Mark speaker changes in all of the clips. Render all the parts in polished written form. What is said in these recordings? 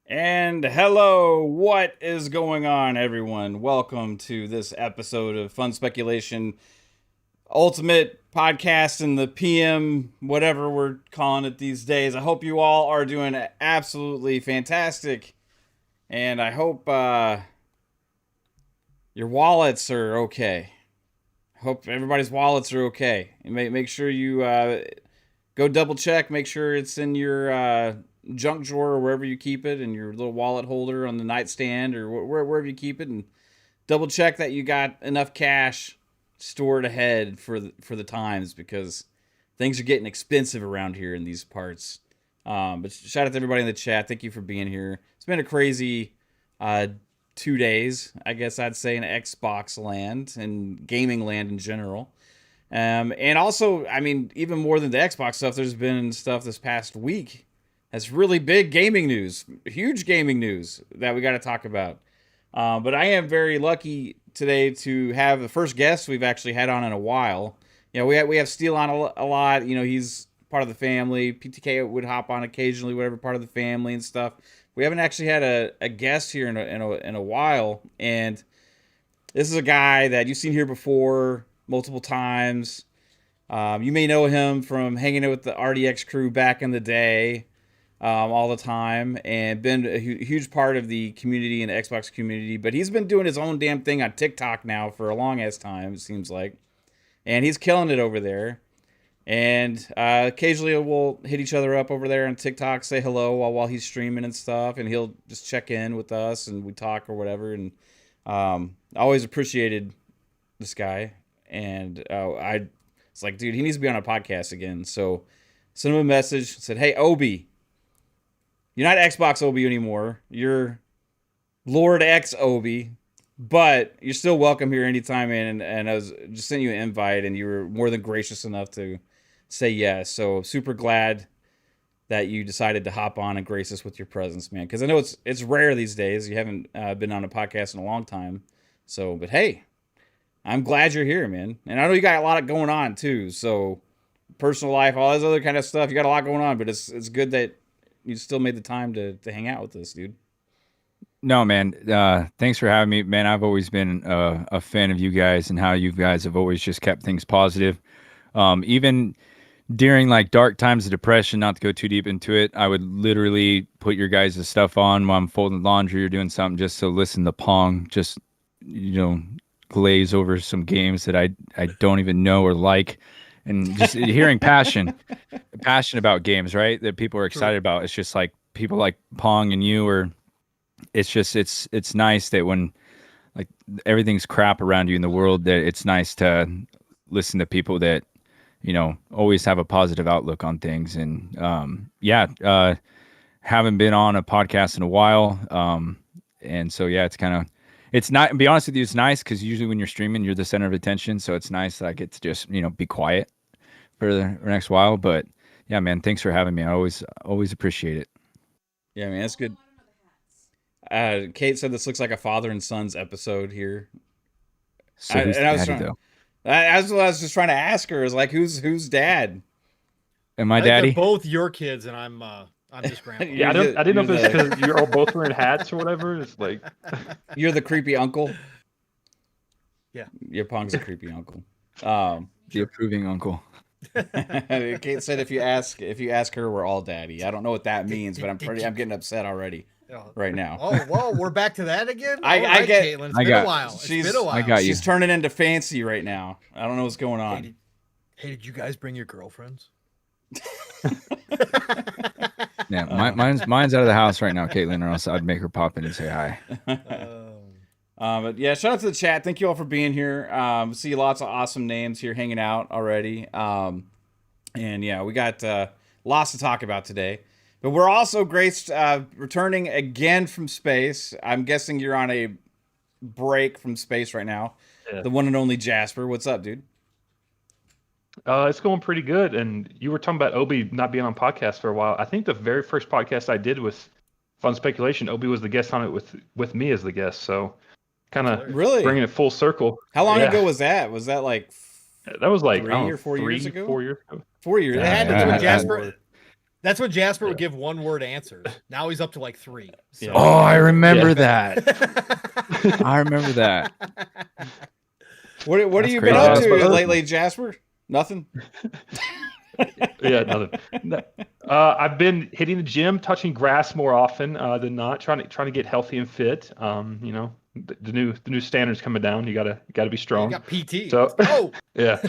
Speaker 1: And hello, what is going on, everyone? Welcome to this episode of Fun Speculation, Ultimate Podcast in the PM, whatever we're calling it these days. I hope you all are doing absolutely fantastic, and I hope your wallets are okay. I hope everybody's wallets are okay. And make sure you go double check, make sure it's in your junk drawer or wherever you keep it, and your little wallet holder on the nightstand or wherever you keep it, and double check that you got enough cash stored ahead for the times, because things are getting expensive around here in these parts. But shout out to everybody in the chat. Thank you for being here. It's been a crazy 2 days, I guess I'd say, in Xbox land and gaming land in general. And also, I mean, even more than the Xbox stuff, there's been stuff this past week that's really big gaming news, huge gaming news that we got to talk about. But I am very lucky today to have the first guest we've actually had on in a while. You know, we have Steel on a lot. You know, he's part of the family. PTK would hop on occasionally, whatever, part of the family and stuff. We haven't actually had a guest here in a while, and this is a guy that you've seen here before multiple times. You may know him from hanging out with the RDX crew back in the day, all the time, and been a huge part of the community and the Xbox community. But he's been doing his own damn thing on TikTok now for a long ass time, it seems like, and he's killing it over there. And occasionally we'll hit each other up over there on TikTok, say hello while he's streaming and stuff, and he'll just check in with us and we talk or whatever. And I always appreciated this guy, and it's like, dude, he needs to be on a podcast again. So sent him a message, said, hey, Obi, you're not Xbox Obi anymore. You're Lord X Obi, but you're still welcome here anytime. And I was just sending you an invite, and you were more than gracious enough to say yes. So super glad that you decided to hop on and grace us with your presence, man. Because I know it's rare these days. You haven't been on a podcast in a long time. So, but hey, I'm glad you're here, man. And I know you got a lot going on too. So personal life, all this other kind of stuff. You got a lot going on, but it's good that you still made the time to hang out with us, dude.
Speaker 2: No, man. Thanks for having me, man. I've always been a fan of you guys and how you guys have always just kept things positive. Even during like dark times of depression, not to go too deep into it, I would literally put your guys' stuff on while I'm folding laundry or doing something just to listen to Pong, just, glaze over some games that I don't even know or like. And just hearing passion about games, right? That people are excited about. It's just like people like Pong and you, or it's just it's nice that when like everything's crap around you in the world, that it's nice to listen to people that always have a positive outlook on things. And haven't been on a podcast in a while, and so it's not, and be honest with you, it's nice because usually when you're streaming, you're the center of attention, so it's nice that I get to just be quiet for the next while. But yeah, man, thanks for having me. I always appreciate it.
Speaker 1: Yeah, man, that's good. Kate said this looks like a father and son's episode here.
Speaker 2: So who's daddy though?
Speaker 1: That's what I was just trying to ask her. Is like, who's dad?
Speaker 2: Am I
Speaker 3: think
Speaker 2: daddy?
Speaker 3: they're both your kids, and I'm just grandpa.
Speaker 4: Yeah, I didn't know if it's because you're all both wearing hats or whatever. It's like
Speaker 1: you're the creepy uncle.
Speaker 3: Yeah,
Speaker 1: your Pong's a creepy uncle.
Speaker 2: The approving uncle.
Speaker 1: Kate said if you ask her, we're all daddy. I don't know what that means, but I'm getting upset already right now.
Speaker 3: Oh, well, we're back to that again.
Speaker 1: I get.
Speaker 3: Caitlin, it's been a while. It's been a while.
Speaker 2: I got you.
Speaker 1: She's turning into fancy right now. I don't know what's going on.
Speaker 3: Hey, did you guys bring your girlfriends?
Speaker 2: Yeah, mine's out of the house right now, Caitlin, or else I'd make her pop in and say hi.
Speaker 1: But yeah, shout out to the chat. Thank you all for being here. See lots of awesome names here hanging out already. And yeah, we got lots to talk about today. But we're also graced returning again from space. I'm guessing you're on a break from space right now. Yeah. The one and only Jasper. What's up, dude?
Speaker 4: It's going pretty good. And you were talking about Obi not being on podcast for a while. I think the very first podcast I did with Fun Speculation, Obi was the guest on it with me as the guest. So kind of
Speaker 1: really
Speaker 4: bringing it full circle.
Speaker 1: How long ago was that? Was that like
Speaker 4: that was like
Speaker 1: 3 or 4 years ago?
Speaker 4: 4 years ago.
Speaker 1: 4 years.
Speaker 3: It had to do with Jasper. That's when Jasper would give 1-word answers. Now he's up to like 3. So.
Speaker 1: Yeah.
Speaker 2: Oh, I remember
Speaker 4: Yeah.
Speaker 2: that. I remember that.
Speaker 1: What have
Speaker 2: That's
Speaker 1: you been
Speaker 2: crazy.
Speaker 1: up
Speaker 2: That's
Speaker 1: to
Speaker 2: what-
Speaker 1: lately, Jasper? Nothing.
Speaker 4: Yeah, nothing. No. I've been hitting the gym, touching grass more often than not, trying to get healthy and fit. You know, the new standards coming down. You gotta be strong.
Speaker 3: You got PT.
Speaker 4: So,
Speaker 3: Oh,
Speaker 4: yeah.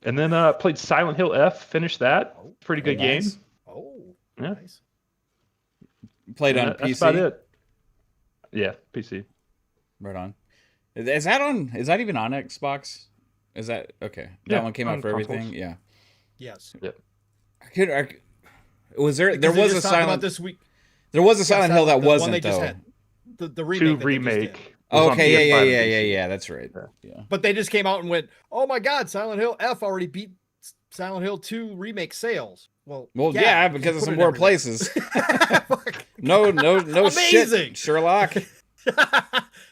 Speaker 4: And then played Silent Hill F. Finished that. Pretty good
Speaker 1: nice.
Speaker 4: game.
Speaker 3: Oh,
Speaker 4: Yeah.
Speaker 3: nice.
Speaker 1: Played
Speaker 4: And
Speaker 1: on
Speaker 4: that's
Speaker 1: PC.
Speaker 4: about it. Yeah, PC.
Speaker 1: Right on. Is that even on Xbox? Is that okay? That
Speaker 4: Yeah,
Speaker 1: one came
Speaker 4: on
Speaker 1: out for
Speaker 4: consoles.
Speaker 1: everything. Yeah.
Speaker 3: Yes.
Speaker 1: Was there?
Speaker 3: Because
Speaker 1: There
Speaker 3: they
Speaker 1: was a
Speaker 3: just talked about
Speaker 1: Silent.
Speaker 3: this week.
Speaker 1: There was a Silent Hill that
Speaker 3: the one
Speaker 1: wasn't
Speaker 3: they just
Speaker 1: though.
Speaker 3: had. The remake.
Speaker 4: 2
Speaker 3: that they just did.
Speaker 4: remake. was on
Speaker 1: Okay.
Speaker 4: PS5 and
Speaker 1: Yeah.
Speaker 4: PC.
Speaker 1: Yeah. That's right. Yeah.
Speaker 3: But they just came out and went, "Oh my God, Silent Hill F already beat Silent Hill 2 remake sales." Well,
Speaker 1: Yeah, because of
Speaker 3: put
Speaker 1: some
Speaker 3: it
Speaker 1: more
Speaker 3: everywhere.
Speaker 1: places. No
Speaker 3: Amazing.
Speaker 1: shit, Sherlock.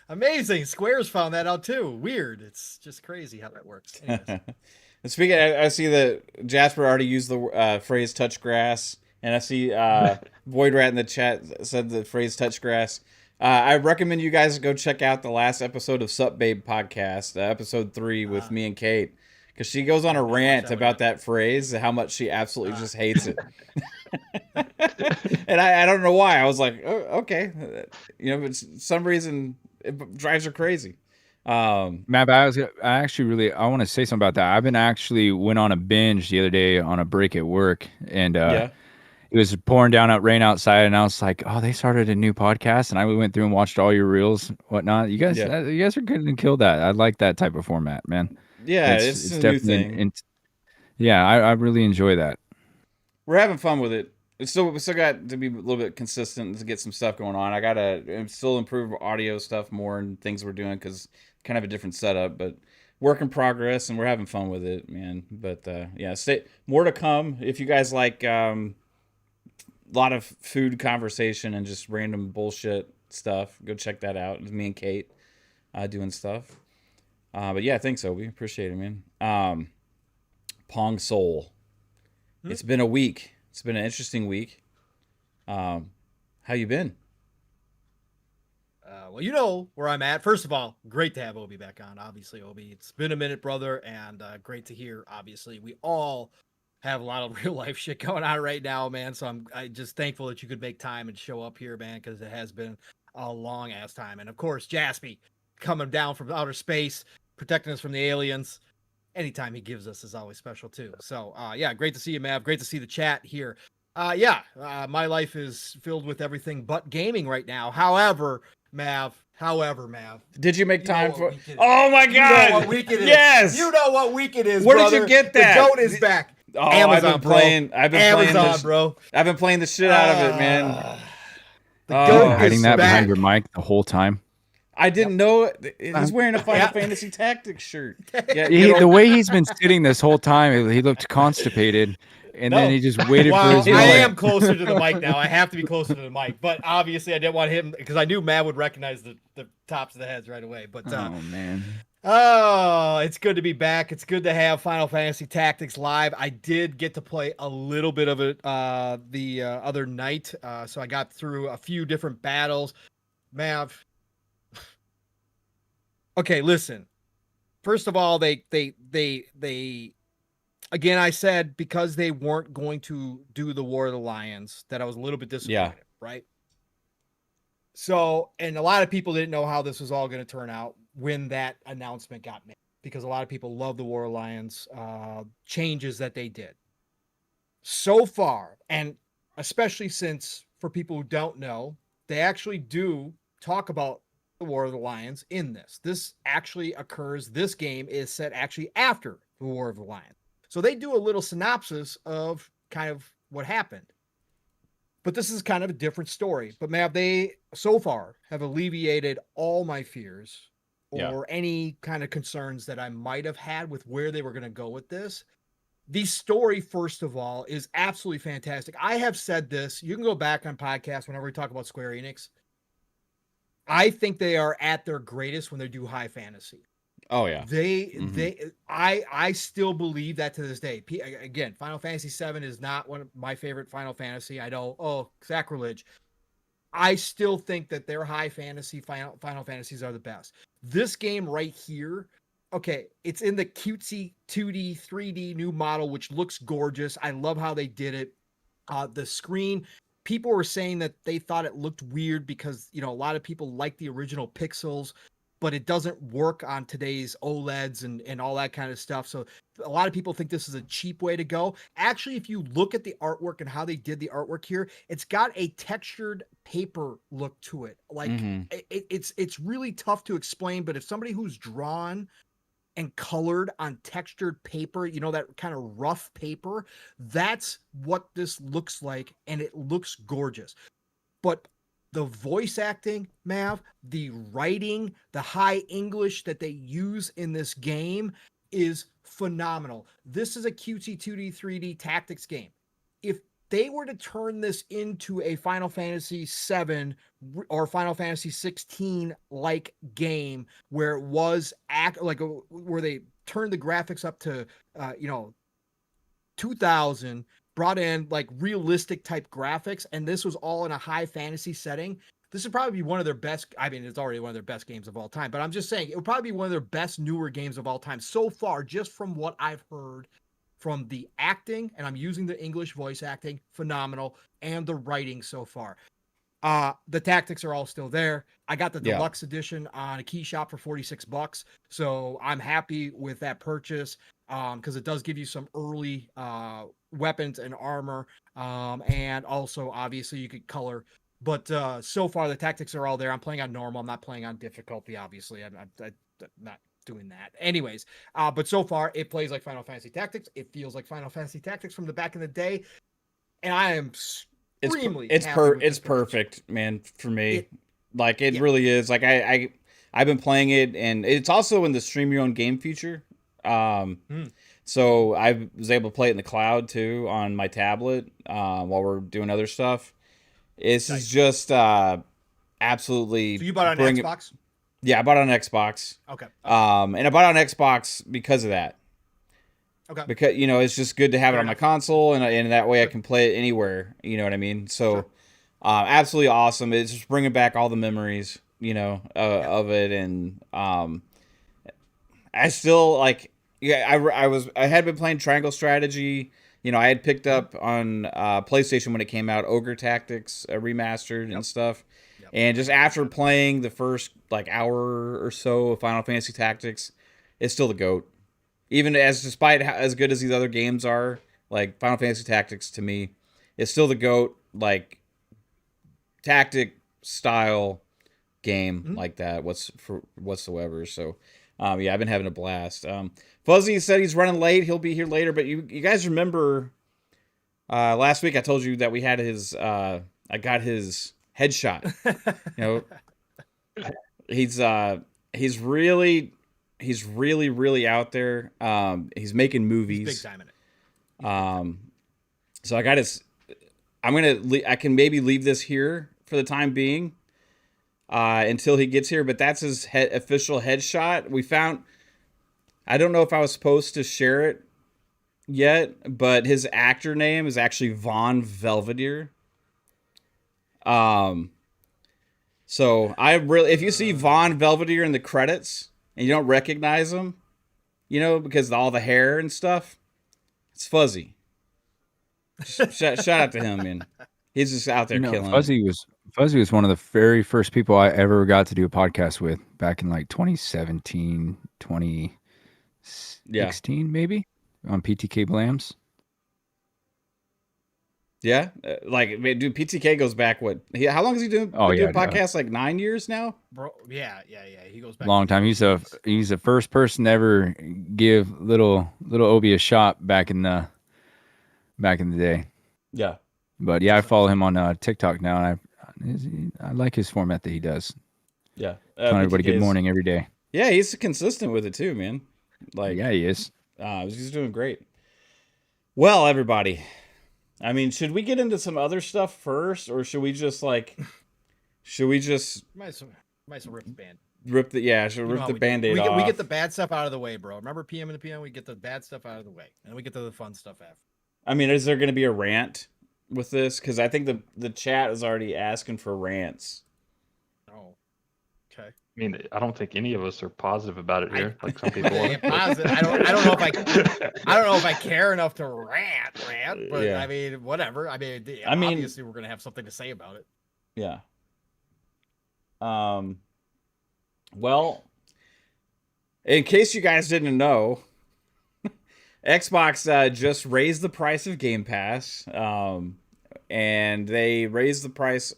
Speaker 3: Amazing. Square's found that out too. Weird. It's just crazy how that works. Anyways.
Speaker 1: And speaking, I see that Jasper already used the phrase "touch grass," and I see Void Rat in the chat said the phrase "touch grass." I recommend you guys go check out the last episode of Sup Babe podcast, episode 3 with me and Kate, because she goes on a rant about that phrase, how much she absolutely just hates it. And I don't know why. I was like, oh, okay, you know, but some reason it drives her crazy.
Speaker 2: Matt, I want to say something about that. I've been actually went on a binge the other day on a break at work, and
Speaker 1: Yeah.
Speaker 2: it was pouring down rain outside, and I was like, oh, they started a new podcast, and I went through and watched all your reels, whatnot. You guys are good and kill that. I like that type of format, man.
Speaker 1: Yeah, it's a new thing.
Speaker 2: Yeah, I really enjoy that.
Speaker 1: We're having fun with it. We still got to be a little bit consistent to get some stuff going on. I gotta still improve audio stuff more and things we're doing because kind of a different setup, but work in progress, and we're having fun with it, man. But yeah, more to come. If you guys like a lot of food conversation and just random bullshit stuff, go check that out. It's me and Kate doing stuff. But yeah, thanks, Obi. Appreciate it, man. Pong Soul. It's been a week. It's been an interesting week. How you been?
Speaker 3: Well, you know where I'm at. First of all, great to have Obi back on. Obviously, Obi, it's been a minute, brother, and great to hear. Obviously, we all have a lot of real life shit going on right now, man. So I just thankful that you could make time and show up here, man, because it has been a long ass time. And of course, Jaspy coming down from outer space, protecting us from the aliens. Anytime he gives us is always special too. So yeah, great to see you, Mav. Great to see the chat here. My life is filled with everything but gaming right now. However, Mav,
Speaker 1: Did you make time for?
Speaker 3: week it is.
Speaker 1: Oh my God!
Speaker 3: You know what week it is.
Speaker 1: Yes.
Speaker 3: You know what week it is.
Speaker 1: Where
Speaker 3: brother.
Speaker 1: did you get that?
Speaker 3: The goat is back.
Speaker 1: Oh,
Speaker 3: Amazon,
Speaker 1: I've been playing.
Speaker 3: bro.
Speaker 1: I've been
Speaker 3: Amazon,
Speaker 1: playing this,
Speaker 3: bro.
Speaker 1: I've been playing the shit out of it, man.
Speaker 3: The
Speaker 1: Oh.
Speaker 3: goat
Speaker 2: Hiding
Speaker 3: is
Speaker 2: that behind
Speaker 3: back.
Speaker 2: your mic the whole time.
Speaker 1: I didn't know he's wearing a Final
Speaker 3: Yeah.
Speaker 1: Fantasy Tactics shirt. Yeah,
Speaker 2: The way he's been sitting this whole time, he looked constipated, and then he just waited for
Speaker 3: Well,
Speaker 2: his
Speaker 3: I
Speaker 2: moment.
Speaker 3: am closer to the mic now. I have to be closer to the mic, but obviously I didn't want him because I knew Matt would recognize the tops of the heads right away. But
Speaker 2: Oh man.
Speaker 3: oh, it's good to be back. It's good to have Final Fantasy Tactics live. I did get to play a little bit of it the other night, so I got through a few different battles. Mav. Okay, listen. First of all, they again, I said because they weren't going to do the War of the Lions that I was a little bit disappointed, right? So, and a lot of people didn't know how this was all going to turn out when that announcement got made because a lot of people love the War of the Lions changes that they did. So far, and especially since for people who don't know, they actually do talk about the War of the Lions in this. This actually occurs. This game is set actually after the War of the Lions. So they do a little synopsis of kind of what happened. But this is kind of a different story. But Mav, they so far have alleviated all my fears or any kind of concerns that I might have had with where they were going to go with this. The story, first of all, is absolutely fantastic. I have said this. You can go back on podcasts whenever we talk about Square Enix. I think they are at their greatest when they do high fantasy.
Speaker 1: Oh yeah.
Speaker 3: I still believe that to this day. Again, Final Fantasy VII is not one of my favorite Final Fantasy. I know, sacrilege. I still think that their high fantasy Final Fantasies are the best. This game right here, okay, it's in the cutesy 2D, 3D new model, which looks gorgeous. I love how they did it. The screen, people were saying that they thought it looked weird because, a lot of people like the original pixels, but it doesn't work on today's OLEDs and all that kind of stuff. So a lot of people think this is a cheap way to go. Actually, if you look at the artwork and how they did the artwork here, it's got a textured paper look to it. Like it's really tough to explain, but if somebody who's drawn and colored on textured paper, that kind of rough paper, that's what this looks like, and it looks gorgeous. But the voice acting, Mav, the writing, the high English that they use in this game is phenomenal. This is a cutesy 2D, 3D tactics game. If they were to turn this into a Final Fantasy VII or Final Fantasy 16 like game where it was where they turned the graphics up to 2000, brought in like realistic type graphics, and this was all in a high fantasy setting, this would probably be one of their best. I mean, it's already one of their best games of all time, but I'm just saying it would probably be one of their best newer games of all time so far, just from what I've heard from the acting, and I'm using the English voice acting, phenomenal, and the writing so far. The tactics are all still there. I got the deluxe edition on a key shop for $46, so I'm happy with that purchase because it does give you some early weapons and armor, and also obviously you could color. But so far the tactics are all there. I'm playing on normal. I'm not playing on difficulty. Obviously, I'm not doing that. Anyways, but so far it plays like Final Fantasy Tactics. It feels like Final Fantasy Tactics from the back in the day, and I am extremely
Speaker 1: it's perfect, man, for me. It really is. Like I've been playing it, and it's also in the stream your own game feature. So I was able to play it in the cloud too on my tablet while we're doing other stuff. It's just absolutely.
Speaker 3: So you bought it on Xbox?
Speaker 1: Yeah, I bought it on Xbox.
Speaker 3: Okay.
Speaker 1: And I bought it on Xbox because of that.
Speaker 3: Okay.
Speaker 1: Because it's just good to have it on my console, and that way I can play it anywhere. You know what I mean? So, absolutely awesome. It's just bringing back all the memories, of it, and I still like. Yeah, I had been playing Triangle Strategy. I had picked up on PlayStation when it came out, Ogre Tactics remastered and stuff. Yep. And just after playing the first hour or so of Final Fantasy Tactics, it's still the GOAT. Even despite as good as these other games are, like Final Fantasy Tactics to me, is still the GOAT. Like tactic style game like that. Whatsoever. So. I've been having a blast. Fuzzy said he's running late. He'll be here later. But you guys remember last week I told you that we had his I got his headshot. He's really out there. He's making movies.
Speaker 3: He's big time in it.
Speaker 1: So I got his. I can maybe leave this here for the time being. Until he gets here, but that's his official headshot. We found, I don't know if I was supposed to share it yet, but his actor name is actually Von Belvedere. So if you see Von Belvedere in the credits and you don't recognize him, because of all the hair and stuff, it's Fuzzy. Shout out to him, man. He's just out there killing.
Speaker 2: Fuzzy was one of the very first people I ever got to do a podcast with back in 2017, 2016, maybe, on PTK Blams.
Speaker 1: Yeah, dude, PTK goes back how long has he doing? Doing podcasts? 9 years now,
Speaker 3: bro. Yeah. He goes back
Speaker 2: long time. He's the first person to ever give little Obi a shot back in the day.
Speaker 1: Yeah,
Speaker 2: but yeah, I follow him on TikTok now, and I like his format that he does.
Speaker 1: Yeah.
Speaker 2: Telling everybody good morning every day.
Speaker 1: Yeah, he's consistent with it too, man.
Speaker 2: Yeah, he is.
Speaker 1: He's doing great. Well, everybody, I mean, should we get into some other stuff first, or should we just
Speaker 3: might as well rip the
Speaker 1: rip the Band-Aid off.
Speaker 3: We get the bad stuff out of the way, bro. Remember PM and the PM? We get the bad stuff out of the way, and we get to the fun stuff after.
Speaker 1: I mean, is there going to be a rant with this? Because I think the chat is already asking for rants.
Speaker 3: Oh, okay.
Speaker 4: I mean, I don't think any of us are positive about it here. Like some people are.
Speaker 3: Positive. I don't know if I care enough to rant, but yeah. I mean, whatever. I mean, obviously we're gonna have something to say about it.
Speaker 1: Yeah. Well, in case you guys didn't know, Xbox just raised the price of Game Pass, and they raised the price,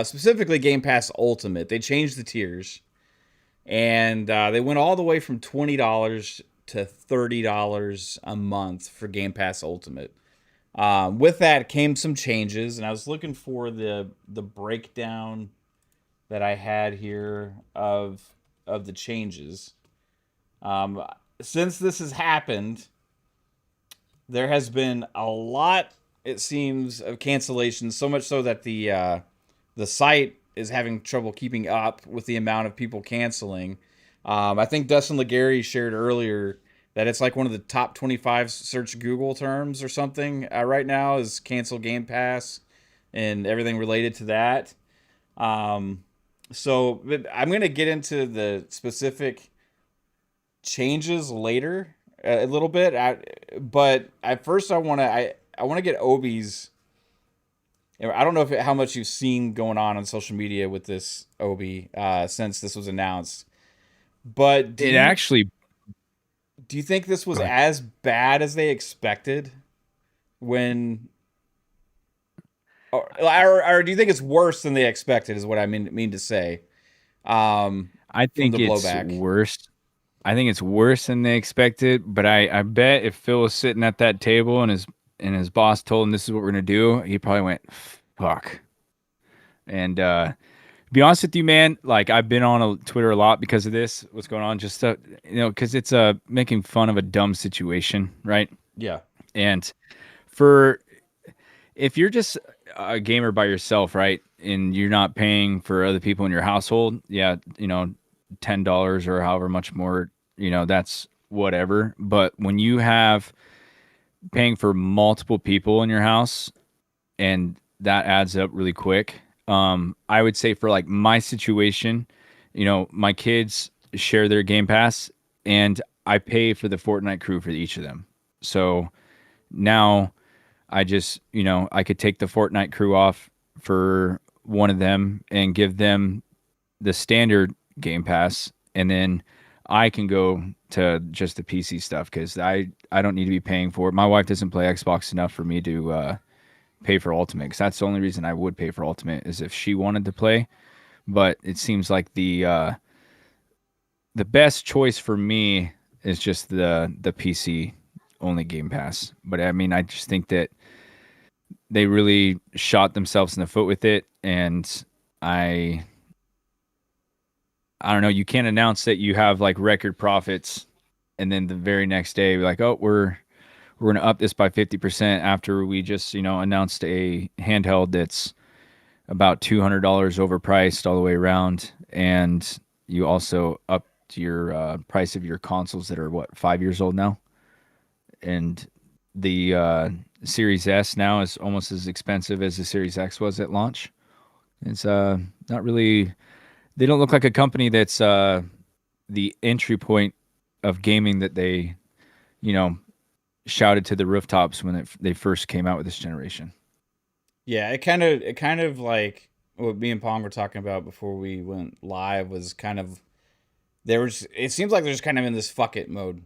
Speaker 1: specifically Game Pass Ultimate. They changed the tiers, and they went all the way from $20 to $30 a month for Game Pass Ultimate. With that came some changes, and I was looking for the breakdown that I had here of the changes. Since this has happened, there has been a lot, it seems, of cancellations, so much so that the site is having trouble keeping up with the amount of people canceling. I think Dustin Legary shared earlier that it's like one of the top 25 search Google terms or something right now is cancel Game Pass and everything related to that. So I'm going to get into the specific changes later a little bit, but at first I want to get Obi's. I don't know how much you've seen going on social media with this, Obi, since this was announced. But do you think this was as bad as they expected? Or do you think it's worse than they expected? Is what I mean to say.
Speaker 2: I think it's worse. I think it's worse than they expected. But I bet if Phil was sitting at that table and his boss told him this is what we're gonna do, he probably went, "Fuck." And to be honest with you, man, like I've been on Twitter a lot because of this. What's going on? Just because it's making fun of a dumb situation, right?
Speaker 1: Yeah. And
Speaker 2: if you're just a gamer by yourself, right, and you're not paying for other people in your household, yeah, $10 or however much more, that's whatever. But when you have paying for multiple people in your house, and that adds up really quick. I would say for like my situation, my kids share their Game Pass, and I pay for the Fortnite crew for each of them. So now I just, I could take the Fortnite crew off for one of them and give them the standard Game Pass, and then I can go to just the PC stuff because I don't need to be paying for it. My wife doesn't play Xbox enough for me to pay for Ultimate, because that's the only reason I would pay for Ultimate is if she wanted to play. But it seems like the best choice for me is just the PC only Game Pass. But I mean, I just think that they really shot themselves in the foot with it, and I don't know. You can't announce that you have like record profits, and then the very next day be like, oh, we're going to up this by 50% after we just, announced a handheld that's about $200 overpriced all the way around. And you also upped your price of your consoles that are 5 years old now. And the Series S now is almost as expensive as the Series X was at launch. It's not really, they don't look like a company that's the entry point of gaming that they, shouted to the rooftops when they first came out with this generation.
Speaker 1: Yeah, it kind of like what me and Pong were talking about before we went live was kind of it seems like they're just kind of in this fuck it mode.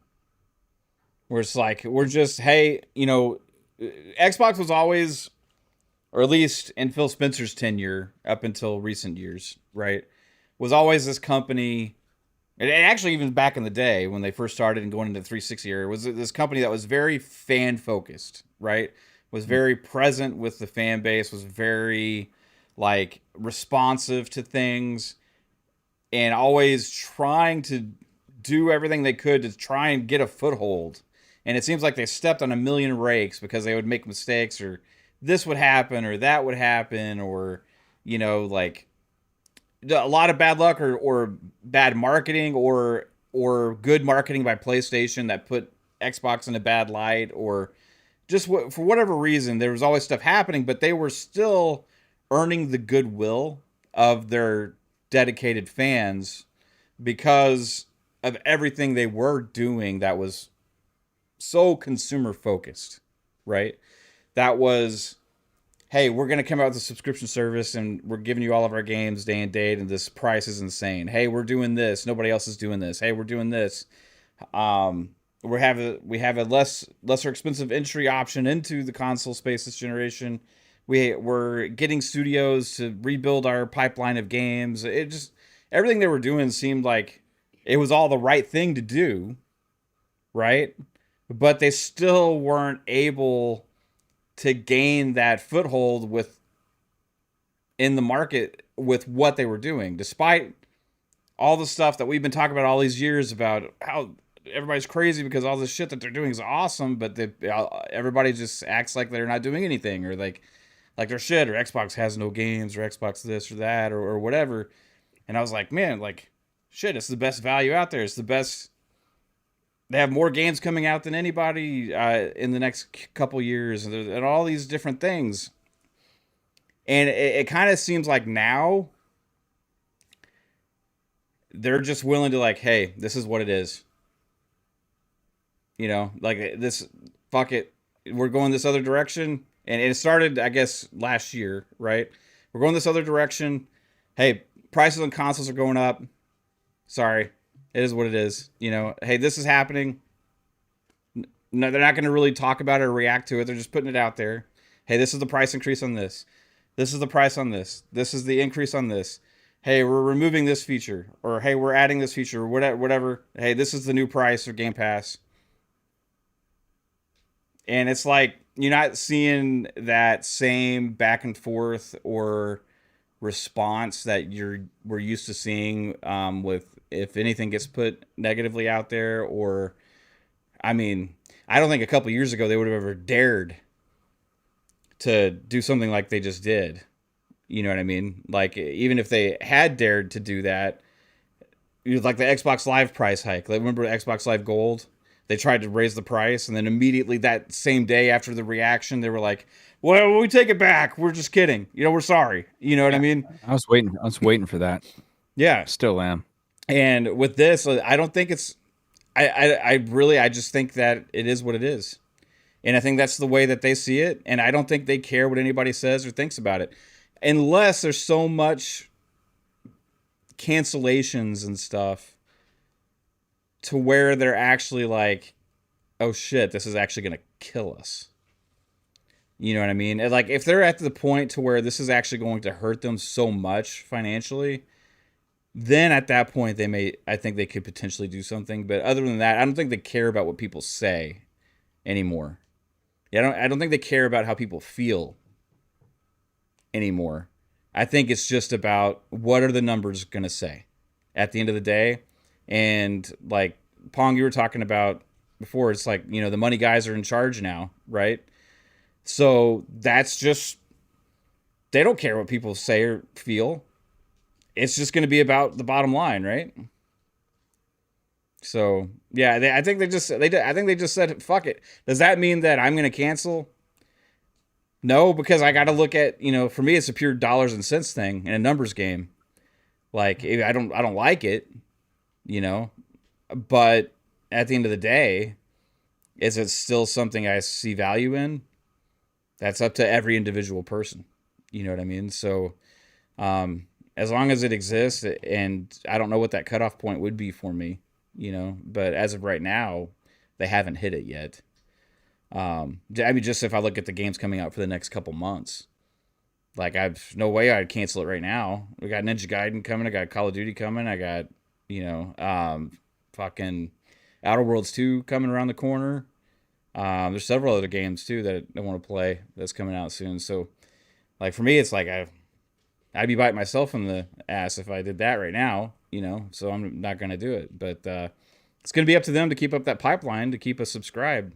Speaker 1: Where it's like we're just, hey, Xbox was always, or at least in Phil Spencer's tenure up until recent years, right, was always this company. And actually, even back in the day when they first started and going into the 360 era, was this company that was very fan focused, right? Was very present with the fan base, was very like responsive to things, and always trying to do everything they could to try and get a foothold. And it seems like they stepped on a million rakes because they would make mistakes, or this would happen, or that would happen, or like a lot of bad luck or bad marketing or good marketing by PlayStation that put Xbox in a bad light, or just for whatever reason, there was always stuff happening, but they were still earning the goodwill of their dedicated fans because of everything they were doing that was so consumer focused, right? That was, hey, we're going to come out with a subscription service and we're giving you all of our games day and date, and this price is insane. Hey, we're doing this. Nobody else is doing this. Hey, we're doing this. We have a lesser expensive entry option into the console space this generation. We're getting studios to rebuild our pipeline of games. It just, everything they were doing seemed like it was all the right thing to do, right? But they still weren't able to gain that foothold in the market with what they were doing, despite all the stuff that we've been talking about all these years about how everybody's crazy because all this shit that they're doing is awesome, but everybody just acts like they're not doing anything, or like they're shit, or Xbox has no games, or Xbox this or that, or whatever. And I was like, man, like, shit, it's the best value out there. It's the best. They have more games coming out than anybody in the next couple years, and all these different things. And it kind of seems like now they're just willing to, like, hey, this is what it is. You know, like, this, fuck it. We're going this other direction. And it started, I guess, last year, right? We're going this other direction. Hey, prices on consoles are going up. Sorry. It is what it is. You know, hey, this is happening. No, they're not going to really talk about it or react to it. They're just putting it out there. Hey, this is the price increase on this. This is the price on this. This is the increase on this. Hey, we're removing this feature. Or, hey, we're adding this feature. Or whatever. Hey, this is the new price of Game Pass. And it's like, you're not seeing that same back and forth or response that we're used to seeing with if anything gets put negatively out there. Or, I mean, I don't think a couple years ago they would have ever dared to do something like they just did. You know what I mean? Like, even if they had dared to do that, like the Xbox Live price hike. Like, remember Xbox Live Gold? They tried to raise the price, and then immediately that same day after the reaction, they were like, well, we take it back. We're just kidding. You know, we're sorry. You know what I mean?
Speaker 2: I was waiting for that.
Speaker 1: Yeah.
Speaker 2: Still am.
Speaker 1: And with this, I don't think it's, I just think that it is what it is. And I think that's the way that they see it. And I don't think they care what anybody says or thinks about it. Unless there's so much cancellations and stuff to where they're actually like, oh shit, this is actually going to kill us. You know what I mean? And like, if they're at the point to where this is actually going to hurt them so much financially, then at that point I think they could potentially do something. But other than that, I don't think they care about what people say anymore. Yeah, I don't think they care about how people feel anymore. I think it's just about what are the numbers going to say at the end of the day. And like Pong, you were talking about before, it's like, you know, the money guys are in charge now, right? So that's just, they don't care what people say or feel. It's just going to be about the bottom line, right? So yeah, I think they just said, fuck it. Does that mean that I'm going to cancel? No, because I got to look at, you know, for me, it's a pure dollars and cents thing and a numbers game. Like, I don't like it, you know, but at the end of the day, is it still something I see value in? That's up to every individual person. You know what I mean? So, as long as it exists, and I don't know what that cutoff point would be for me, you know, but as of right now, they haven't hit it yet. I mean, just if I look at the games coming out for the next couple months, like, I've no way I'd cancel it right now. We got Ninja Gaiden coming. I got Call of Duty coming. I got, you know, fucking Outer Worlds 2 coming around the corner. There's several other games too that I want to play that's coming out soon. So, like, for me, it's like I'd be biting myself in the ass if I did that right now, you know. So I'm not gonna do it. But it's gonna be up to them to keep up that pipeline to keep us subscribed.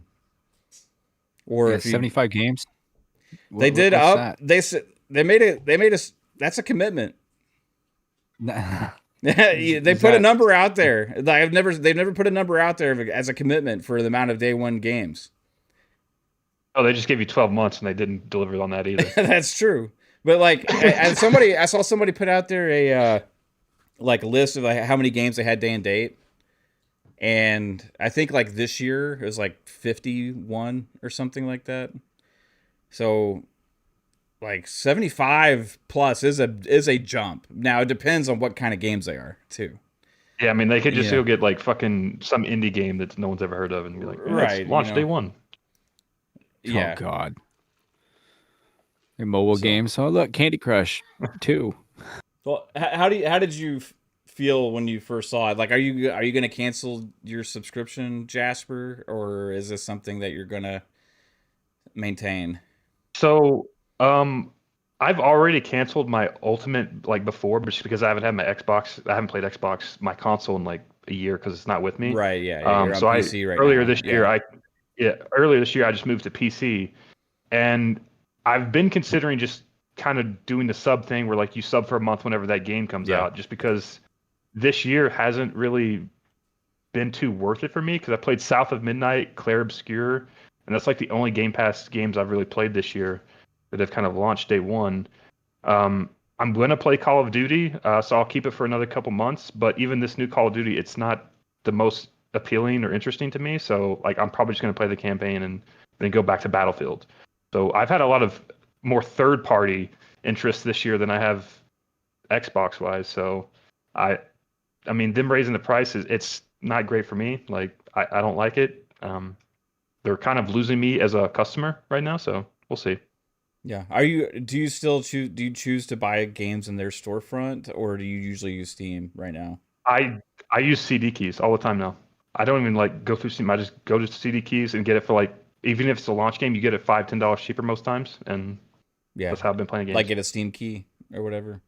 Speaker 1: Or if
Speaker 2: 75 games.
Speaker 1: They did up. They said they made it. That's a commitment. They put a number out there. They've never put a number out there as a commitment for the amount of day one games.
Speaker 4: Oh, they just gave you 12 months and they didn't deliver on that either.
Speaker 1: That's true. But like, I saw somebody put out there a like list of like how many games they had day and date, and I think like this year it was like 51 or something like that. So like 75 plus is a jump. Now it depends on what kind of games they are too.
Speaker 4: Yeah, I mean they could just go get like fucking some indie game that no one's ever heard of and be like, right, launch day one.
Speaker 1: Yeah.
Speaker 2: Oh God. Your mobile games. Oh look, Candy Crush 2.
Speaker 1: Well, how did you feel when you first saw it? Like, are you going to cancel your subscription, Jasper, or is this something that you're going to maintain?
Speaker 4: So, I've already canceled my Ultimate like before, just because I haven't had my Xbox. I haven't played Xbox, my console, in like a year because it's not with me.
Speaker 1: Right. Yeah. You're on PC right
Speaker 4: earlier
Speaker 1: now.
Speaker 4: this year, earlier this year I just moved to PC, and I've been considering just kind of doing the sub thing where like you sub for a month whenever that game comes out, just because this year hasn't really been too worth it for me, because I played South of Midnight, Claire Obscure, and that's like the only Game Pass games I've really played this year that have kind of launched day one. I'm going to play Call of Duty, so I'll keep it for another couple months, but even this new Call of Duty, it's not the most appealing or interesting to me, so like I'm probably just going to play the campaign and then go back to Battlefield. So I've had a lot of more third-party interest this year than I have Xbox-wise. So I mean, them raising the prices, it's not great for me. Like I don't like it. They're kind of losing me as a customer right now. So we'll see.
Speaker 1: Yeah. Do you still choose to buy games in their storefront, or do you usually use Steam right now?
Speaker 4: I use CD keys all the time now. I don't even like go through Steam. I just go to CD keys and get it for like, even if it's a launch game, you get it $5-10 cheaper most times, and that's how I've been playing games.
Speaker 1: Like get a Steam key or whatever.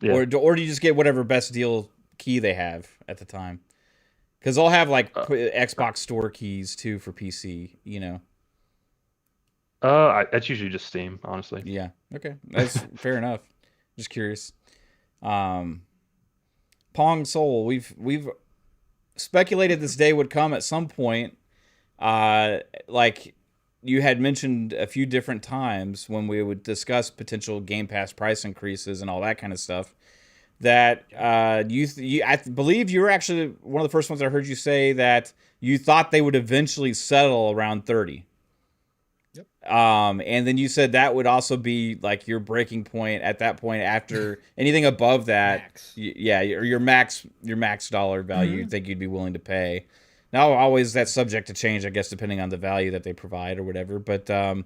Speaker 4: Yeah.
Speaker 1: Or do you just get whatever best deal key they have at the time? Because they'll have like Xbox Store keys too for PC, you know.
Speaker 4: That's usually just Steam, honestly.
Speaker 1: Yeah. Okay, that's fair enough. Just curious. Pong Soul, we've speculated this day would come at some point. Like you had mentioned a few different times when we would discuss potential Game Pass price increases and all that kind of stuff, that I believe you were actually one of the first ones I heard you say that you thought they would eventually settle around 30.
Speaker 3: Yep.
Speaker 1: And then you said that would also be like your breaking point at that point. After anything above that, your max dollar value, you think you'd be willing to pay. Now, always that's subject to change, I guess, depending on the value that they provide or whatever. But
Speaker 3: sure.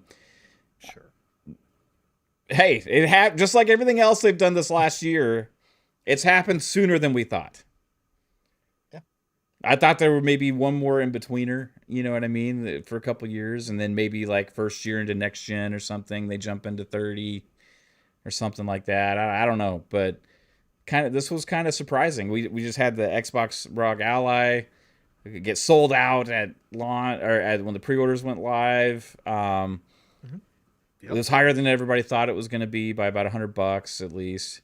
Speaker 1: Hey, it just like everything else they've done this last year. It's happened sooner than we thought.
Speaker 3: Yeah,
Speaker 1: I thought there were maybe one more in betweener. You know what I mean? For a couple years, and then maybe like first year into next gen or something, they jump into 30 or something like that. I don't know, but this was kind of surprising. We just had the Xbox ROG Ally get sold out at launch, or when the pre-orders went live. It was higher than everybody thought it was going to be by about $100 at least.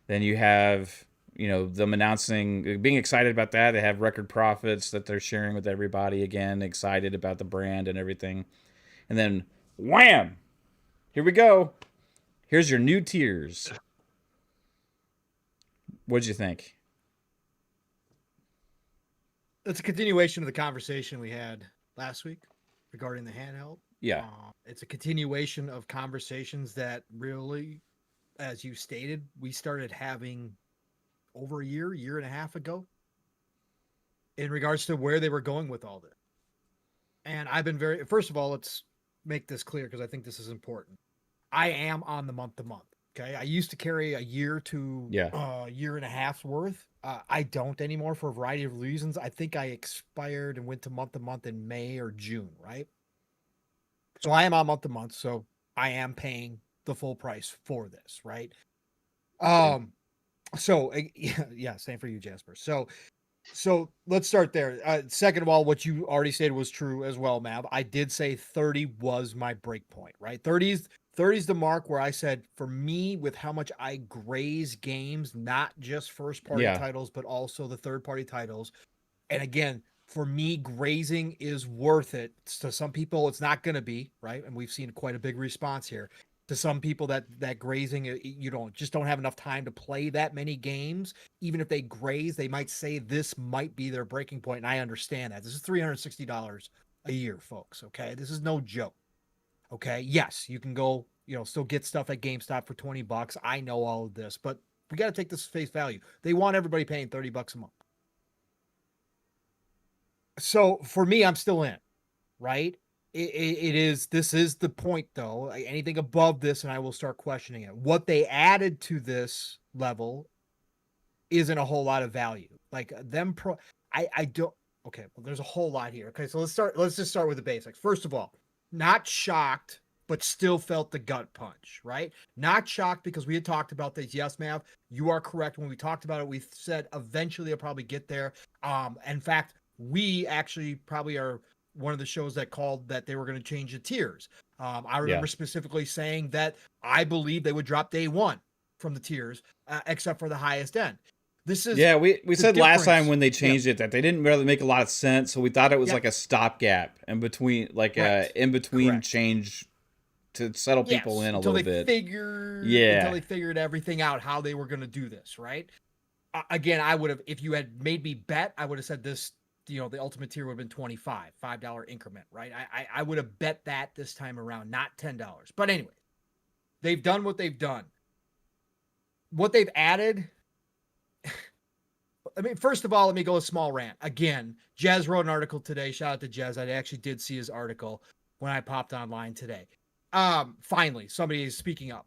Speaker 1: Then you have, them announcing, being excited about that. They have record profits that they're sharing with everybody again, excited about the brand and everything. And then wham, here we go. Here's your new tiers. What'd you think?
Speaker 3: It's a continuation of the conversation we had last week regarding the handheld.
Speaker 1: Yeah.
Speaker 3: It's a continuation of conversations that really, as you stated, we started having over a year and a half ago in regards to where they were going with all this. And I've been first of all, let's make this clear because I think this is important. I am on the month to month. Okay. I used to carry a year to year and a half's worth. I don't anymore for a variety of reasons. I think I expired and went to month in May or June, right? So I am on month to month. So I am paying the full price for this, right? So yeah, same for you, Jasper. So So let's start there. Second of all, what you already said was true as well, Mav. I did say 30 was my break point, right? 30's the mark where I said, for me, with how much I graze games, not just first party titles, but also the third party titles. And again, for me, grazing is worth it. To some people, it's not going to be, right? And we've seen quite a big response here. To some people, that grazing, you don't have enough time to play that many games. Even if they graze, they might say this might be their breaking point, and I understand that. This is $360 a year, folks. Okay, this is no joke. Okay, yes, you can go, still get stuff at GameStop for $20. I know all of this, but we got to take this face value. They want everybody paying $30 a month. So for me, I'm still in, right? This is the point though. Anything above this, and I will start questioning it. What they added to this level isn't a whole lot of value. Like I don't, okay, well, there's a whole lot here. Okay, so let's just start with the basics. First of all, not shocked, but still felt the gut punch, right? Not shocked because we had talked about this. Yes, Mav, you are correct. When we talked about it, we said eventually they'll probably get there. In fact, we actually probably are one of the shows that called that they were going to change the tiers. I remember specifically saying that I believe they would drop day one from the tiers, except for the highest end. This is
Speaker 1: we said last time when they changed it that they didn't really make a lot of sense, so we thought it was like a stopgap in between, like in between change to settle people in a little bit.
Speaker 3: Until they figured everything out how they were going to do this, right? Again, I would have, if you had made me bet, I would have said this. The ultimate tier would have been $5 increment, right? I would have bet that this time around, not $10. But anyway, they've done what they've done. What they've added, I mean, first of all, let me go a small rant. Again, Jez wrote an article today. Shout out to Jez. I actually did see his article when I popped online today. Finally, somebody is speaking up.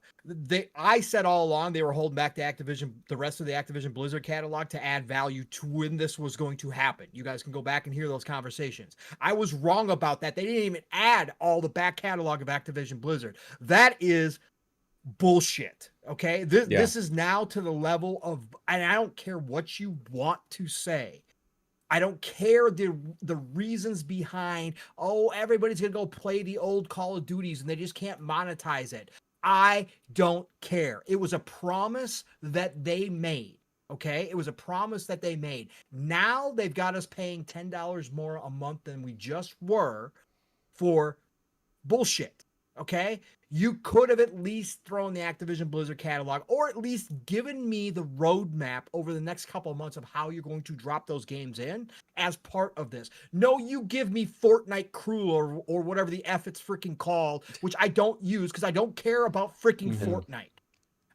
Speaker 3: I said all along they were holding back the rest of the Activision Blizzard catalog to add value to when this was going to happen. You guys can go back and hear those conversations. I was wrong about that. They didn't even add all the back catalog of Activision Blizzard. That is bullshit. Okay, this is now to the level of, and I don't care what you want to say. I don't care the reasons behind, everybody's going to go play the old Call of Duties and they just can't monetize it. I don't care. It was a promise that they made, okay? It was a promise that they made. Now they've got us paying $10 more a month than we just were for bullshit, okay? You could have at least thrown the Activision Blizzard catalog, or at least given me the roadmap over the next couple of months of how you're going to drop those games in as part of this. No, you give me Fortnite Crew or whatever the F it's freaking called, which I don't use because I don't care about freaking Fortnite.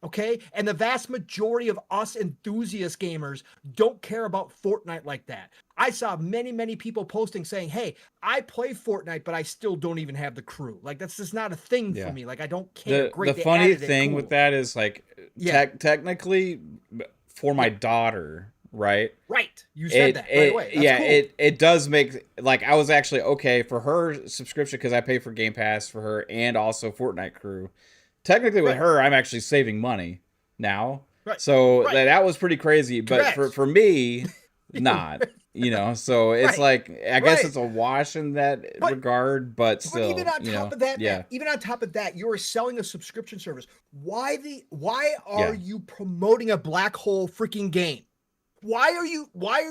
Speaker 3: Okay? And the vast majority of us enthusiast gamers don't care about Fortnite like that. I saw many, many people posting saying, hey, I play Fortnite, but I still don't even have the crew. Like, that's just not a thing for me. Like, I don't care.
Speaker 1: The funny thing with that is, like, technically, for my daughter, right?
Speaker 3: Right. You said that right away. That's cool.
Speaker 1: It does make, like, I was actually okay for her subscription because I pay for Game Pass for her and also Fortnite Crew. Technically, with her, I'm actually saving money now.
Speaker 3: Right.
Speaker 1: So that was pretty crazy. But for me, not. So it's like, I guess it's a wash in that regard, but still.
Speaker 3: But even on top of that, even on top of that, you are selling a subscription service. Why are you promoting a black hole freaking game? Why are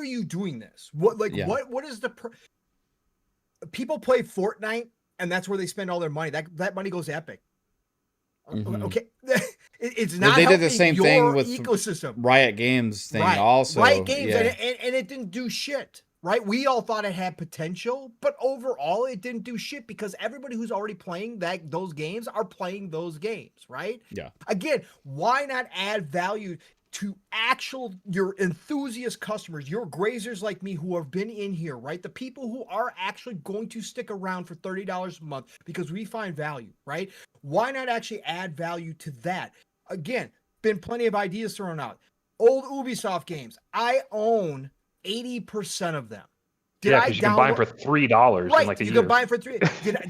Speaker 3: you doing this? What is the people play Fortnite and that's where they spend all their money. That money goes to Epic. Okay, it's not.
Speaker 1: They did the same thing with
Speaker 3: ecosystem.
Speaker 1: Riot Games thing also.
Speaker 3: Riot Games, and it didn't do shit. Right? We all thought it had potential, but overall, it didn't do shit because everybody who's already playing those games are playing those games. Right?
Speaker 1: Yeah.
Speaker 3: Again, why not add value to your enthusiast customers, your grazers like me who have been in here, right? The people who are actually going to stick around for $30 a month because we find value, right? Why not actually add value to that? Again, been plenty of ideas thrown out. Old Ubisoft games. I own 80% of them.
Speaker 4: Yeah,
Speaker 3: I
Speaker 4: because you can buy them
Speaker 3: download?
Speaker 4: for $3 in
Speaker 3: Right,
Speaker 4: like a
Speaker 3: you
Speaker 4: year.
Speaker 3: can buy it for 3.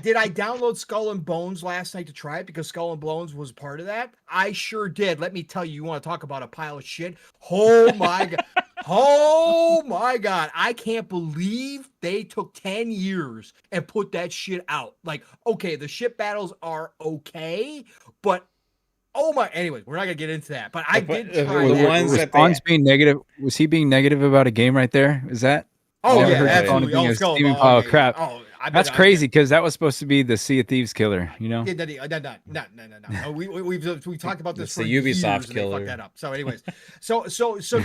Speaker 3: Did I download Skull and Bones last night to try it because Skull and Bones was part of that? I sure did. Let me tell you, you want to talk about a pile of shit? Oh my god. Oh my god. I can't believe they took 10 years and put that shit out. Like, okay, the ship battles are okay, but oh my, anyways, we're not gonna get into that. But I did try
Speaker 1: the
Speaker 3: that.
Speaker 1: ones
Speaker 2: Was
Speaker 1: that
Speaker 2: Spawn's
Speaker 1: they
Speaker 2: being negative? Was he being negative about a game right there? Is that?
Speaker 3: Oh
Speaker 2: Never
Speaker 3: yeah,
Speaker 2: heard Spawn
Speaker 3: absolutely.
Speaker 2: being
Speaker 3: Oh,
Speaker 2: a
Speaker 3: Skull and
Speaker 2: Steven.
Speaker 3: Bones.
Speaker 2: Oh
Speaker 3: Yeah.
Speaker 2: crap!
Speaker 3: Oh, I bet
Speaker 2: That's crazy because that was supposed to be the Sea of Thieves killer. You know?
Speaker 3: Yeah, no. We've talked about this
Speaker 1: It's
Speaker 3: for
Speaker 1: the
Speaker 3: years,
Speaker 1: Ubisoft
Speaker 3: and they fucked
Speaker 1: killer.
Speaker 3: that up. So, anyways, so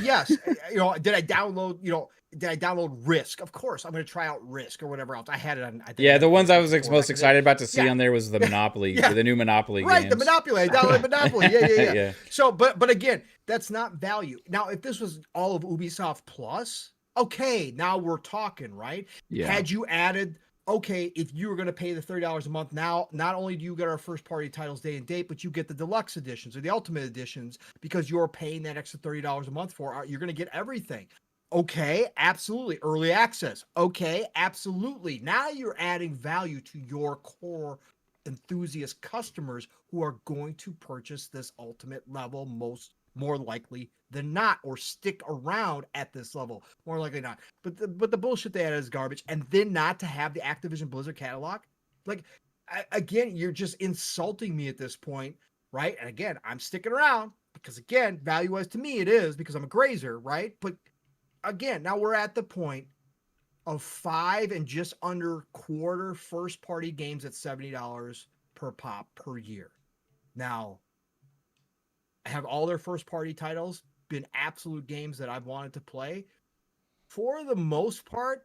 Speaker 3: yes, did I download? Did I download Risk? Of course, I'm going to try out Risk or whatever else. I had it on. I think I
Speaker 1: Yeah,
Speaker 3: had
Speaker 1: the
Speaker 3: it
Speaker 1: ones I
Speaker 3: on
Speaker 1: was
Speaker 3: before,
Speaker 1: most
Speaker 3: back in the
Speaker 1: excited
Speaker 3: day.
Speaker 1: about to see
Speaker 3: Yeah.
Speaker 1: on there was the Monopoly,
Speaker 3: Yeah.
Speaker 1: the new Monopoly
Speaker 3: Right, the
Speaker 1: games.
Speaker 3: Monopoly. I downloaded Monopoly. Yeah.
Speaker 1: Yeah.
Speaker 3: So, but again, that's not value. Now, if this was all of Ubisoft Plus, okay, now we're talking, right?
Speaker 2: Yeah.
Speaker 3: Had you added, okay, if you were going to pay the $30 a month, now not only do you get our first party titles day and date, but you get the deluxe editions or the ultimate editions because you're paying that extra $30 a month for. You're going to get everything. Okay, absolutely. Early access. Okay, absolutely. Now you're adding value to your core enthusiast customers who are going to purchase this ultimate level more likely than not, or stick around at this level more likely not. But the bullshit they added is garbage, and then not to have the Activision Blizzard catalog, like again, you're just insulting me at this point, right? And again, I'm sticking around because again, value wise to me it is because I'm a grazer, right? But again, now we're at the point of 5 and just under quarter first party games at $70 per pop per year. Now, have all their first party titles been absolute games that I've wanted to play? For the most part,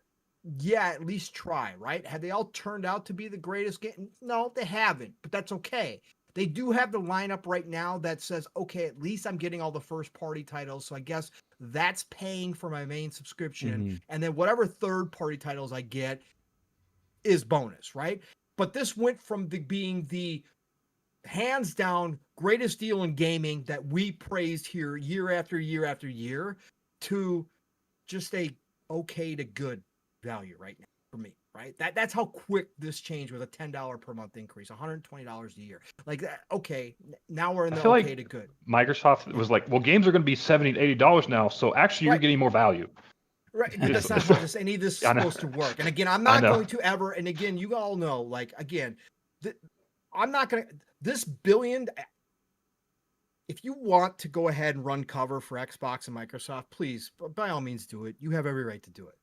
Speaker 3: yeah, at least try, right? Have they all turned out to be the greatest game? No, they haven't, but that's okay. They do have the lineup right now that says, okay, at least I'm getting all the first party titles. So I guess that's paying for my main subscription.
Speaker 1: Mm-hmm.
Speaker 3: And then whatever third party titles I get is bonus, right? But this went from being the hands down greatest deal in gaming that we praised here year after year after year to just a okay to good value right now for me, right? That's how quick this changed with a $10 per month increase, $120 a year. Like that, okay, now we're in the okay to good.
Speaker 4: Microsoft was like, well, games are going to be $70 and $80 now, so actually you're getting more value.
Speaker 3: Right, but that's not how any of this is supposed to work. And again, I'm not going to ever, and again, you all know, like, again, I'm not going to, this billion, if you want to go ahead and run cover for Xbox and Microsoft, please, by all means do it. You have every right to do it.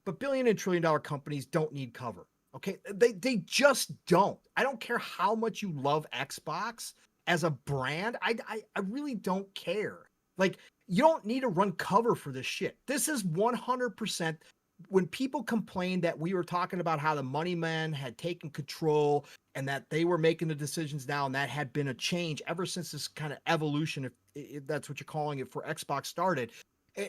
Speaker 3: But billion and trillion dollar companies don't need cover. Okay. They just don't. I don't care how much you love Xbox as a brand. I really don't care. Like, you don't need to run cover for this shit. This is 100%. When people complained that we were talking about how the money men had taken control and that they were making the decisions now, and that had been a change ever since this kind of evolution, if that's what you're calling it, for Xbox started.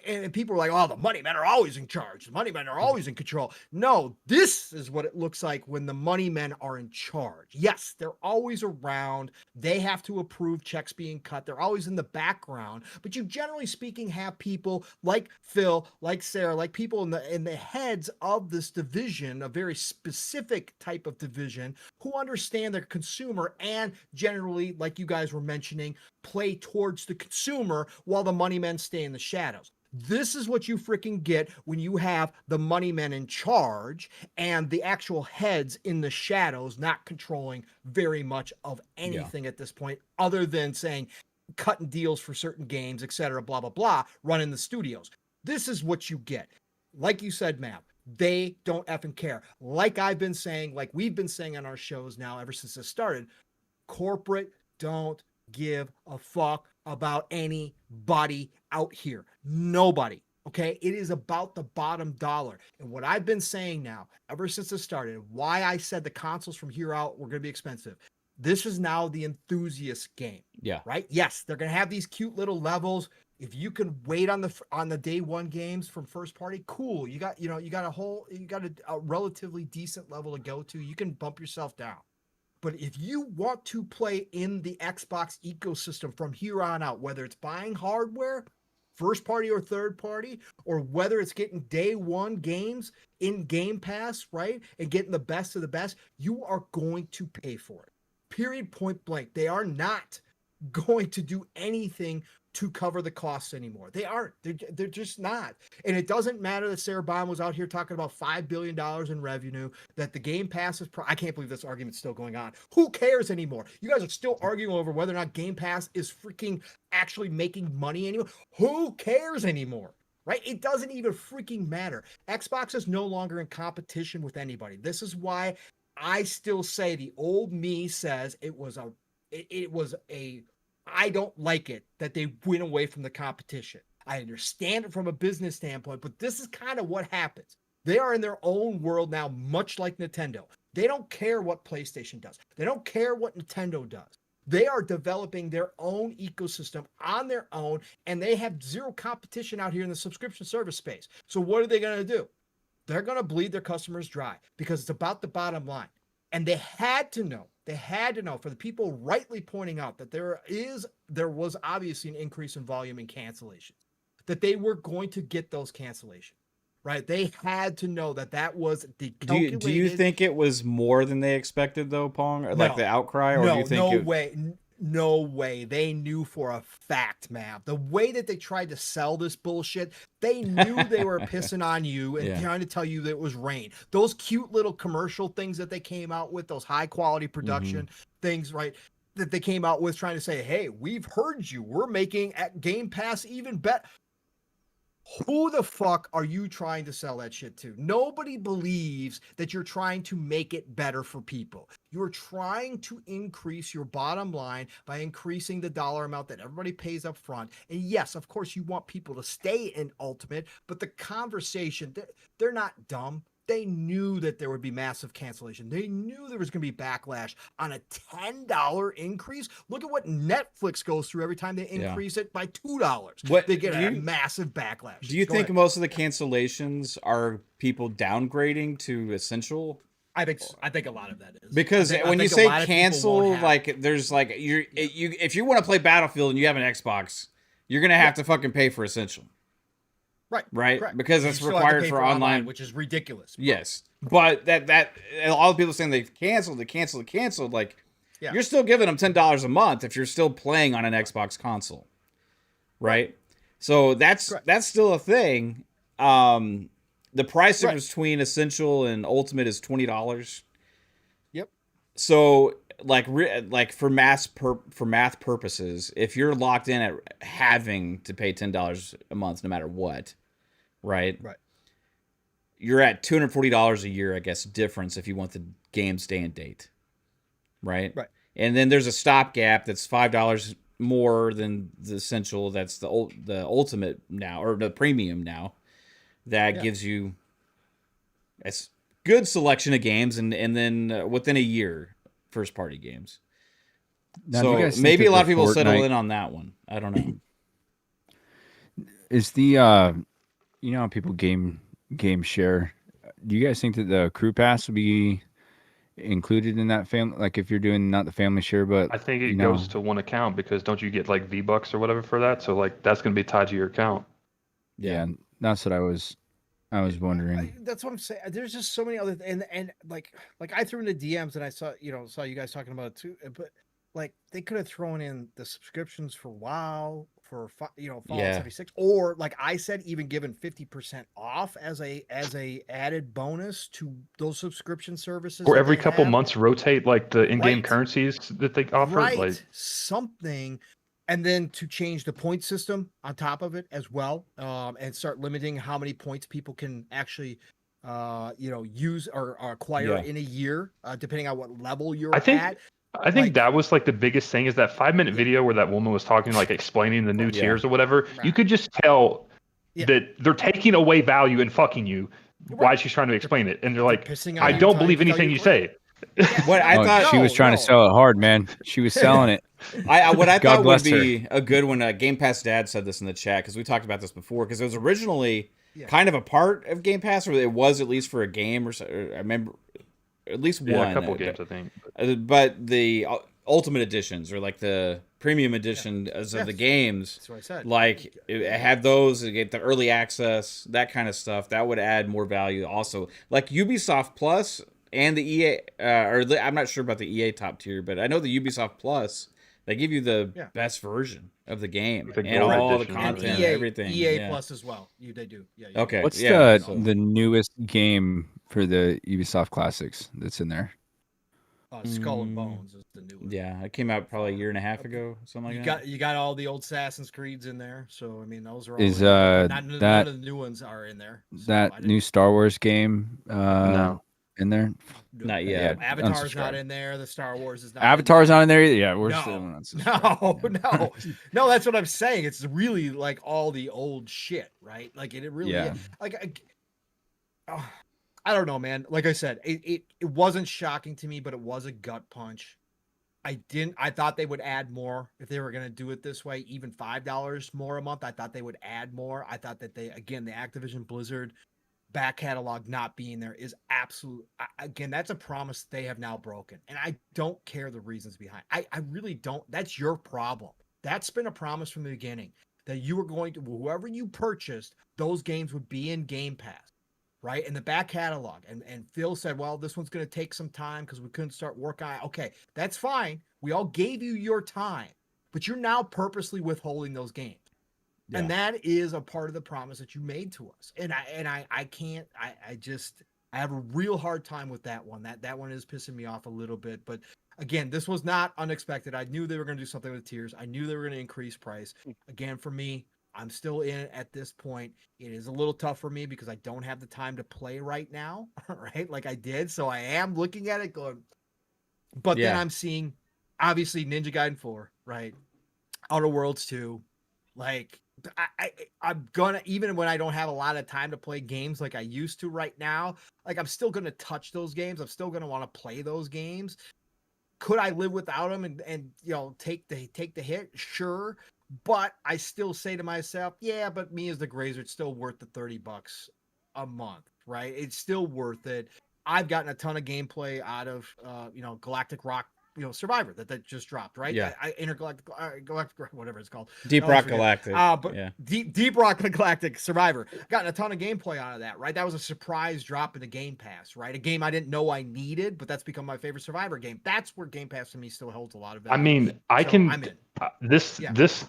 Speaker 3: And people were like, oh, the money men are always in charge. The money men are always in control. No, this is what it looks like when the money men are in charge. Yes, they're always around. They have to approve checks being cut. They're always in the background. But you generally speaking have people like Phil, like Sarah, like people in the heads of this division, a very specific type of division, who understand their consumer and generally, like you guys were mentioning, play towards the consumer while the money men stay in the shadows. This is what you freaking get when you have the money men in charge and the actual heads in the shadows not controlling very much of anything at this point, other than saying cutting deals for certain games, etc., blah, blah, blah, running the studios. This is what you get. Like you said, Matt, they don't effing care. Like I've been saying, like we've been saying on our shows now ever since this started, corporate don't give a fuck about anybody out here. Nobody. Okay. It is about the bottom dollar. And what I've been saying now, ever since it started, why I said the consoles from here out were going to be expensive. This is now the enthusiast game.
Speaker 1: Yeah.
Speaker 3: Right. Yes. They're going to have these cute little levels. If you can wait on the day one games from first party, cool. You got a relatively decent level to go to. You can bump yourself down. But if you want to play in the Xbox ecosystem from here on out, whether it's buying hardware, first party or third party, or whether it's getting day one games in Game Pass, right? And getting the best of the best, you are going to pay for it. Period, point blank. They are not going to do anything to cover the costs anymore. They aren't. They're just not. And it doesn't matter that Sarah Bond was out here talking about $5 billion in revenue, that the Game Pass is... I can't believe this argument's still going on. Who cares anymore? You guys are still arguing over whether or not Game Pass is freaking actually making money anymore. Who cares anymore? Right? It doesn't even freaking matter. Xbox is no longer in competition with anybody. This is why I still say the old me says it was a I don't like it that they went away from the competition. I understand it from a business standpoint, but this is kind of what happens. They are in their own world now, much like Nintendo. They don't care what PlayStation does. They don't care what Nintendo does. They are developing their own ecosystem on their own, and they have zero competition out here in the subscription service space. So what are they going to do? They're going to bleed their customers dry because it's about the bottom line. And they had to know for the people rightly pointing out that there was obviously an increase in volume and cancellation, that they were going to get those cancellations, right? They had to know that was the calculated...
Speaker 1: Do you think it was more than they expected though, Pong? Or like the outcry? Or
Speaker 3: no,
Speaker 1: do you think
Speaker 3: way. No way. They knew for a fact, man. The way that they tried to sell this bullshit, they knew they were pissing on you and trying to tell you that it was rain. Those cute little commercial things that they came out with, those high quality production things, right? That they came out with trying to say, hey, we've heard you. We're making at Game Pass even better. Who the fuck are you trying to sell that shit to? Nobody believes that you're trying to make it better for people. You're trying to increase your bottom line by increasing the dollar amount that everybody pays up front. And yes, of course, you want people to stay in Ultimate, but the conversation, they're not dumb. They knew that there would be massive cancellation. They knew there was going to be backlash on a $10 increase. Look at what Netflix goes through every time they increase it by $2. They get a massive backlash.
Speaker 1: Do you think most of the cancellations are people downgrading to Essential?
Speaker 3: I think a lot of that is.
Speaker 1: Because when you say cancel, like there's like if you want to play Battlefield and you have an Xbox, you're going to have to fucking pay for Essential. Right, correct. Because it's required for online,
Speaker 3: which is ridiculous.
Speaker 1: Yes, but that all the people saying they canceled. Like, you're still giving them $10 a month if you're still playing on an Xbox console, right? So that's still a thing. The price difference between Essential and Ultimate is $20.
Speaker 3: Yep.
Speaker 1: So like for math purposes, if you're locked in at having to pay $10 a month no matter what, right, you're at $240 a year, I guess, difference if you want the game's day and date, right, and then there's a stopgap that's $5 more than the Essential, that's the Ultimate now, or the Premium now, that gives you a good selection of games, and then within a year, first party games. Now, so maybe a lot of people settle in on that one. I don't know.
Speaker 2: Is the you know how people game share? Do you guys think that the crew pass will be included in that family? Like if you're doing not the family share, but
Speaker 4: I think it goes to one account, because don't you get like V-Bucks or whatever for that? So like that's going to be tied to your account.
Speaker 2: Yeah, that's what I was wondering.
Speaker 3: That's what I'm saying. There's just so many other and like I threw in the DMs and I saw you guys talking about it too. But like they could have thrown in the subscriptions for WoW, for Fallout 76, or like I said, even given 50% off as a added bonus to those subscription services.
Speaker 4: Or every couple months rotate like the in-game currencies that they offer. Like
Speaker 3: something. And then to change the point system on top of it as well, and start limiting how many points people can actually, use or acquire in a year, depending on what level you're at.
Speaker 4: I think that was like the biggest thing, is that 5-minute video where that woman was talking, like explaining the new tiers or whatever. Right. You could just tell that they're taking away value and fucking you while she's trying to explain it. And they're like, I don't believe anything you say.
Speaker 1: What I thought
Speaker 2: she was trying to sell it hard, man. She was selling it.
Speaker 1: What I thought would be a good one. Game Pass Dad said this in the chat, because we talked about this before. Because it was originally kind of a part of Game Pass, or it was at least for a game, or I remember at least one.
Speaker 4: A couple games, I think.
Speaker 1: But the Ultimate Editions, or like the premium edition of the games.
Speaker 3: That's what I said.
Speaker 1: Like have those and get the early access, that kind of stuff. That would add more value. Also, like Ubisoft Plus and the EA, I'm not sure about the EA top tier, but I know the Ubisoft Plus. They give you the best version of the game and all the content, and everything.
Speaker 3: EA Plus as well. They do. Yeah.
Speaker 1: Okay.
Speaker 2: What's the newest game for the Ubisoft Classics that's in there?
Speaker 3: Skull and Bones is the new one.
Speaker 1: Yeah, it came out probably a year and a half ago, something like that.
Speaker 3: You got all the old Assassin's Creeds in there, so I mean those are all. None of the new ones are in there. So
Speaker 2: that new Star Wars game
Speaker 4: no.
Speaker 2: in there?
Speaker 1: Not yet.
Speaker 3: Avatar's not in there. The Star Wars is not.
Speaker 2: Avatar's not in there either. Yeah, we're still
Speaker 3: no. That's what I'm saying. It's really like all the old shit, right? Like it really like. I don't know, man. Like I said, it wasn't shocking to me, but it was a gut punch. I thought they would add more if they were going to do it this way, even $5 more a month. I thought they would add more. I thought that the Activision Blizzard back catalog not being there is absolute. Again, that's a promise they have now broken. And I don't care the reasons behind. I really don't. That's your problem. That's been a promise from the beginning that you were going to, whoever you purchased, those games would be in Game Pass. Right, in the back catalog, and Phil said, well, this one's going to take some time because we couldn't start work on it. Okay, that's fine. We all gave you your time, but you're now purposely withholding those games. Yeah. And that is a part of the promise that you made to us. And I can't, I have a real hard time with that one. That one is pissing me off a little bit. But again, this was not unexpected. I knew they were going to do something with tiers. I knew they were going to increase price. Again, for me, I'm still in it at this point. It is a little tough for me because I don't have the time to play right now, right? Like I did. So I am looking at it going, but then I'm seeing obviously Ninja Gaiden 4, right? Outer Worlds 2. Like I'm gonna, even when I don't have a lot of time to play games like I used to right now, like I'm still gonna touch those games. I'm still gonna want to play those games. Could I live without them and take the hit? Sure. But I still say to myself, yeah, but me as the grazer, it's still worth the $30 a month, right? It's still worth it. I've gotten a ton of gameplay out of, Galactic Rock, Survivor that just dropped, right?
Speaker 1: Yeah.
Speaker 3: Intergalactic, whatever it's called.
Speaker 1: Deep Rock Galactic.
Speaker 3: Deep Rock Galactic Survivor. Gotten a ton of gameplay out of that, right? That was a surprise drop in the Game Pass, right? A game I didn't know I needed, but that's become my favorite Survivor game. That's where Game Pass to me still holds a lot of value.
Speaker 4: I mean, I'm in. This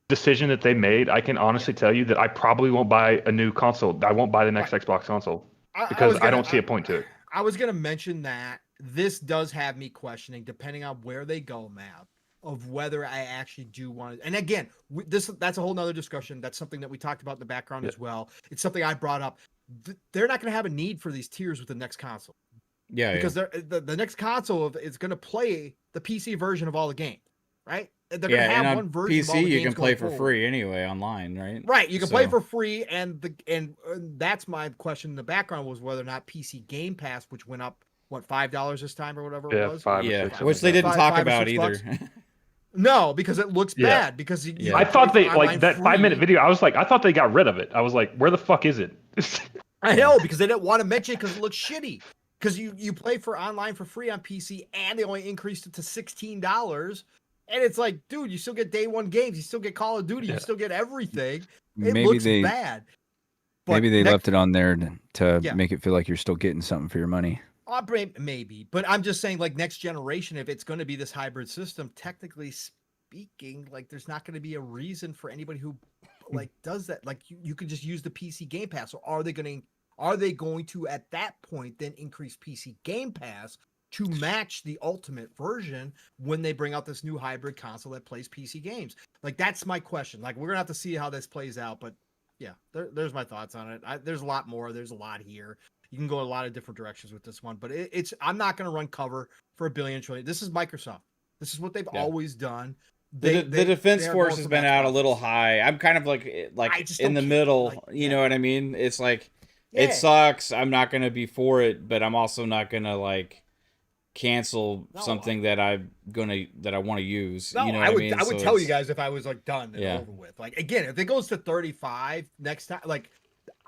Speaker 4: decision that they made, I can honestly tell you that I probably won't buy a new console. I won't buy the next Xbox console because I don't see a point to it.
Speaker 3: I was going to mention that this does have me questioning, depending on where they go, Matt, of whether I actually do want to. And again, that's a whole nother discussion. That's something that we talked about in the background as well. It's something I brought up. They're not going to have a need for these tiers with the next console.
Speaker 1: Yeah,
Speaker 3: because the next console is going to play the PC version of all the games, right? They're going to have one version
Speaker 1: PC
Speaker 3: of all the games
Speaker 1: you can play for
Speaker 3: forward.
Speaker 1: free anyway online, right?
Speaker 3: Right, you can play for free, and that's my question in the background was whether or not PC Game Pass, which went up $5 this time or whatever it was.
Speaker 4: $5
Speaker 1: which they didn't talk about either.
Speaker 3: No, because it looks bad. Because
Speaker 4: I thought they like that 5-minute video. I thought they got rid of it. I was like, where the fuck is it?
Speaker 3: I know, because they didn't want to mention it because it looks shitty. Because you play for online for free on PC, and they only increased it to $16. And it's like, dude, you still get day one games. You still get Call of Duty. You still get everything. It looks bad. But
Speaker 2: maybe they left it on there to make it feel like you're still getting something for your money.
Speaker 3: Maybe. But I'm just saying, like, next generation, if it's going to be this hybrid system, technically speaking, like, there's not going to be a reason for anybody who, like, does that. Like, you could just use the PC Game Pass. Or are they going to, at that point, then increase PC Game Pass to match the ultimate version when they bring out this new hybrid console that plays PC games? Like, that's my question. Like, we're gonna have to see how this plays out, but yeah, there's my thoughts on it. There's a lot more. There's a lot here. You can go a lot of different directions with this one, but I'm not gonna run cover for $1 billion trillion. This is Microsoft. This is what they've always done.
Speaker 1: The Defense Force has been out a little high. I'm kind of like in the middle. You know what I mean? It's like it sucks. I'm not gonna be for it, but I'm also not gonna like cancel something that I want to use.
Speaker 3: No,
Speaker 1: you know what I mean?
Speaker 3: I would tell you guys if I was like done and over with. Like, again, if it goes to 35 next time, like,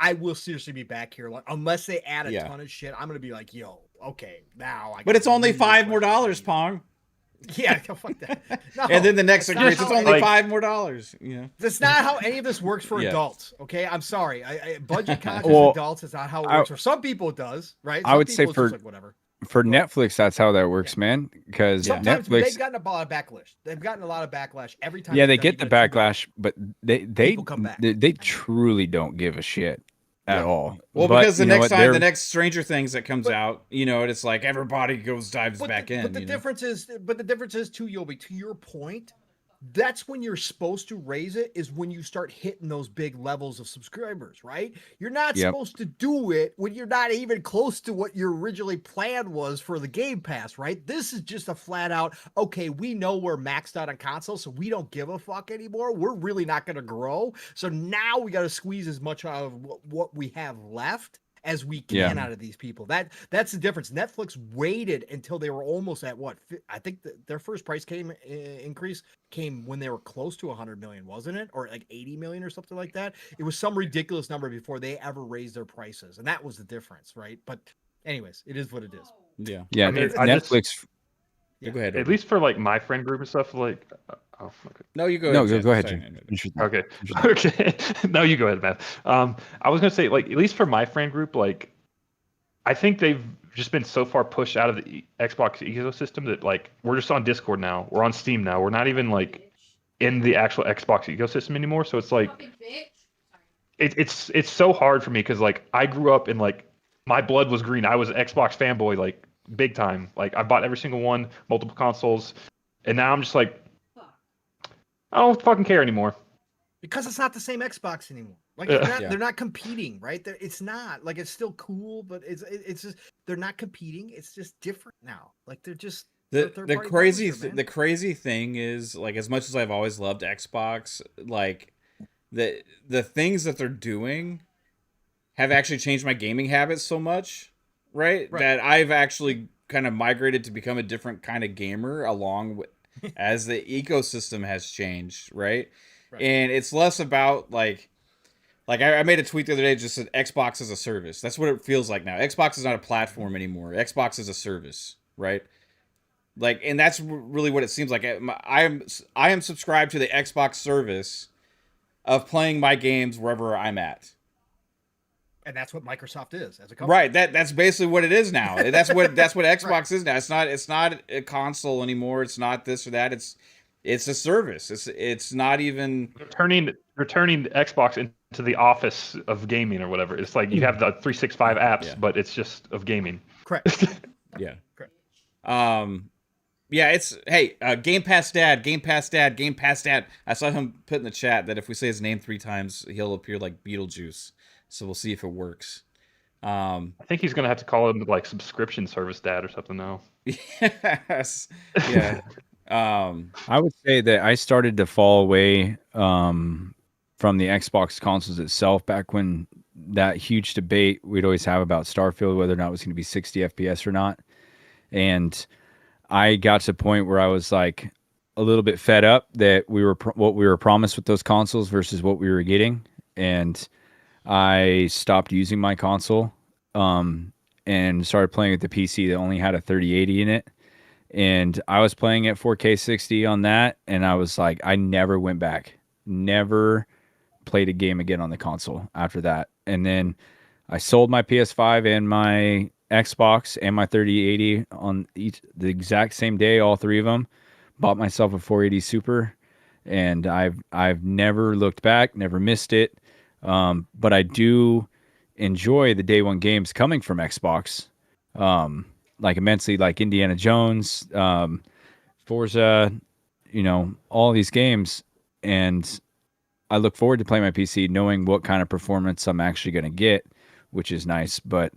Speaker 3: I will seriously be back here. Like, unless they add a ton of shit, I'm gonna be like, yo, okay, now.
Speaker 1: But it's only $5 more, Pong.
Speaker 3: Yeah, fuck that. No,
Speaker 1: And then the next
Speaker 3: that's
Speaker 1: increase,
Speaker 3: not
Speaker 1: it's
Speaker 3: how
Speaker 1: only
Speaker 4: like-
Speaker 1: $5 more. You know,
Speaker 3: That's not how any of this works for
Speaker 1: Yeah.
Speaker 3: adults. Okay, I'm sorry. Budget conscious
Speaker 2: Well,
Speaker 3: adults is not how it
Speaker 2: I-
Speaker 3: works. For some people, it does, right?
Speaker 2: I
Speaker 3: Some
Speaker 2: would say
Speaker 3: people, it's
Speaker 2: for-
Speaker 3: just like whatever.
Speaker 2: For
Speaker 3: Go ahead.
Speaker 2: Netflix, that's how that works, man. Because
Speaker 3: Sometimes but
Speaker 2: Netflix,
Speaker 3: they've gotten a lot of backlash. They've gotten a lot of backlash every time.
Speaker 2: yeah, they
Speaker 3: they've done
Speaker 2: get the
Speaker 3: even a 2
Speaker 2: backlash, but they
Speaker 3: People come back.
Speaker 2: they truly don't give a shit at
Speaker 1: Yeah.
Speaker 2: all.
Speaker 1: well,
Speaker 2: But
Speaker 1: because the
Speaker 2: you know
Speaker 1: next
Speaker 2: what?
Speaker 1: time,
Speaker 2: They're-
Speaker 1: the next Stranger Things that comes
Speaker 3: But-
Speaker 1: out, you know, it's like everybody dives back in.
Speaker 3: But the
Speaker 1: you know?
Speaker 3: difference is, too, Yobi, to your point, that's when you're supposed to raise it, is when you start hitting those big levels of subscribers, right? You're not
Speaker 2: Yep.
Speaker 3: supposed to do it when you're not even close to what your originally plan was for the Game Pass, right? This is just a flat out, okay, we know we're maxed out on console, so we don't give a fuck anymore. We're really not going to grow. So now we got to squeeze as much out of what we have left as we can
Speaker 2: Yeah.
Speaker 3: out of these people. That's the difference. Netflix waited until they were almost at what? I think their first price increase came when they were close to 100 million, wasn't it? Or like 80 million or something like that. It was some ridiculous number before they ever raised their prices. And that was the difference, right? But anyways, it is what it is.
Speaker 1: Yeah.
Speaker 2: yeah,
Speaker 4: I mean,
Speaker 2: Netflix.
Speaker 1: Yeah, go ahead.
Speaker 4: At least for like my friend group and stuff, like, oh, okay.
Speaker 1: No, you go.
Speaker 2: No,
Speaker 1: ahead,
Speaker 2: go ahead,
Speaker 1: Sorry.
Speaker 2: Jim. Finish your thought.
Speaker 4: Okay.
Speaker 2: Finish your thought.
Speaker 4: Okay. No, you go ahead, Matt. I was gonna say, like, at least for my friend group, like, I think they've just been so far pushed out of the Xbox ecosystem that, like, we're just on Discord now. We're on Steam now. We're not even like in the actual Xbox ecosystem anymore. So it's like, it's so hard for me because, like, I grew up in, like, my blood was green. I was an Xbox fanboy, like, big time. Like, I bought every single one, multiple consoles, and now I'm just like, I don't fucking care anymore.
Speaker 3: Because it's not the same Xbox anymore. Like
Speaker 4: Yeah.
Speaker 3: they're not competing, right? It's not like it's still cool, but it's just they're not competing. It's just different now. Like they're just
Speaker 1: The
Speaker 3: third-party
Speaker 1: crazy
Speaker 3: publisher, man.
Speaker 1: the crazy thing is, like, as much as I've always loved Xbox, like the things that they're doing have actually changed my gaming habits so much, right? That I've actually kind of migrated to become a different kind of gamer along with as the ecosystem has changed, right? And it's less about like I made a tweet the other day, just said Xbox as a service. That's what it feels like now. Xbox is not a platform anymore. Xbox is a service, right? Like, and that's really what it seems like. I am subscribed to the Xbox service of playing my games wherever I'm at.
Speaker 3: And that's what Microsoft is as a company.
Speaker 1: Right. That's basically what it is now. That's what Xbox is now. It's not a console anymore. It's not this or that. It's a service. It's not even
Speaker 4: Turning Xbox into the office of gaming or whatever. It's like you have the 365 apps, but it's just of gaming.
Speaker 3: Correct.
Speaker 1: yeah.
Speaker 3: Correct.
Speaker 1: Yeah, it's hey, Game Pass Dad, Game Pass Dad, Game Pass Dad. I saw him put in the chat that if we say his name 3 times, he'll appear like Beetlejuice. So we'll see if it works.
Speaker 4: I think he's gonna have to call him like subscription service dad or something now.
Speaker 1: Yes. Yeah.
Speaker 2: I would say that I started to fall away from the Xbox consoles itself back when that huge debate we'd always have about Starfield, whether or not it was going to be 60 FPS or not. And I got to the point where I was like a little bit fed up that what we were promised with those consoles versus what we were getting. And I stopped using my console and started playing with the PC that only had a 3080 in it. And I was playing at 4K 60 on that, and I was like, I never went back. Never played a game again on the console after that. And then I sold my PS5 and my Xbox and my 3080 on the exact same day, all 3 of them. Bought myself a 480 Super, and I've never looked back, never missed it. But I do enjoy the day one games coming from Xbox, like immensely, like Indiana Jones, Forza, all these games. And I look forward to playing my PC knowing what kind of performance I'm actually going to get, which is nice. But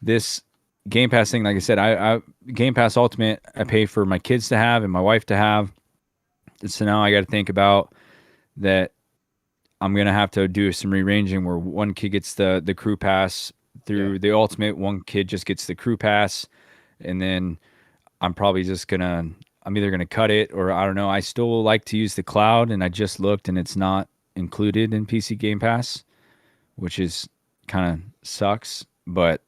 Speaker 2: this Game Pass thing, like I said, I Game Pass Ultimate, I pay for my kids to have and my wife to have. So now I got to think about that. I'm going to have to do some rearranging where one kid gets the crew pass through the Ultimate, one kid just gets the crew pass, and then I'm probably just I'm either going to cut it or I don't know. I still like to use the cloud, and I just looked and it's not included in PC Game Pass, which is kind of sucks, but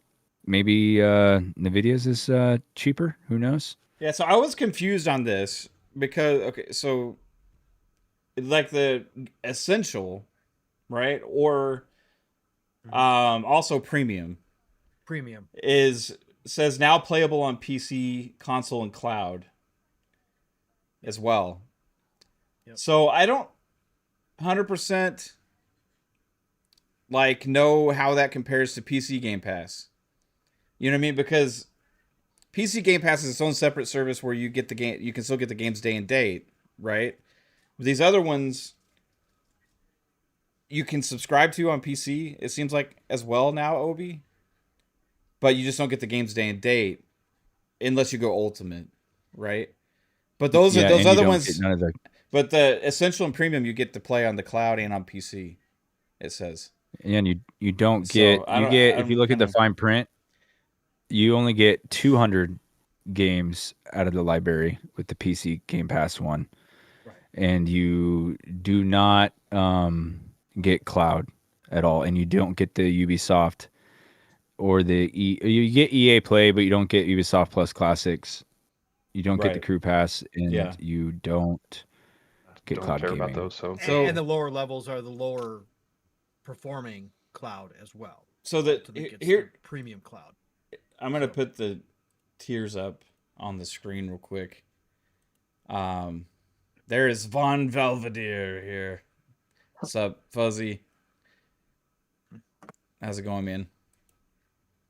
Speaker 2: maybe NVIDIA's is cheaper. Who knows?
Speaker 1: Yeah, so I was confused on this because okay, so like the essential, right? Or also premium
Speaker 3: Premium.
Speaker 1: is says now playable on PC, console, and cloud as well.
Speaker 3: Yep.
Speaker 1: So I don't 100% like know how that compares to PC Game Pass. You know what I mean? Because PC Game Pass is its own separate service where you get the game, you can still get the games day and date, right? But these other ones you can subscribe to on PC. It seems like as well now, Obi, but you just don't get the games day and date unless you go Ultimate, right? But those are
Speaker 2: Yeah,
Speaker 1: those
Speaker 2: and you
Speaker 1: other
Speaker 2: don't get
Speaker 1: ones.
Speaker 2: none of the
Speaker 1: But the Essential and Premium you get to play on the cloud and on PC. It says
Speaker 2: and you don't
Speaker 1: so.
Speaker 2: get you get if you look
Speaker 1: I
Speaker 2: at the
Speaker 1: don't.
Speaker 2: fine print, you only get 200 games out of the library with the PC Game Pass one,
Speaker 3: Right.
Speaker 2: and you do not get cloud at all, and you don't get the Ubisoft or you get EA Play, but you don't get Ubisoft Plus Classics. You don't get the
Speaker 1: Right.
Speaker 2: Crew Pass, and
Speaker 1: Yeah.
Speaker 2: you don't get
Speaker 4: Don't
Speaker 2: cloud
Speaker 4: care
Speaker 2: gaming.
Speaker 4: about those. So
Speaker 3: And the lower levels are the lower performing cloud as well.
Speaker 1: So that
Speaker 3: Ultimate gets
Speaker 1: here
Speaker 3: the premium cloud.
Speaker 1: I'm gonna put the tiers up on the screen real quick. There is Von Belvedere here. What's up, Fuzzy? How's it going, man?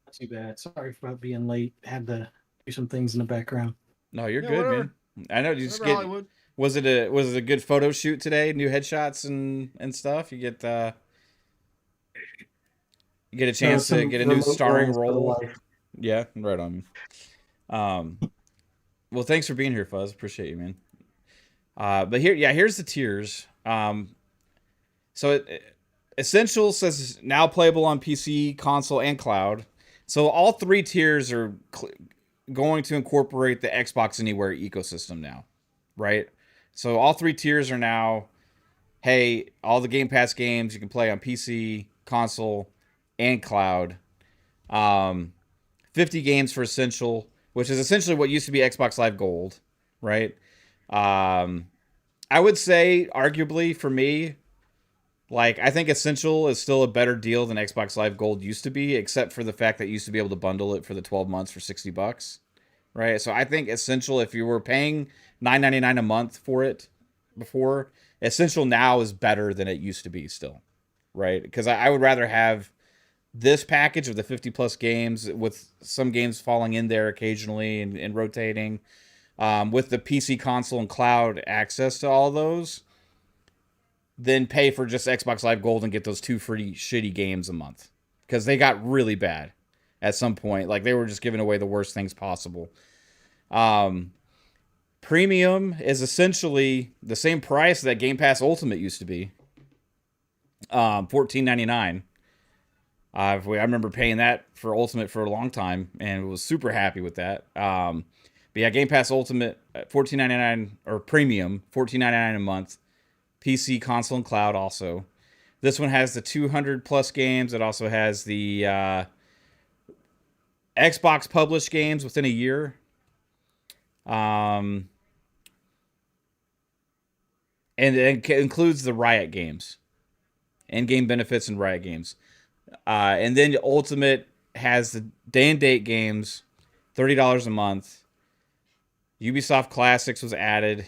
Speaker 5: Not too bad. Sorry about being late. Had to do some things in the background.
Speaker 1: No, you're
Speaker 3: Yeah,
Speaker 1: good,
Speaker 3: whatever.
Speaker 1: man. I know you just
Speaker 3: Whatever,
Speaker 1: get.
Speaker 3: Hollywood.
Speaker 1: Was it a good photo shoot today? New headshots and stuff. You get a chance to
Speaker 5: Some
Speaker 1: get a new
Speaker 5: remote
Speaker 1: starring
Speaker 5: roles for the
Speaker 1: role.
Speaker 5: wife.
Speaker 1: Yeah, right on. Well, thanks for being here, Fuzz. Appreciate you, man. But here's the tiers. Essential says now playable on PC, console, and cloud. So all three tiers are going to incorporate the Xbox Anywhere ecosystem now, right? So all three tiers are now, hey, all the Game Pass games you can play on PC, console, and cloud. 50 games for Essential, which is essentially what used to be Xbox Live Gold, right? I would say, arguably, for me, like, I think Essential is still a better deal than Xbox Live Gold used to be, except for the fact that you used to be able to bundle it for the 12 months for $60, right? So I think Essential, if you were paying $9.99 a month for it before, Essential now is better than it used to be still, right? Because I would rather have this package of the 50 plus games with some games falling in there occasionally and rotating, with the PC, console, and cloud access to all those, then pay for just Xbox Live Gold and get those two free shitty games a month, because they got really bad at some point. Like, they were just giving away the worst things possible. Premium is essentially the same price that Game Pass Ultimate used to be, $14.99. I remember paying that for Ultimate for a long time and was super happy with that. But yeah, Game Pass Ultimate, $14.99, or Premium, $14.99 a month. PC, console, and cloud also. This one has the 200 plus games. It also has the Xbox published games within a year. And it includes the Riot games, in-game benefits and Riot games. And then Ultimate has the day and date games, $30 a month. Ubisoft Classics was added,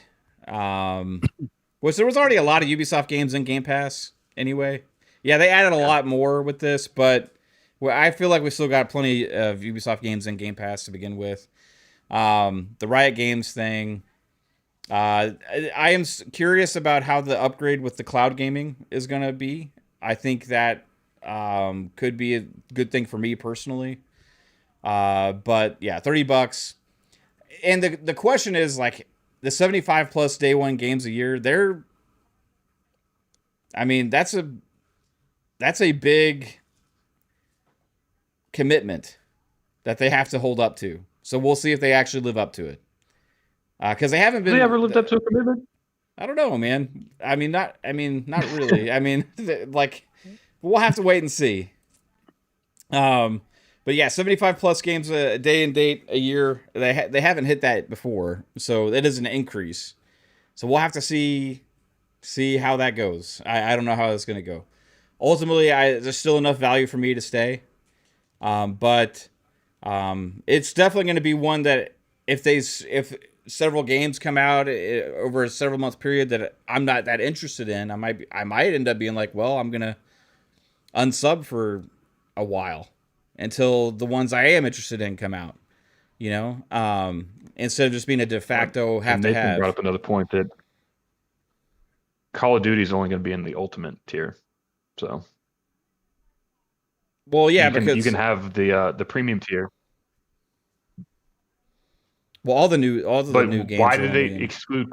Speaker 1: which there was already a lot of Ubisoft games in Game Pass anyway. Yeah, they added a lot more with this, but I feel like we still got plenty of Ubisoft games in Game Pass to begin with. The Riot Games thing. I am curious about how the upgrade with the cloud gaming is going to be. I think that could be a good thing for me personally. But yeah, $30. And the question is, like, the 75 plus day one games a year, that's a big commitment that they have to hold up to. So we'll see if they actually live up to it. Because they haven't been.
Speaker 4: Have they ever lived up to a commitment?
Speaker 1: I don't know, man. Not really. Like, we'll have to wait and see. But But yeah, 75 plus games a day and date a year. They haven't hit that before, so it is an increase. So we'll have to see how that goes. I don't know how that's going to go. Ultimately, there's still enough value for me to stay, but it's definitely going to be one that if several games come out over a several month period that I'm not that interested in, I might end up being like, well, I'm gonna unsub for a while until the ones I am interested in come out. You know, instead of just being a de facto have to
Speaker 4: Nathan
Speaker 1: have.
Speaker 4: brought up another point that Call of Duty is only going to be in the Ultimate tier. So,
Speaker 1: well, yeah,
Speaker 4: you
Speaker 1: because
Speaker 4: can have the premium tier.
Speaker 1: Well, all the new games.
Speaker 4: Why
Speaker 1: are
Speaker 4: did they
Speaker 1: only in...
Speaker 4: exclude?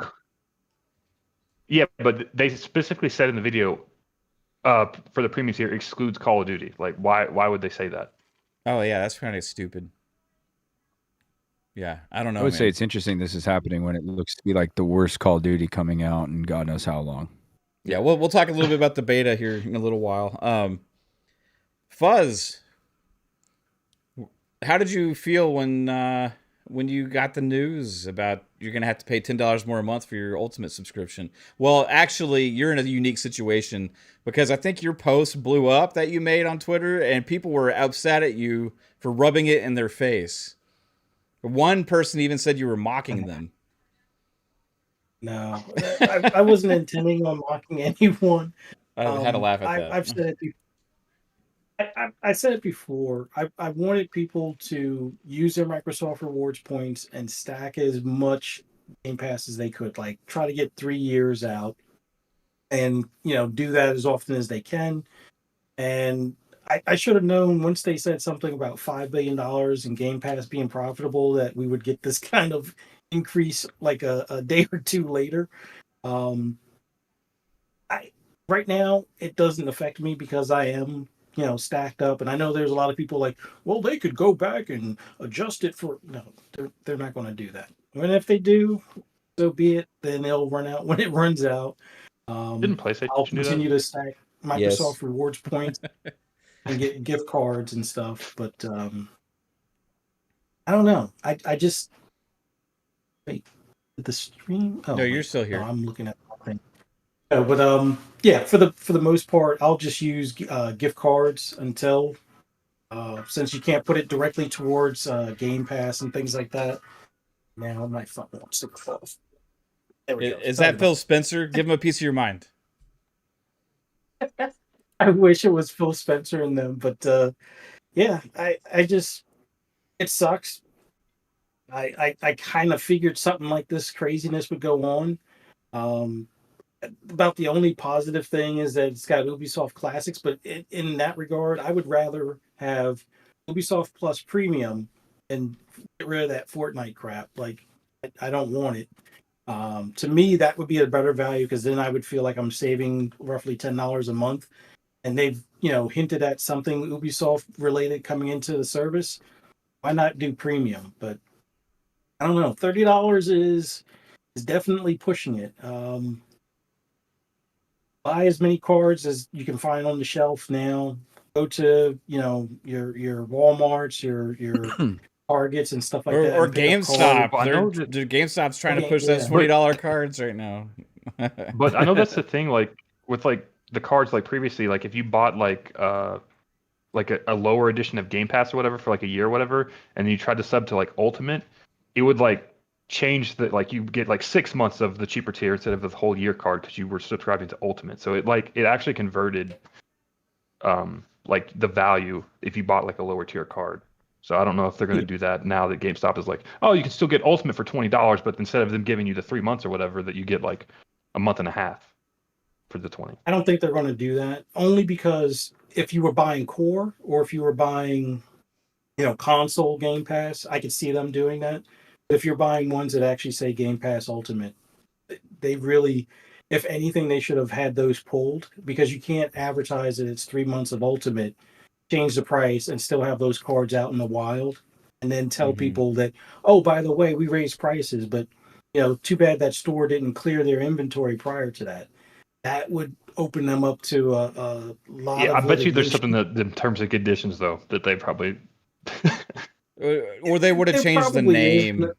Speaker 4: Yeah, but they specifically said in the video, for the premium tier excludes Call of Duty. Like, why would they say that?
Speaker 1: Oh yeah, that's kind of stupid. Yeah, I don't know.
Speaker 2: I would
Speaker 1: man.
Speaker 2: say it's interesting this is happening when it looks to be like the worst Call of Duty coming out in God knows how long.
Speaker 1: Yeah, we'll talk a little bit about the beta here in a little while. Fuzz, how did you feel when you got the news about you're gonna have to pay $10 more a month for your Ultimate subscription? Well, actually, you're in a unique situation because I think your post blew up that you made on Twitter, and people were upset at you for rubbing it in their face. One person even said you were mocking them.
Speaker 5: No, I wasn't intending on mocking anyone.
Speaker 1: I had to laugh at that.
Speaker 5: I've said it before. I said it before. I wanted people to use their Microsoft rewards points and stack as much Game Pass as they could. Like try to get 3 years out, and do that as often as they can. And I should have known once they said something about $5 billion in Game Pass being profitable that we would get this kind of increase like a day or two later. Right now it doesn't affect me because I am stacked up, and I know there's a lot of people like, well, they could go back and adjust it for. No, they're not going to do that. And if they do, so be it. Then they'll run out when it runs out.
Speaker 4: Didn't PlayStation
Speaker 5: I'll
Speaker 4: do that?
Speaker 5: continue to stack Microsoft
Speaker 1: Yes.
Speaker 5: rewards points and get gift cards and stuff, but I don't know. I just wait. Did the stream? Oh,
Speaker 1: No, you're
Speaker 5: wait.
Speaker 1: still here.
Speaker 5: No, I'm looking at something. But yeah, for the most part, I'll just use gift cards until since you can't put it directly towards Game Pass and things like that. Now my phone wants to go off. There we go.
Speaker 1: Is
Speaker 5: Sorry
Speaker 1: that Phil Spencer? Give him a piece of your mind.
Speaker 5: I wish it was Phil Spencer in them, but yeah, I just it sucks. I kind of figured something like this craziness would go on. About the only positive thing is that it's got Ubisoft Classics, but in that regard, I would rather have Ubisoft Plus Premium and get rid of that Fortnite crap. Like, I don't want it. To me, that would be a better value because then I would feel like I'm saving roughly $10 a month. And they've hinted at something Ubisoft related coming into the service. Why not do premium? But I don't know. $30 is definitely pushing it. Buy as many cards as you can find on the shelf now. Go to your Walmarts, your Targets and stuff like that.
Speaker 1: Or GameStop.
Speaker 4: I know that-
Speaker 1: GameStop's trying to
Speaker 5: Okay,
Speaker 1: push those
Speaker 5: yeah.
Speaker 1: $20 cards right now.
Speaker 4: But I know that's the thing. Like with like the cards, like previously, like if you bought like a lower edition of Game Pass or whatever for like a year or whatever, and you tried to sub to like Ultimate, it would like change the like you get like 6 months of the cheaper tier instead of the whole year card because you were subscribing to Ultimate. So it actually converted like the value if you bought like a lower tier card. So I don't know if they're going to do that now that GameStop is like, oh, you can still get Ultimate for $20, but instead of them giving you the 3 months or whatever, that you get like a month and a half for the 20.
Speaker 5: I don't think they're going to do that, only because if you were buying core or if you were buying console Game Pass, I could see them doing that. But if you're buying ones that actually say Game Pass Ultimate, they really, if anything, they should have had those pulled, because you can't advertise that it's 3 months of Ultimate, change the price, and still have those cards out in the wild, and then tell people that, oh, by the way, we raised prices, but too bad that store didn't clear their inventory prior to that. That would open them up to a lot of
Speaker 4: I bet you there's
Speaker 5: litigation.
Speaker 4: something that in terms of conditions though that they probably
Speaker 1: Or they would have
Speaker 5: There
Speaker 1: changed the
Speaker 5: probably is,
Speaker 1: name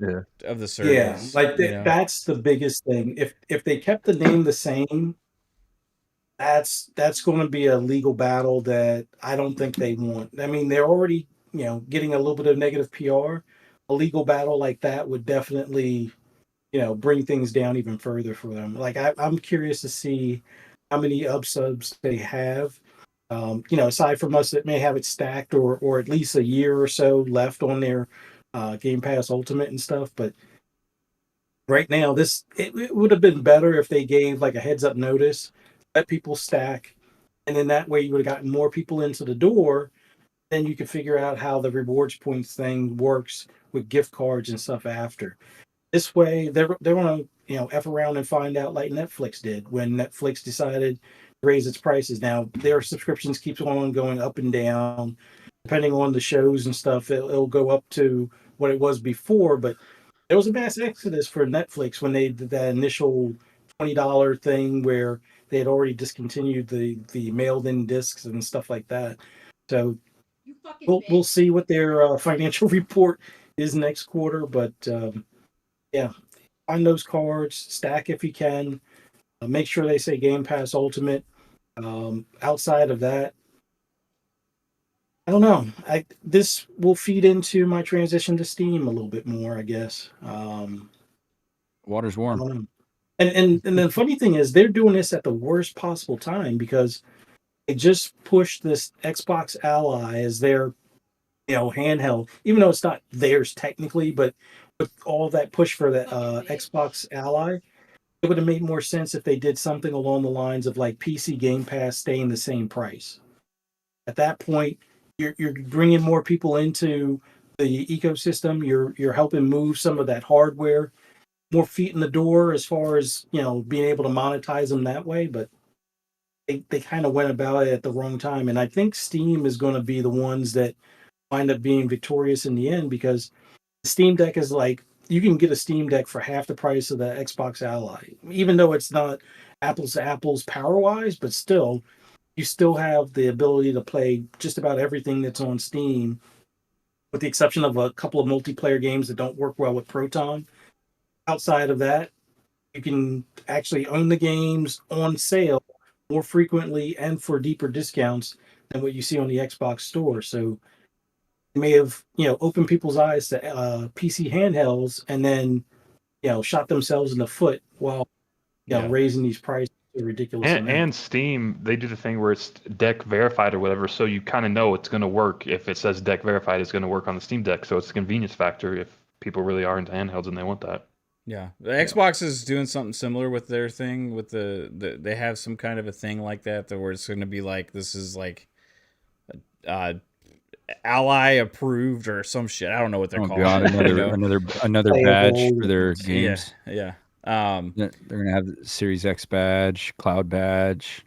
Speaker 4: Yeah.
Speaker 1: of the
Speaker 5: yeah,
Speaker 1: service.
Speaker 5: like
Speaker 1: you know?
Speaker 5: that's the biggest thing. If they kept the name the same, that's going to be a legal battle that I don't think they want. I mean, they're already, getting a little bit of negative PR. A legal battle like that would definitely, bring things down even further for them. Like I'm curious to see how many upsubs they have. Aside from us that may have it stacked or at least a year or so left on their Game Pass Ultimate and stuff. But right now, it would have been better if they gave like a heads up notice, let people stack, and then that way you would have gotten more people into the door. Then you could figure out how the rewards points thing works with gift cards and stuff after. This way, they're gonna f around and find out like Netflix did when Netflix decided to raise its prices. Now their subscriptions keeps on going up and down depending on the shows and stuff. It'll go up to what it was before, but there was a mass exodus for Netflix when they did that initial $20 thing where they had already discontinued the mailed in discs and stuff like that. So we'll see what their financial report is next quarter, but yeah, find those cards, stack if you can. Make sure they say Game Pass Ultimate. Outside of that, I don't know. This will feed into my transition to Steam a little bit more, I guess.
Speaker 2: Water's
Speaker 5: I
Speaker 2: warm.
Speaker 5: don't know. And the funny thing is, they're doing this at the worst possible time because they just pushed this Xbox Ally as their handheld, even though it's not theirs technically, but with all that push for the Xbox Ally, it would have made more sense if they did something along the lines of like PC Game Pass staying the same price. At that point, you're bringing more people into the ecosystem. You're helping move some of that hardware, more feet in the door as far as being able to monetize them that way. But they kind of went about it at the wrong time, and I think Steam is going to be the ones that wind up being victorious in the end because the Steam Deck is like you can get a Steam Deck for half the price of the Xbox Ally, even though it's not apples to apples power wise, but still, you still have the ability to play just about everything that's on Steam, with the exception of a couple of multiplayer games that don't work well with Proton. Outside of that, you can actually own the games on sale more frequently and for deeper discounts than what you see on the Xbox store. So may have opened people's eyes to PC handhelds and then shot themselves in the foot while raising these prices to a ridiculous amount.
Speaker 4: And Steam, they do the thing where it's deck verified or whatever, so you kind of know it's going to work. If it says deck verified, it's going to work on the Steam Deck. So it's a convenience factor if people really are into handhelds and they want that.
Speaker 1: Yeah, the Xbox is doing something similar with their thing. With they have some kind of a thing like that where it's going to be like this is like Ally approved or some shit. I don't know what they're calling it.
Speaker 2: Another badge for their games.
Speaker 1: Yeah.
Speaker 2: They're gonna have the Series X badge, Cloud badge,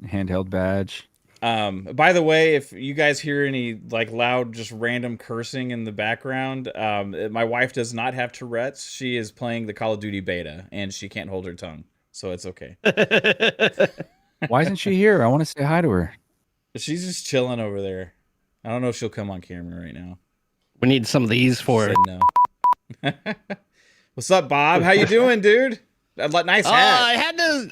Speaker 2: handheld badge.
Speaker 1: By the way, if you guys hear any like loud, just random cursing in the background, my wife does not have Tourette's. She is playing the Call of Duty beta and she can't hold her tongue, so it's okay.
Speaker 2: Why isn't she here? I want to say hi to her.
Speaker 1: She's just chilling over there. I don't know if she'll come on camera right now.
Speaker 6: We need some of these for it.
Speaker 1: No. What's up, Bob? How you doing, dude? Nice hat.
Speaker 6: I had to,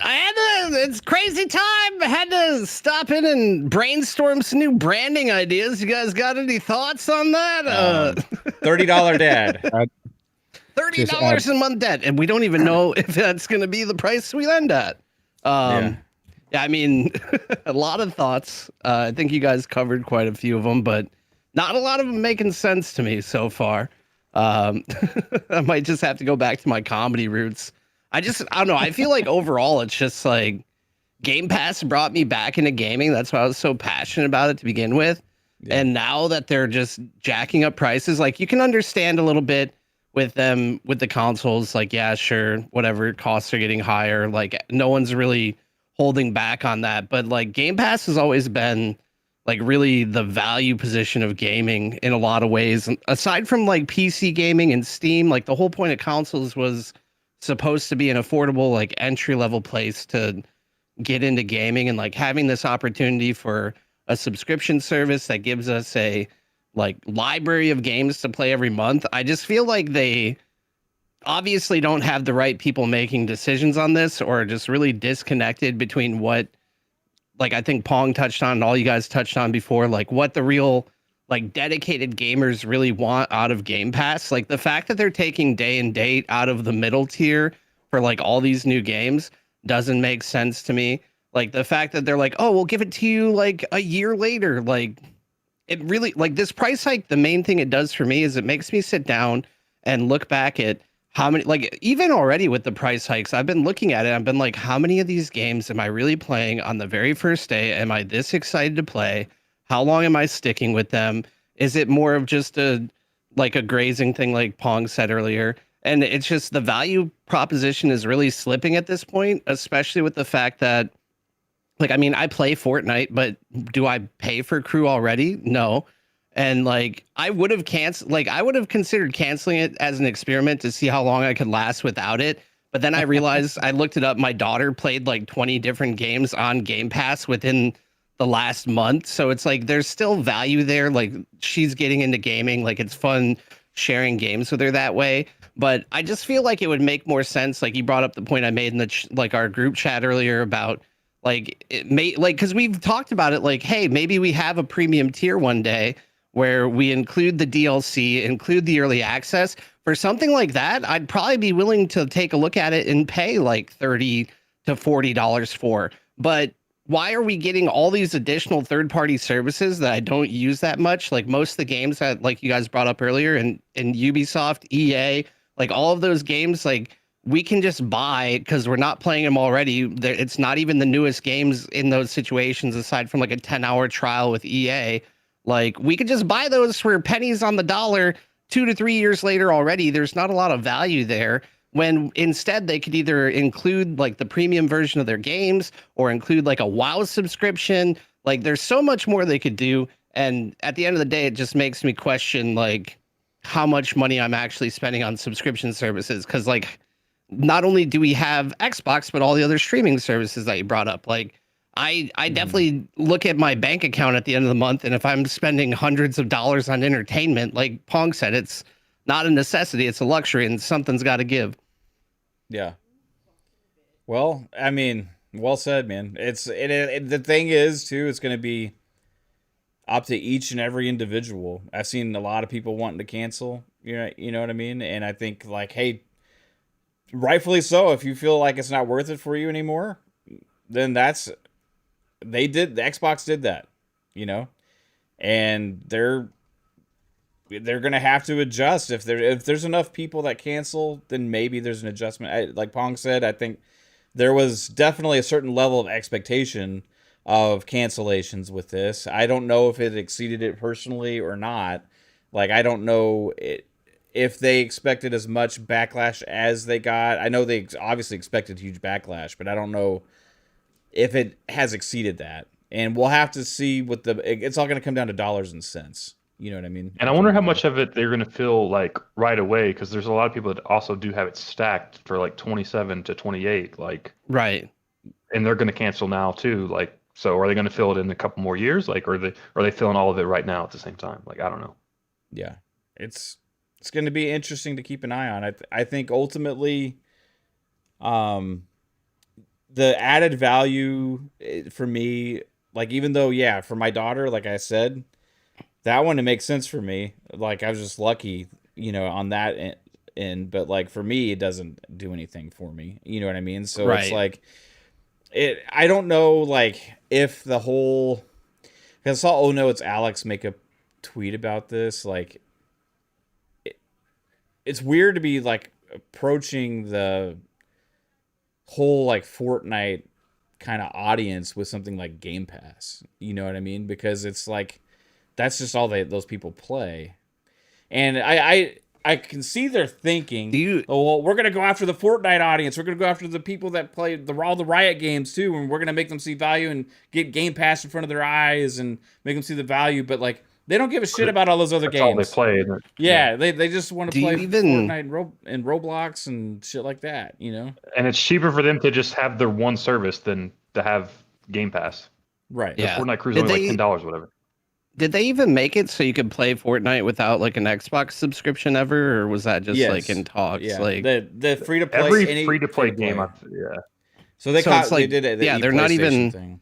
Speaker 6: it's crazy time. I had to stop in and brainstorm some new branding ideas. You guys got any thoughts on that?
Speaker 1: $30 dad.
Speaker 6: $30 a month debt. And we don't even know if that's going to be the price we end at. Yeah, I mean, a lot of thoughts. I think you guys covered quite a few of them, but not a lot of them making sense to me so far. I might just have to go back to my comedy roots. I don't know. I feel like overall, it's just like Game Pass brought me back into gaming. That's why I was so passionate about it to begin with. Yeah. And now that they're just jacking up prices, like you can understand a little bit with them, with the consoles, like, yeah, sure, whatever, costs are getting higher. Like no one's really holding back on that. But like Game Pass has always been like really the value position of gaming in a lot of ways. And aside from like PC gaming and Steam, like the whole point of consoles was supposed to be an affordable, like entry level place to get into gaming, and like having this opportunity for a subscription service that gives us a like library of games to play every month. I just feel like they obviously don't have the right people making decisions on this, or just really disconnected between what, like I think Pong touched on and all you guys touched on before, like what the real like dedicated gamers really want out of Game Pass. Like the fact that they're taking day and date out of the middle tier for like all these new games doesn't make sense to me. Like the fact that they're like, oh, we'll give it to you like a year later. Like it really, like this price hike, the main thing it does for me is it makes me sit down and look back at how many, like even already with the price hikes, I've been looking at it. I've been like, how many of these games am I really playing on the very first day? Am I this excited to play? How long am I sticking with them? Is it more of just a grazing thing, like Pong said earlier? And it's just the value proposition is really slipping at this point, especially with the fact that, like, I mean, I play Fortnite, but do I pay for crew already? No. And like, I would have considered canceling it as an experiment to see how long I could last without it. But then I realized I looked it up. My daughter played like 20 different games on Game Pass within the last month. So it's like, there's still value there. Like she's getting into gaming. Like it's fun sharing games with her that way. But I just feel like it would make more sense. Like you brought up the point I made in the our group chat earlier about like it may like, cause we've talked about it like, hey, maybe we have a premium tier one day where we include the DLC, include the early access. For something like that, I'd probably be willing to take a look at it and pay like $30 to $40 for. But why are we getting all these additional third-party services that I don't use that much? Like most of the games that like you guys brought up earlier and Ubisoft, EA, like all of those games, like we can just buy because we're not playing them already. It's not even the newest games in those situations aside from like a 10-hour trial with EA. Like we could just buy those for pennies on the dollar 2 to 3 years later already. There's not a lot of value there, when instead they could either include like the premium version of their games or include like a WoW subscription. Like there's so much more they could do. And at the end of the day, it just makes me question like how much money I'm actually spending on subscription services. Cause like not only do we have Xbox, but all the other streaming services that you brought up. Like I definitely look at my bank account at the end of the month. And if I'm spending hundreds of dollars on entertainment, like Pong said, it's not a necessity, it's a luxury, and something's got to give.
Speaker 1: Yeah. Well, I mean, well said, man. The thing is too, it's going to be up to each and every individual. I've seen a lot of people wanting to cancel, you know what I mean? And I think like, hey, rightfully so, if you feel like it's not worth it for you anymore, then the Xbox did that, you know? And they're going to have to adjust. If there's enough people that cancel, then maybe there's an adjustment. Like Pong said, I think there was definitely a certain level of expectation of cancellations with this. I don't know if it exceeded it personally or not. Like, I don't know if they expected as much backlash as they got. I know they obviously expected huge backlash, but I don't know if it has exceeded that. And we'll have to see it's all going to come down to dollars and cents. You know what I mean?
Speaker 4: And I wonder how much of it they're going to feel like right away, because there's a lot of people that also do have it stacked for like 27 to 28, like
Speaker 6: right.
Speaker 4: And they're going to cancel now too. Like, so are they going to fill it in a couple more years? Like, or are they filling all of it right now at the same time? Like, I don't know.
Speaker 1: Yeah, it's going to be interesting to keep an eye on. I think ultimately, the added value for me, like even though for my daughter, like I said. That one, it makes sense for me. Like, I was just lucky, on that end. But, like, for me, it doesn't do anything for me. You know what I mean? So It's like, I don't know, like, if the whole... Because I saw, Oh No, It's Alex make a tweet about this. Like, it's weird to be, like, approaching the whole, like, Fortnite kind of audience with something like Game Pass. You know what I mean? Because it's, like... That's just all those people play. And I can see their thinking, well, we're going to go after the Fortnite audience. We're going to go after the people that play all the Riot games too. And we're going to make them see value and get Game Pass in front of their eyes and make them see the value. But like, they don't give a shit about all those other games.
Speaker 4: That's all they play.
Speaker 1: Yeah, they just want to play Fortnite and Roblox and shit like that,
Speaker 4: And it's cheaper for them to just have their one service than to have Game Pass.
Speaker 1: Right.
Speaker 4: The Fortnite crew's only like $10, whatever.
Speaker 6: Did they even make it so you could play Fortnite without like an Xbox subscription ever, or was that just like in talks?
Speaker 1: Yeah,
Speaker 6: like
Speaker 1: the free to play,
Speaker 4: every free to play game. Yeah.
Speaker 1: So they
Speaker 6: it's like,
Speaker 1: they did it.
Speaker 6: Yeah, they're not even.
Speaker 1: Thing.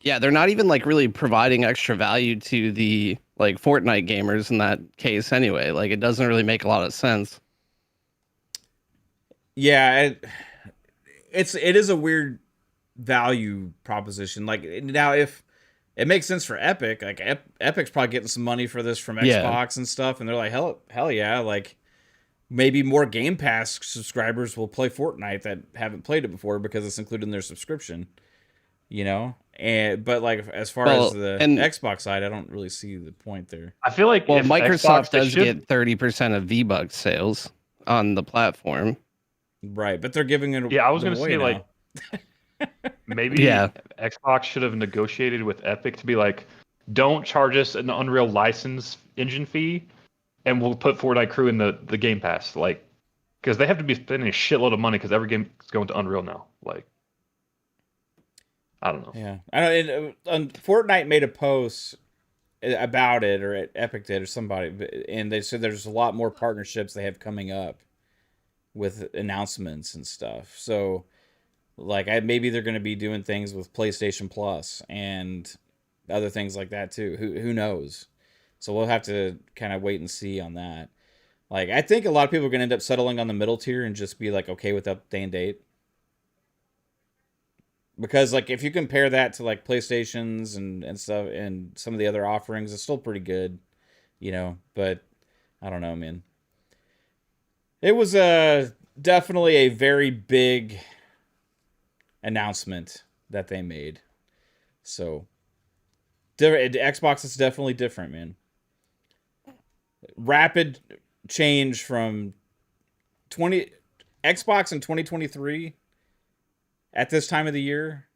Speaker 6: Yeah, they're not even like really providing extra value to the like Fortnite gamers in that case anyway. Like it doesn't really make a lot of sense.
Speaker 1: Yeah, it is a weird value proposition. Like now, if it makes sense for Epic, like Epic's probably getting some money for this from Xbox and stuff, and they're like, hell yeah, like maybe more Game Pass subscribers will play Fortnite that haven't played it before because it's included in their subscription, you know. But like as far as the Xbox side, I don't really see the point there.
Speaker 4: I feel like
Speaker 6: Microsoft does get 30% of V-Bucks sales on the platform.
Speaker 1: Right, but they're giving it.
Speaker 4: Yeah, I was going to say like maybe Xbox should have negotiated with Epic to be like, don't charge us an Unreal license engine fee, and we'll put Fortnite Crew in the Game Pass, like, because they have to be spending a shitload of money because every game is going to Unreal now. Like, I don't know.
Speaker 1: Yeah, I don't. Fortnite made a post about it, or Epic did, or somebody, and they said there's a lot more partnerships they have coming up with announcements and stuff. So like maybe they're going to be doing things with PlayStation Plus and other things like that too. Who knows? So we'll have to kind of wait and see on that. Like I think a lot of people are going to end up settling on the middle tier and just be like okay with that day and date. Because like if you compare that to like PlayStations and stuff and some of the other offerings, it's still pretty good, you know, but I don't know, man. It was definitely a very big announcement that they made. So, Xbox is definitely different, man. Rapid change from Xbox in 2023 at this time of the year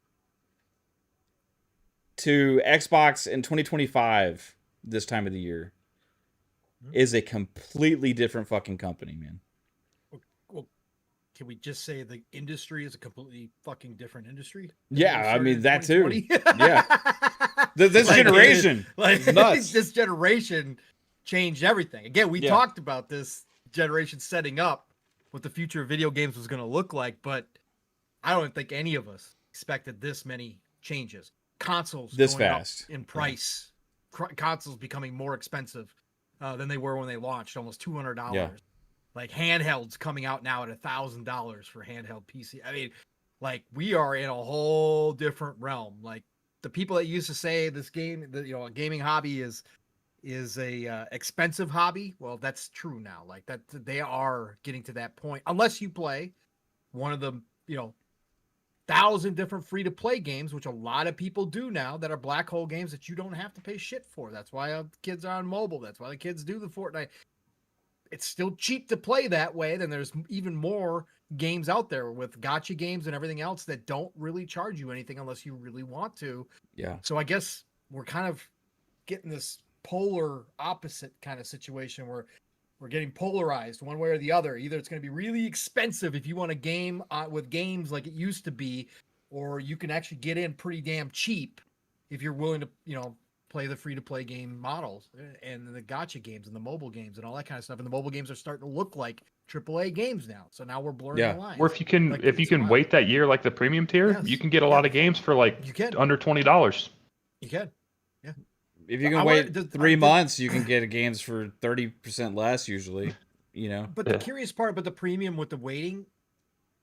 Speaker 1: to Xbox in 2025 this time of the year is a completely different fucking company, man.
Speaker 3: Can we just say the industry is a completely fucking different industry?
Speaker 1: Yeah, I mean that too. Yeah, this generation,
Speaker 3: this generation changed everything. Again, we talked about this generation setting up what the future of video games was going to look like, but I don't think any of us expected this many changes. Consoles
Speaker 1: this
Speaker 3: going
Speaker 1: fast
Speaker 3: up in price, consoles becoming more expensive than they were when they launched, almost $200.
Speaker 1: Yeah.
Speaker 3: Like handhelds coming out now at $1,000 for handheld PC. I mean, like we are in a whole different realm. Like the people that used to say this game, a gaming hobby is a expensive hobby. Well, that's true now. Like that they are getting to that point. Unless you play one of the 1,000 different free to play games, which a lot of people do now, that are black hole games that you don't have to pay shit for. That's why kids are on mobile. That's why the kids do the Fortnite. It's still cheap to play that way. Then there's even more games out there with gacha games and everything else that don't really charge you anything unless you really want to.
Speaker 1: Yeah.
Speaker 3: So I guess we're kind of getting this polar opposite kind of situation where we're getting polarized one way or the other. Either it's going to be really expensive if you want a game with games like it used to be, or you can actually get in pretty damn cheap if you're willing to, play the free-to-play game models and the gacha games and the mobile games and all that kind of stuff. And the mobile games are starting to look like AAA games now. So now we're blurring the lines.
Speaker 4: Or if you can wait that year, like the premium tier, you can get a lot of games for like under $20.
Speaker 3: You can. Yeah.
Speaker 1: If you can wait 3 months, you can get games for 30% less usually,
Speaker 3: But the curious part about the premium with the waiting,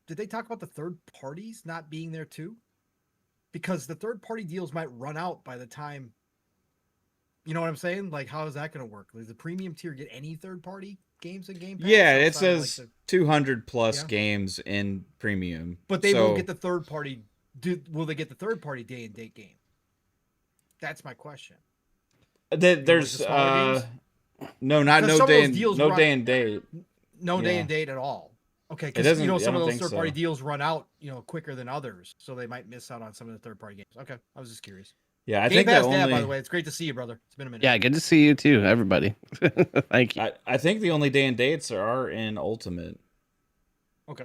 Speaker 3: did they talk about the third parties not being there too? Because the third party deals might run out by the time. You know what I'm saying? Like, how is that going to work? Does the premium tier get any third-party games in Game Pass?
Speaker 1: Yeah, it says 200 plus games in premium.
Speaker 3: But they will get the third-party. Will they get the third-party day-and-date game? That's my question.
Speaker 1: There's no day and date.
Speaker 3: No day and date at all. Okay, because some of those third-party deals run out, quicker than others, so they might miss out on some of the third-party games. Okay, I was just curious.
Speaker 1: Yeah, I think
Speaker 3: that by the way, it's great to see you, brother. It's been a minute.
Speaker 6: Yeah, good to see you too, everybody. Thank you.
Speaker 1: I think the only day and dates are in Ultimate.
Speaker 3: Okay,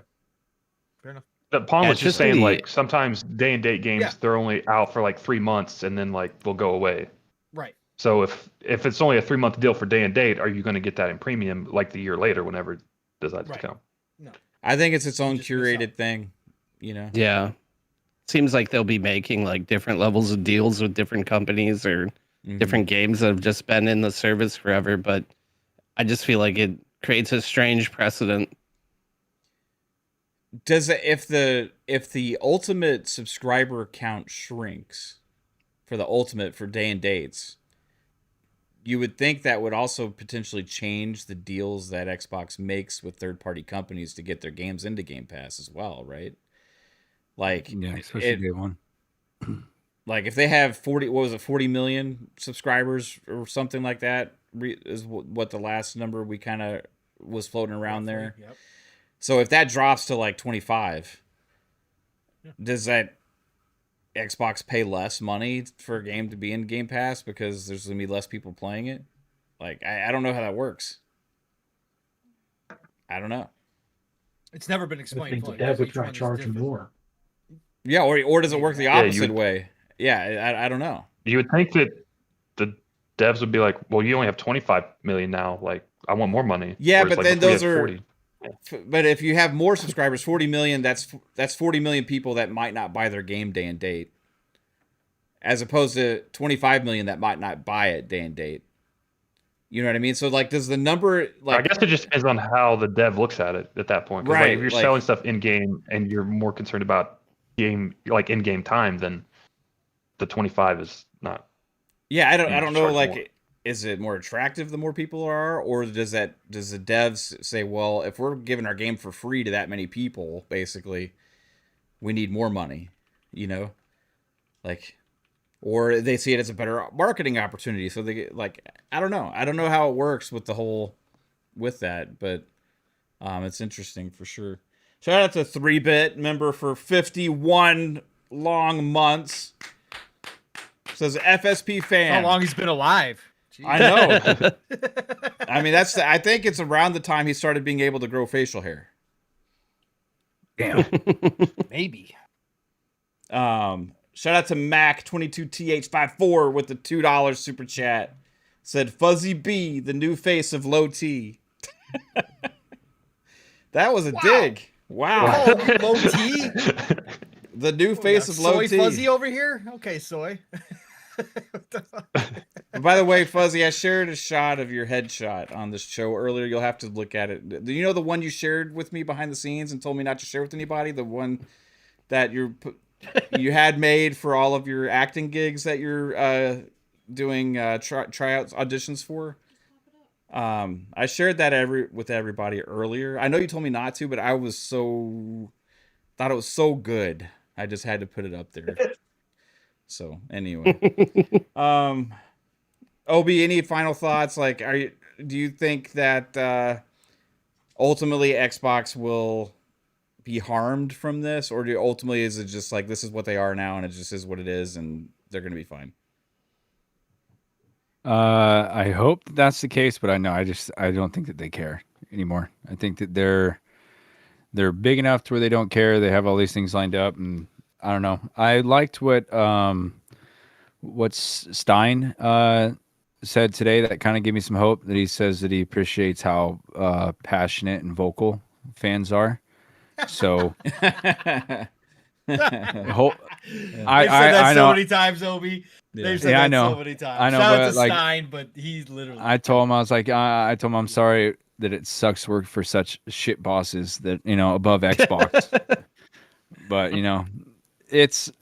Speaker 3: fair enough.
Speaker 4: But Palm was just saying, like, sometimes day and date games, they're only out for like 3 months and then like they'll go away.
Speaker 3: Right.
Speaker 4: So if it's only a 3-month deal for day and date, are you going to get that in premium like the year later whenever it decides to come?
Speaker 3: No.
Speaker 1: I think it's its own
Speaker 3: just miss out.
Speaker 1: curated thing, you know.
Speaker 6: Yeah. Seems like they'll be making like different levels of deals with different companies or different games that have just been in the service forever, but I just feel like it creates a strange precedent.
Speaker 1: Does it, if the ultimate subscriber count shrinks for the ultimate for day and dates, you would think that would also potentially change the deals that Xbox makes with third-party companies to get their games into Game Pass as well, right? Like,
Speaker 2: Yeah, especially day one.
Speaker 1: Like if they have 40 million subscribers or something like that is what the last number we kind of was floating around there.
Speaker 3: Yep.
Speaker 1: So if that drops to like 25, does that Xbox pay less money for a game to be in Game Pass because there's going to be less people playing it? Like, I don't know how that works. I don't know.
Speaker 3: It's never been
Speaker 5: I
Speaker 3: explained.
Speaker 5: think the
Speaker 3: fully.
Speaker 5: dev would
Speaker 3: Each
Speaker 5: try
Speaker 3: one is
Speaker 5: charging
Speaker 3: different.
Speaker 5: more.
Speaker 1: Yeah, or does it work the
Speaker 4: Yeah, you
Speaker 1: opposite
Speaker 4: would-
Speaker 1: way? Yeah, I don't know.
Speaker 4: You would think that the devs would be like, well, you only have 25 million now. Like, I want more money.
Speaker 1: Yeah,
Speaker 4: Whereas,
Speaker 1: but
Speaker 4: like,
Speaker 1: then
Speaker 4: before you
Speaker 1: those
Speaker 4: had
Speaker 1: are
Speaker 4: 40.
Speaker 1: But if you have more subscribers, 40 million, that's 40 million people that might not buy their game day and date, as opposed to 25 million that might not buy it day and date. You know what I mean? So like, does the number like?
Speaker 4: I guess it just depends on how the dev looks at it at that point. 'Cause,
Speaker 1: Right,
Speaker 4: Like, if you're
Speaker 1: like-
Speaker 4: selling stuff in game and you're more concerned about game, like in-game time, then the 25 is not.
Speaker 1: Yeah, I
Speaker 4: you
Speaker 1: don't know.
Speaker 4: charge
Speaker 1: Like,
Speaker 4: more.
Speaker 1: is it more attractive the more people are, or does the devs say, well, if we're giving our game for free to that many people, basically, we need more money, you know, like, or they see it as a better marketing opportunity. So they get like, I don't know how it works with the whole with that, but it's interesting for sure. Shout out to 3-Bit member for 51 long months. Says FSP fan.
Speaker 3: How long he's been alive? Jeez.
Speaker 1: I know. I mean, I think it's around the time he started being able to grow facial hair.
Speaker 2: Damn.
Speaker 3: Maybe.
Speaker 1: Shout out to Mac22TH54 with the $2 super chat. Said Fuzzy B, the new face of Low T. That was a dig. Wow.
Speaker 3: Oh, Low T.
Speaker 1: The new face of Low
Speaker 3: Soy
Speaker 1: T.
Speaker 3: Fuzzy over here. Okay, soy. What the fuck?
Speaker 1: By the way, Fuzzy, I shared a shot of your headshot on this show earlier. You'll have to look at it. Do you know the one you shared with me behind the scenes and told me not to share with anybody? The one that you had made for all of your acting gigs that you're doing tryouts auditions for. I shared that with everybody earlier. I know you told me not to, but I was thought it was so good. I just had to put it up there. So anyway, Obi, any final thoughts? Like, do you think that ultimately Xbox will be harmed from this, or ultimately is it just like this is what they are now and it just is what it is and they're gonna be fine?
Speaker 2: I hope that's the case, but I don't think that they care anymore. I think that they're big enough to where they don't care. They have all these things lined up, and I don't know. I liked what Stein said today. That kind of gave me some hope. That he says that he appreciates how passionate and vocal fans are. So, I
Speaker 3: They've said that
Speaker 2: I
Speaker 3: so
Speaker 2: know.
Speaker 3: many times, Obi. They've said
Speaker 2: Yeah, I
Speaker 3: that
Speaker 2: know.
Speaker 3: so many times.
Speaker 2: I know,
Speaker 3: Shout out
Speaker 2: but,
Speaker 3: to
Speaker 2: like,
Speaker 3: Stein, but he's literally.
Speaker 2: I told him, I was like, I told him I'm sorry that it sucks to work for such shit bosses that, above Xbox. But, it's,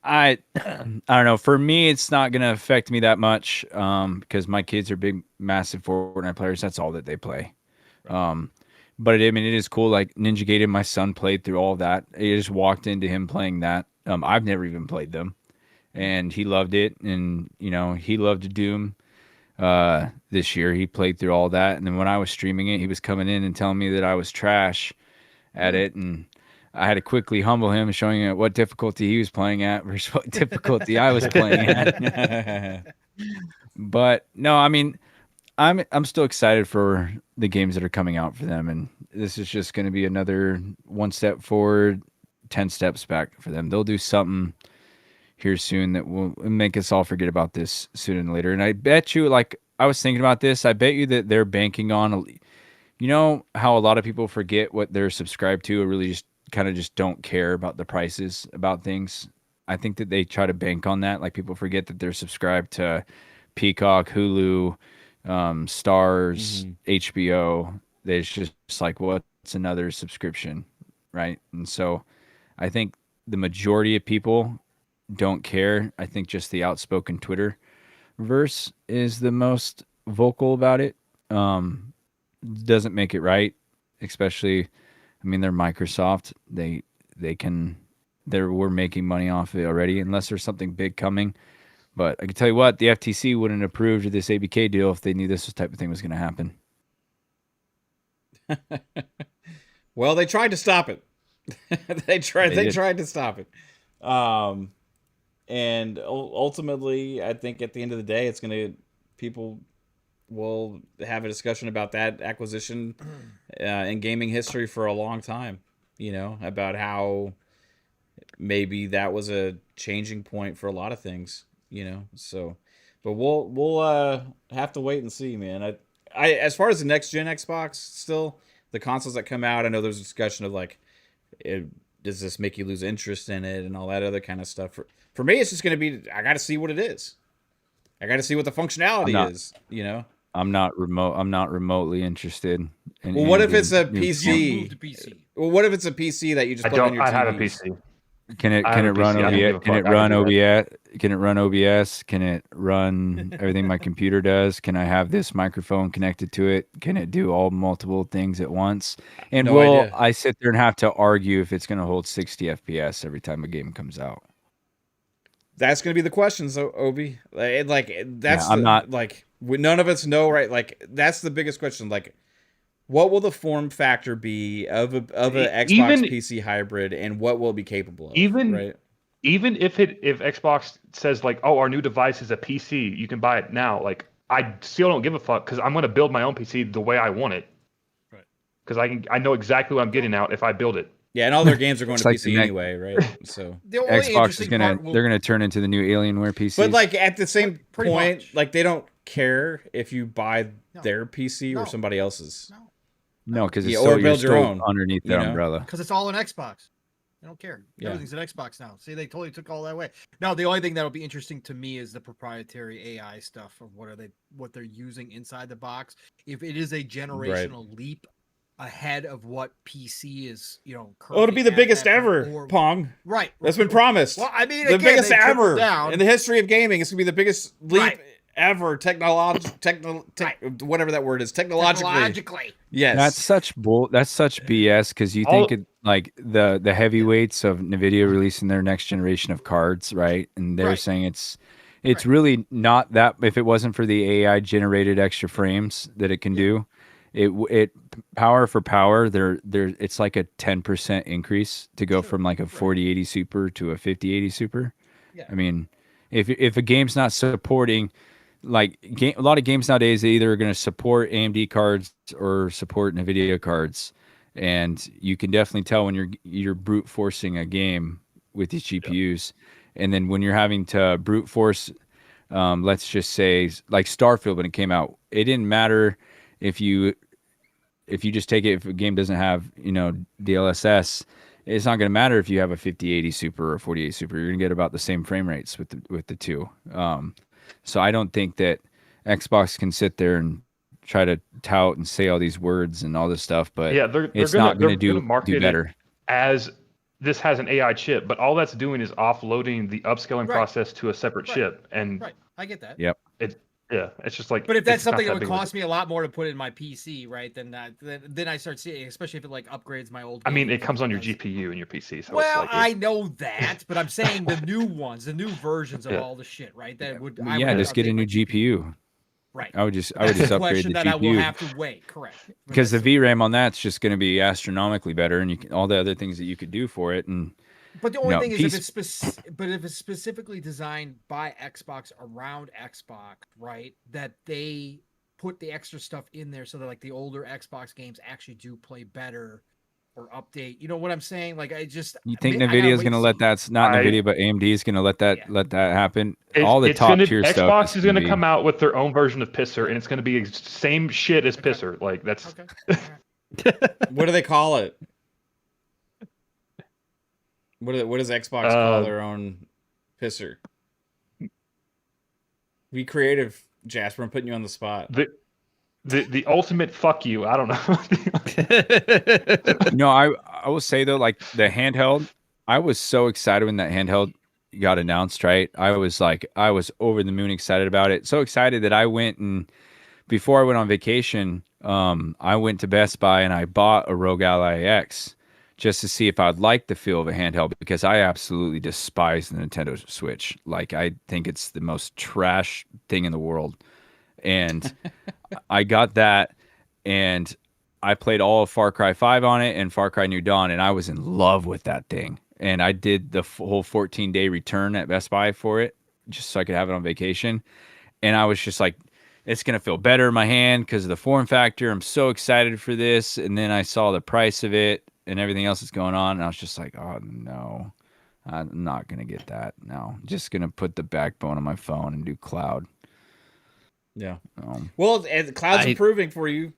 Speaker 2: I don't know. For me, it's not going to affect me that much because my kids are big, massive Fortnite players. That's all that they play. But it is cool. Like Ninja Gaiden, my son played through all that. I just walked into him playing that. I've never even played them. And he loved it. And, he loved Doom this year. He played through all that. And then when I was streaming it, he was coming in and telling me that I was trash at it. And I had to quickly humble him, showing him what difficulty he was playing at versus what difficulty I was playing at. But no, I'm still excited for the games that are coming out for them. And this is just going to be another one step forward, 10 steps back for them. They'll do something here soon that will make us all forget about this sooner than later. And I bet you, like I was thinking about this, I bet you that they're banking on, you know, how a lot of people forget what they're subscribed to, or really just kind of just don't care about the prices about things. I think that they try to bank on that. Like people forget that they're subscribed to Peacock, Hulu, Stars, HBO. It's just like, well, it's another subscription, right? And so I think the majority of people don't care. I think just the outspoken Twitter verse is the most vocal about it. Doesn't make it right, especially, I mean, they're Microsoft. We're making money off of it already, unless there's something big coming. But I can tell you what, the FTC wouldn't approve of this ABK deal if they knew this type of thing was going to happen.
Speaker 1: Well, they tried to stop it. They tried to stop it. And ultimately, I think at the end of the day, people will have a discussion about that acquisition in gaming history for a long time, you know, about how maybe that was a changing point for a lot of things, you know. So, but we'll have to wait and see, man. I as far as the next gen Xbox, still the consoles that come out, I know there's a discussion of like, does this make you lose interest in it and all that other kind of stuff. For me, it's just going to be, I got to see what it is. I got to see what the functionality is, you know.
Speaker 2: I'm not remotely interested.
Speaker 1: Well, what if it's a
Speaker 3: PC?
Speaker 1: PC? Well, what if it's a PC that you just plug on your TV?
Speaker 4: I have a PC.
Speaker 2: Can it run OBS? Can it run OBS? Can it run OBS? Can it run everything my computer does? Can I have this microphone connected to it? Can it do all multiple things at once? And will I sit there and have to argue if it's going to hold 60 FPS every time a game comes out?
Speaker 1: That's going to be the questions, Obi. Like that's
Speaker 2: I'm not
Speaker 1: like none of us know, right? Like that's the biggest question. Like, what will the form factor be of a Xbox PC hybrid, and what will it be capable of? Right?
Speaker 4: Even if Xbox says like, oh, our new device is a PC, you can buy it now. Like, I still don't give a fuck because I'm going to build my own PC the way I want it. Right. Because I know exactly what I'm getting out if I build it.
Speaker 1: Yeah, and all their games are going to PC anyway, right? So
Speaker 2: Xbox is they're gonna turn into the new Alienware PC.
Speaker 1: But like at the same point, like they don't care if you buy their PC or somebody else's.
Speaker 2: No, because it's
Speaker 1: or build your own
Speaker 2: underneath their umbrella.
Speaker 3: Because it's all an Xbox. They don't care. Everything's an Xbox now. See, they totally took all that away. Now, the only thing that'll be interesting to me is the proprietary AI stuff of what they're using inside the box. If it is a generational leap ahead of what PC is, you know,
Speaker 1: it'll be the biggest ever, Pong.
Speaker 3: Right.
Speaker 1: That's been promised.
Speaker 3: Well, I mean,
Speaker 1: the biggest ever in the history of gaming. It's gonna be the biggest leap ever, whatever that word is, technologically. Yes.
Speaker 2: That's such BS because you think it, like the heavyweights of NVIDIA releasing their next generation of cards, right? And they're saying it's really not that. If it wasn't for the AI generated extra frames that it can do, it power for power, it's like a 10% increase to go from like a 4080 Super to a 5080 Super. Yeah. I mean, if a game's not supporting, like a lot of games nowadays, they either are going to support AMD cards or support NVIDIA cards, and you can definitely tell when you're brute forcing a game with these GPUs, and then when you're having to brute force, let's just say like Starfield when it came out, it didn't matter if you just take it, if a game doesn't have, you know, DLSS, it's not going to matter if you have a 5080 Super or 4080 Super. You're going to get about the same frame rates with the two. So I don't think that Xbox can sit there and try to tout and say all these words and all this stuff, but it's not going to do better.
Speaker 4: As this has an AI chip, but all that's doing is offloading the upscaling process to a separate chip. And
Speaker 3: I get that.
Speaker 2: Yep.
Speaker 4: It's just like.
Speaker 3: But if that's something that would cost me a lot more to put in my PC, right? Then I start seeing, especially if it like upgrades my old.
Speaker 4: I mean, it comes on your GPU and your PC. So
Speaker 3: well, I know that, but I'm saying the new ones, the new versions of all the shit, right? That would.
Speaker 2: Just get a new GPU.
Speaker 3: Right.
Speaker 2: I would just upgrade the GPU.
Speaker 3: That I will have to wait. Correct.
Speaker 2: Because the VRAM on that's just going to be astronomically better, and all the other things that you could do for it, and.
Speaker 3: But the only thing is, if it's specifically designed by Xbox around Xbox, right? That they put the extra stuff in there so that like the older Xbox games actually do play better or update. You know what I'm saying? Like
Speaker 2: You think
Speaker 3: I gotta
Speaker 2: Nvidia is
Speaker 3: wait
Speaker 2: going to
Speaker 3: and
Speaker 2: let
Speaker 3: see.
Speaker 2: that? Not
Speaker 4: I-
Speaker 2: Nvidia, but AMD is going to let that happen. All the
Speaker 4: it's
Speaker 2: top
Speaker 4: gonna
Speaker 2: tier stuff.
Speaker 4: Xbox is gonna
Speaker 2: be-
Speaker 4: come out with their own version of Pisser, and it's gonna be same shit as
Speaker 3: Okay.
Speaker 4: Pisser. Like that's
Speaker 3: Okay. All right.
Speaker 1: What do they call it? What does Xbox call their own pisser? Be creative, Jasper. I'm putting you on the spot.
Speaker 4: the ultimate fuck you. I don't know.
Speaker 2: I will say though, like the handheld, I was so excited when that handheld got announced. Right, I was over the moon excited about it. So excited that I went and before I went on vacation, I went to Best Buy and I bought a Rogue Ally X just to see if I'd like the feel of a handheld because I absolutely despise the Nintendo Switch. Like I think it's the most trash thing in the world. And I got that and I played all of Far Cry 5 on it and Far Cry New Dawn and I was in love with that thing. And I did the whole 14-day return at Best Buy for it just so I could have it on vacation. And I was just like, it's going to feel better in my hand because of the form factor. I'm so excited for this. And then I saw the price of it and everything else that's going on. And I was just like, oh, no, I'm not going to get that. No, just going to put the backbone on my phone and do cloud.
Speaker 1: Yeah. Well, the cloud's improving for you.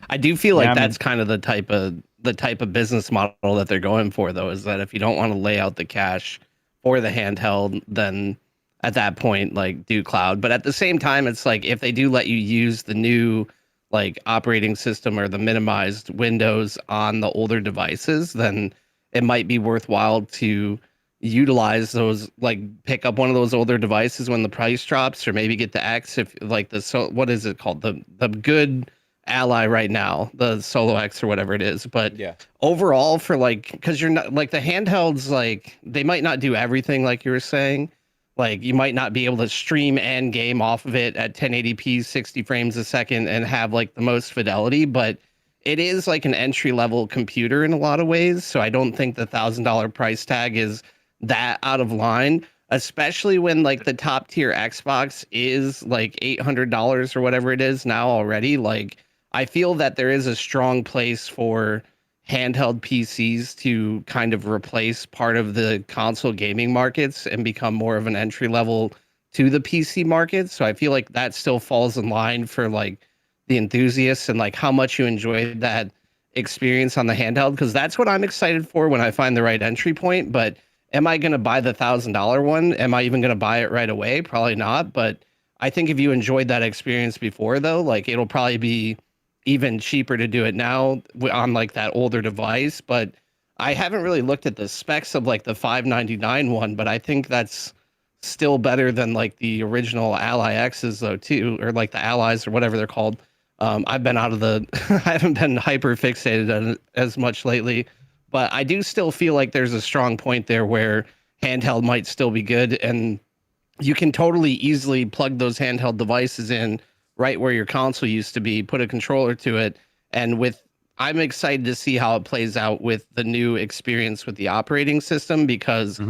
Speaker 6: I do feel like that's kind of the type of business model that they're going for, though, is that if you don't want to lay out the cash for the handheld, then at that point, like, do cloud. But at the same time, it's like if they do let you use the new like operating system or the minimized Windows on the older devices, then it might be worthwhile to utilize those, like pick up one of those older devices when the price drops, or maybe get the X if like what is it called? The good Ally right now, the Solo X or whatever it is. But
Speaker 1: yeah,
Speaker 6: overall for like, because you're not like the handhelds, like they might not do everything like you were saying. Like you might not be able to stream and game off of it at 1080p 60 frames a second and have like the most fidelity, but it is like an entry level computer in a lot of ways. So I don't think the $1,000 price tag is that out of line, especially when like the top tier Xbox is like $800 or whatever it is now already. Like I feel that there is a strong place for handheld PCs to kind of replace part of the console gaming markets and become more of an entry level to the PC market. So I feel like that still falls in line for like the enthusiasts and like how much you enjoyed that experience on the handheld, because that's what I'm excited for when I find the right entry point. But am I going to buy the $1,000 one? Am I even going to buy it right away? Probably not. But I think if you enjoyed that experience before, though, like it'll probably be even cheaper to do it now on like that older device. But I haven't really looked at the specs of like the $599 one, but I think that's still better than like the original Ally X's though too, or like the Allies or whatever they're called. I've been out of the, I haven't been hyper fixated on it as much lately, but I do still feel like there's a strong point there where handheld might still be good, and you can totally easily plug those handheld devices in right where your console used to be, put a controller to it. And I'm excited to see how it plays out with the new experience with the operating system, because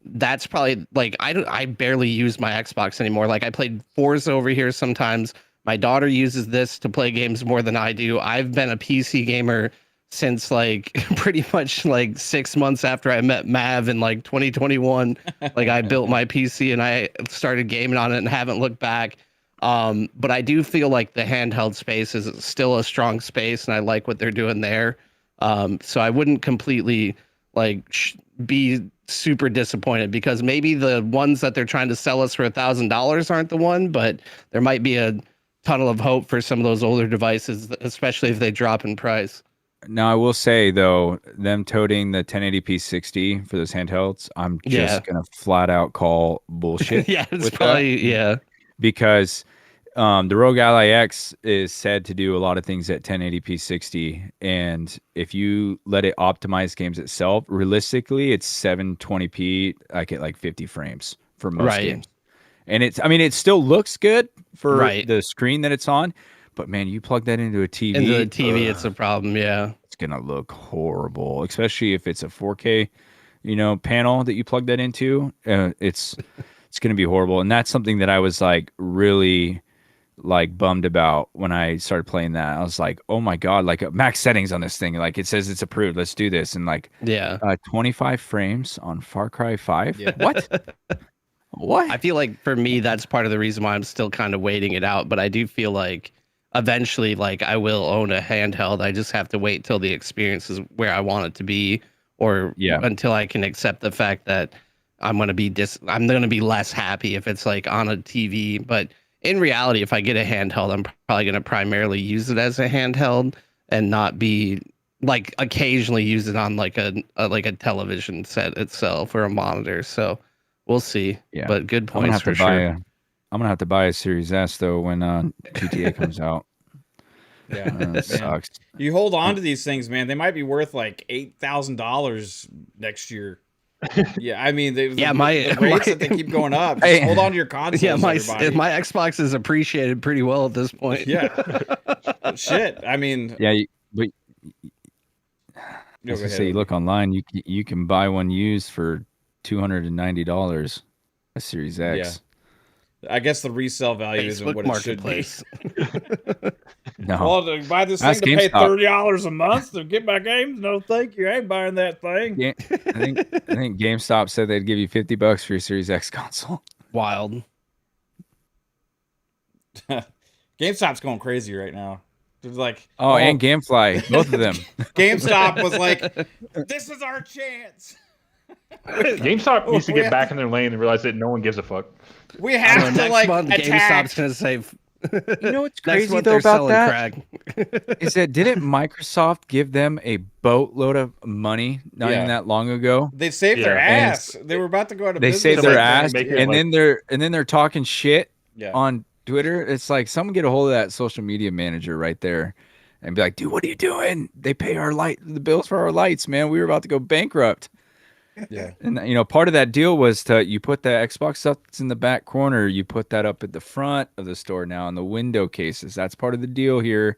Speaker 6: that's probably like, I barely use my Xbox anymore. Like I played Forza over here sometimes. My daughter uses this to play games more than I do. I've been a PC gamer since like pretty much like 6 months after I met Mav in like 2021. Like I built my PC and I started gaming on it and haven't looked back. But I do feel like the handheld space is still a strong space, and I like what they're doing there. So I wouldn't completely like be super disappointed, because maybe the ones that they're trying to sell us for $1,000 aren't the one, but there might be a tunnel of hope for some of those older devices, especially if they drop in price.
Speaker 2: Now, I will say, though, them toting the 1080p 60 for those handhelds, I'm just going to flat out call bullshit.
Speaker 6: Yeah, it's probably,
Speaker 2: because the Rogue Ally X is said to do a lot of things at 1080p 60. And if you let it optimize games itself, realistically, it's 720p, like at like 50 frames for most games. And it still looks good for the screen that it's on. But man, you plug that into a TV.
Speaker 6: Into the TV, it's a problem. Yeah,
Speaker 2: it's gonna look horrible, especially if it's a 4K, panel that you plug that into. It's gonna be horrible, and that's something that I was like really like bummed about when I started playing that. I was like, oh my god, like max settings on this thing. Like it says it's approved. Let's do this. And like 25 frames on Far Cry 5.
Speaker 1: Yeah.
Speaker 2: What?
Speaker 6: I feel like for me, that's part of the reason why I'm still kind of waiting it out. But I do feel like eventually, like I will own a handheld. I just have to wait till the experience is where I want it to be, or until I can accept the fact that I'm gonna be less happy if it's like on a TV. But in reality, if I get a handheld, I'm probably gonna primarily use it as a handheld and not be like occasionally use it on like a television set itself or a monitor. So we'll see.
Speaker 2: Yeah,
Speaker 6: but good points for sure.
Speaker 2: I'm gonna have to buy a Series S though when GTA comes out.
Speaker 1: Yeah,
Speaker 2: that sucks.
Speaker 1: You hold on to these things, man. They might be worth like $8,000 next year. Yeah, I mean, the rates that they keep going up. Just hold on to your consoles.
Speaker 6: Yeah, my Xbox is appreciated pretty well at this point.
Speaker 1: Yeah, shit. I mean,
Speaker 2: yeah, but as I say, you look online, you can buy one used for $290, a Series X.
Speaker 1: Yeah. I guess the resale value isn't what it should be.
Speaker 2: No.
Speaker 1: Well, to buy this thing to pay $30 a month to get my games? No, thank you. I ain't buying that thing.
Speaker 2: Yeah, I think GameStop said they'd give you $50 for your Series X console.
Speaker 6: Wild.
Speaker 1: GameStop's going crazy right now. There's like,
Speaker 2: and GameFly, both of them.
Speaker 1: GameStop was like, "This is our chance."
Speaker 4: GameStop needs to get back in their lane and realize that no one gives a fuck.
Speaker 1: We have to like attack.
Speaker 6: GameStop's gonna say.
Speaker 2: You know what's crazy though about that is that didn't Microsoft give them a boatload of money not even that long ago?
Speaker 1: They saved their ass. They were about to go out of business.
Speaker 2: They saved their ass, and then they're talking shit on Twitter. It's like someone get a hold of that social media manager right there and be like, dude, what are you doing? They pay the bills for our lights, man. We were about to go bankrupt.
Speaker 1: Yeah.
Speaker 2: And part of that deal was you put the Xbox stuff that's in the back corner, you put that up at the front of the store now in the window cases. That's part of the deal here.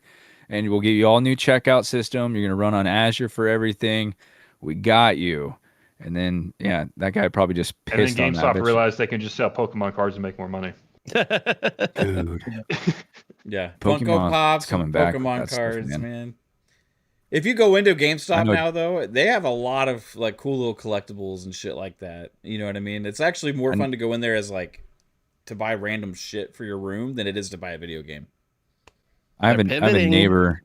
Speaker 2: And we'll give you all new checkout system. You're going to run on Azure for everything. We got you. And then, that guy probably just pissed on that.
Speaker 4: And then GameStop realized they can just sell Pokemon cards and make more money.
Speaker 2: Dude.
Speaker 1: Yeah.
Speaker 2: Pokemon
Speaker 1: Funko Pops,
Speaker 2: coming back.
Speaker 1: Pokemon cards, man. If you go into GameStop now, though, they have a lot of like cool little collectibles and shit like that. You know what I mean? It's actually more fun to go in there as like to buy random shit for your room than it is to buy a video game.
Speaker 2: I have a neighbor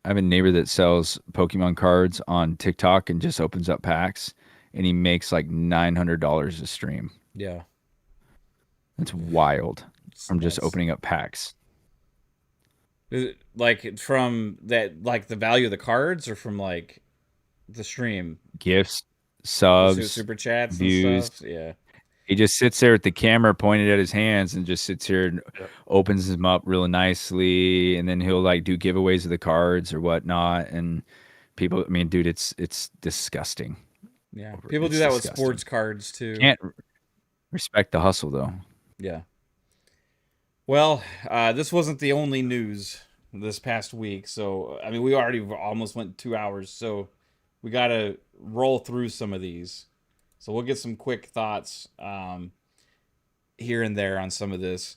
Speaker 2: that sells Pokemon cards on TikTok and just opens up packs, and he makes like $900 a stream.
Speaker 1: Yeah,
Speaker 2: that's wild. From just opening up packs.
Speaker 1: Like from that, like the value of the cards, or from like the stream
Speaker 2: gifts, subs,
Speaker 1: super chats,
Speaker 2: views.
Speaker 1: And stuff. Yeah,
Speaker 2: he just sits there with the camera pointed at his hands and just sits here and opens them up real nicely, and then he'll like do giveaways of the cards or whatnot. And people, I mean, dude, it's disgusting.
Speaker 1: Yeah, people do that with sports cards too.
Speaker 2: Can't respect the hustle though.
Speaker 1: Yeah. Well, this wasn't the only news this past week. So, I mean, we already almost went 2 hours. So we got to roll through some of these. So we'll get some quick thoughts here and there on some of this.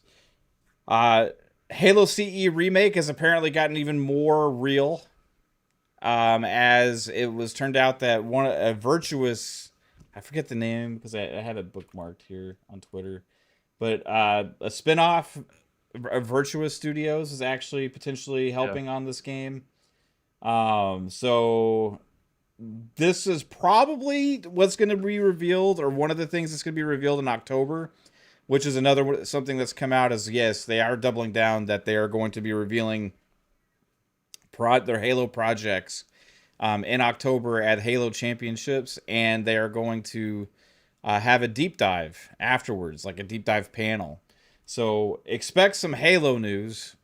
Speaker 1: Halo CE Remake has apparently gotten even more real. As it was turned out that a Virtuous, I forget the name because I had it bookmarked here on Twitter. But a spinoff of Virtuous Studios is actually potentially helping on this game. So this is probably what's going to be revealed, or one of the things that's going to be revealed in October, which is something that's come out as, yes, they are doubling down that they are going to be revealing their Halo projects in October at Halo Championships, and they are going to have a deep dive afterwards, like a deep dive panel. So expect some Halo news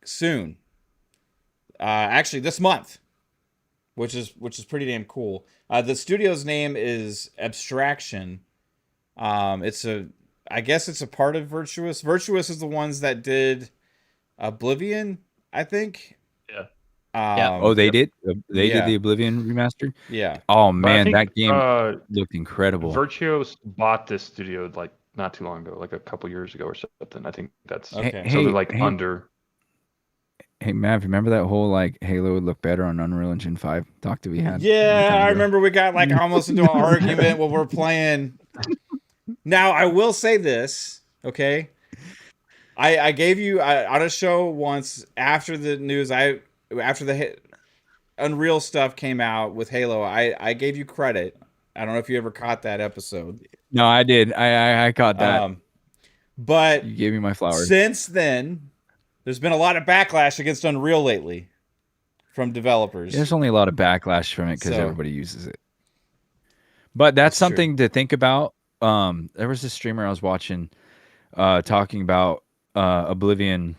Speaker 1: soon. Actually, this month, which is pretty damn cool. The studio's name is Abstraction. I guess it's a part of Virtuous. Virtuous is the ones that did Oblivion, I think.
Speaker 4: Yeah.
Speaker 2: They did? They did the Oblivion remaster?
Speaker 1: Yeah.
Speaker 2: Oh, man, that game looked incredible.
Speaker 4: Virtuos bought this studio like not too long ago, like a couple years ago or something. I think that's
Speaker 1: Okay.
Speaker 4: so they're like under.
Speaker 2: Hey Mav, remember that whole like Halo would look better on Unreal Engine 5 talk that we had? a long
Speaker 1: Yeah,
Speaker 2: time
Speaker 1: I
Speaker 2: ago?
Speaker 1: remember we got like almost into an argument when we're playing. Now, I will say this, okay? I gave you on a show once after the news, after the Unreal stuff came out with Halo, I gave you credit. I don't know if you ever caught that episode.
Speaker 2: No, I did. I caught that.
Speaker 1: But
Speaker 2: You gave me my flowers.
Speaker 1: since then, there's been a lot of backlash against Unreal lately from developers.
Speaker 2: There's only a lot of backlash from it because
Speaker 1: So-
Speaker 2: everybody uses it. But that's
Speaker 1: That's true.
Speaker 2: something to think about. There was a streamer I was watching talking about Oblivion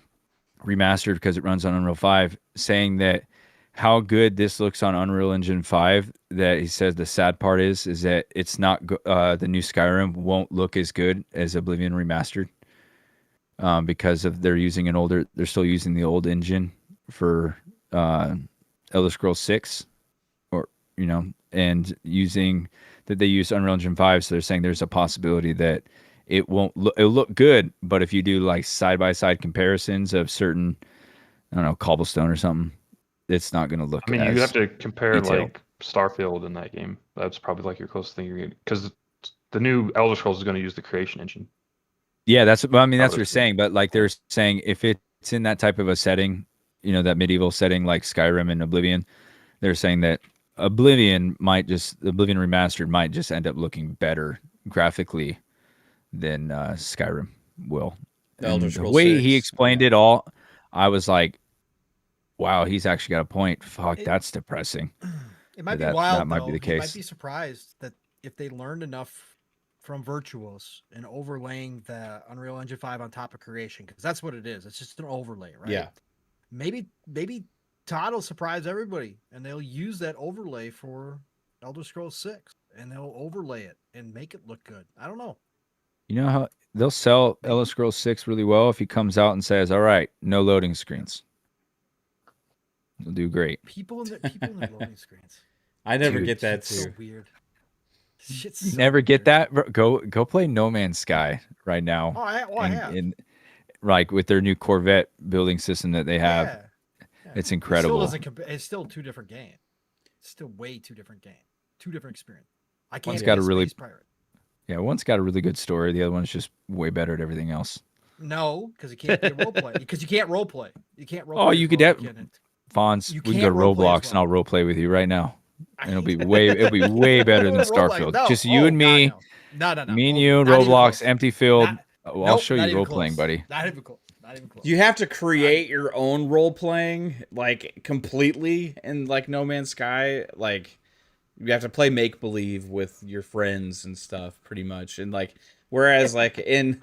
Speaker 2: remastered because it runs on Unreal 5, saying that how good this looks on Unreal Engine 5, that he says the sad part is that it's not the new Skyrim won't look as good as Oblivion remastered because of they're still using the old engine for Elder Scrolls 6, or and using that they use Unreal Engine 5, so they're saying there's a possibility that it'll look good, but if you do like side-by-side comparisons of certain, I don't know, cobblestone or something, it's not going to look.
Speaker 4: I mean,
Speaker 2: as
Speaker 4: you have to compare
Speaker 2: detailed.
Speaker 4: like Starfield in that game. That's probably like your closest thing you're getting, because the new Elder Scrolls is going to use the creation engine.
Speaker 2: Yeah, that's what
Speaker 4: Probably
Speaker 2: they're saying. But like they're saying, if it's in that type of a setting, that medieval setting like Skyrim and Oblivion, they're saying that Oblivion Remastered might just end up looking better graphically than Skyrim will.
Speaker 1: Elder
Speaker 2: And the
Speaker 1: Scrolls
Speaker 2: way
Speaker 1: 6,
Speaker 2: he explained it all, I was like, wow, he's actually got a point. Fuck,
Speaker 3: It-
Speaker 2: that's depressing.
Speaker 3: It might be
Speaker 2: That
Speaker 3: wild.
Speaker 2: might be
Speaker 3: though.
Speaker 2: the
Speaker 3: You might
Speaker 2: case.
Speaker 3: be surprised that if they learned enough from Virtuos and overlaying the Unreal Engine 5 on top of creation, because that's what it is. It's just an overlay, right?
Speaker 1: Yeah.
Speaker 3: Maybe Todd will surprise everybody, and they'll use that overlay for Elder Scrolls 6, and they'll overlay it and make it look good. I don't know.
Speaker 2: You know how they'll sell Elder Scrolls 6 really well if he comes out and says, all right, no loading screens. They'll do great.
Speaker 3: People in the loading screens.
Speaker 1: I never
Speaker 2: Dude,
Speaker 1: get that
Speaker 3: It's so
Speaker 1: too.
Speaker 3: weird. Shit's
Speaker 2: You
Speaker 3: so
Speaker 2: never get
Speaker 3: weird.
Speaker 2: that? Bro, go play No Man's Sky right now.
Speaker 3: Oh, I have.
Speaker 2: Like with their new Corvette building system that they have.
Speaker 3: Yeah.
Speaker 2: It's incredible.
Speaker 3: It's still two different games. It's still way two different games. Two different experience. I can't
Speaker 2: One's
Speaker 3: be
Speaker 2: got
Speaker 3: a
Speaker 2: a really-
Speaker 3: space pirate.
Speaker 2: Yeah, one's got a really good story. The other one's just way better at everything else.
Speaker 3: No, because you can't be a role play. Because you can't role play. You can't role
Speaker 2: Oh,
Speaker 3: play.
Speaker 2: you
Speaker 3: as
Speaker 2: could
Speaker 3: well as
Speaker 2: have-
Speaker 3: you can.
Speaker 2: Fonz,
Speaker 3: You
Speaker 2: we can go
Speaker 3: can't
Speaker 2: to
Speaker 3: role play as
Speaker 2: Roblox and I'll
Speaker 3: well.
Speaker 2: role play with you right now. And it'll be way better than
Speaker 3: Role play.
Speaker 2: Starfield.
Speaker 3: No.
Speaker 2: Just you
Speaker 3: Oh,
Speaker 2: and me,
Speaker 3: God, no.
Speaker 2: me and
Speaker 3: Oh,
Speaker 2: you,
Speaker 3: not even
Speaker 2: Roblox,
Speaker 3: close.
Speaker 2: empty field.
Speaker 3: Not-
Speaker 2: I'll
Speaker 3: Nope,
Speaker 2: show
Speaker 3: not
Speaker 2: you
Speaker 3: even
Speaker 2: role
Speaker 3: close.
Speaker 2: playing, buddy.
Speaker 3: Not even close. Not even close.
Speaker 1: You have to create your own role playing, like completely in like No Man's Sky. Like you have to play make believe with your friends and stuff, pretty much. And like, whereas like in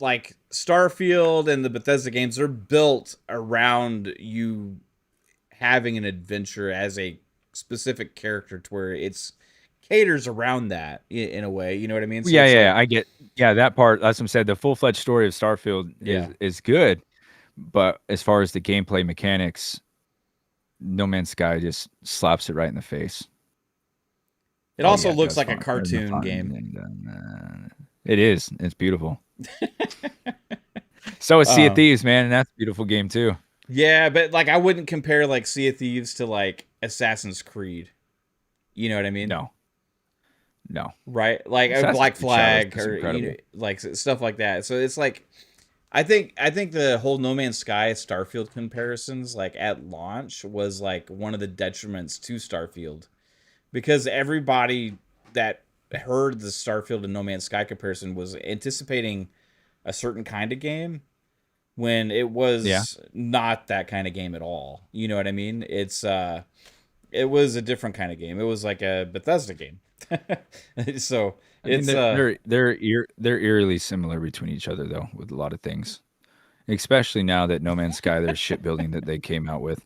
Speaker 1: like Starfield and the Bethesda games, they're built around you having an adventure as a specific character, to where it's caters around that in a way. You know what I mean? So
Speaker 2: Yeah,
Speaker 1: it's
Speaker 2: yeah,
Speaker 1: like-
Speaker 2: I get. Yeah, that part. That's what I'm saying. The full-fledged story of Starfield
Speaker 1: Yeah.
Speaker 2: is good, but as far as the gameplay mechanics, No Man's Sky just slaps it right in the face.
Speaker 1: It
Speaker 2: Oh,
Speaker 1: also
Speaker 2: yeah,
Speaker 1: looks
Speaker 2: that's
Speaker 1: like a
Speaker 2: fun.
Speaker 1: cartoon
Speaker 2: Fun.
Speaker 1: game.
Speaker 2: It is. It's beautiful. So is Sea of Thieves, man, and that's a beautiful game too.
Speaker 1: Yeah, but like I wouldn't compare like Sea of Thieves to like Assassin's Creed. You know what I mean?
Speaker 2: No.
Speaker 1: Right? Like
Speaker 2: Assassin's
Speaker 1: Black
Speaker 2: Creed Shadows
Speaker 1: Flag
Speaker 2: is
Speaker 1: or
Speaker 2: incredible.
Speaker 1: like stuff like that. So it's like I think the whole No Man's Sky Starfield comparisons like at launch was like one of the detriments to Starfield, because everybody that heard the Starfield and No Man's Sky comparison was anticipating a certain kind of game when it was not that kind of game at all. You know what I mean? It was a different kind of game. It was like a Bethesda game. So
Speaker 2: I mean,
Speaker 1: it's
Speaker 2: they're eerily similar between each other though, with a lot of things. Especially now that No Man's Sky, there's shipbuilding that they came out with.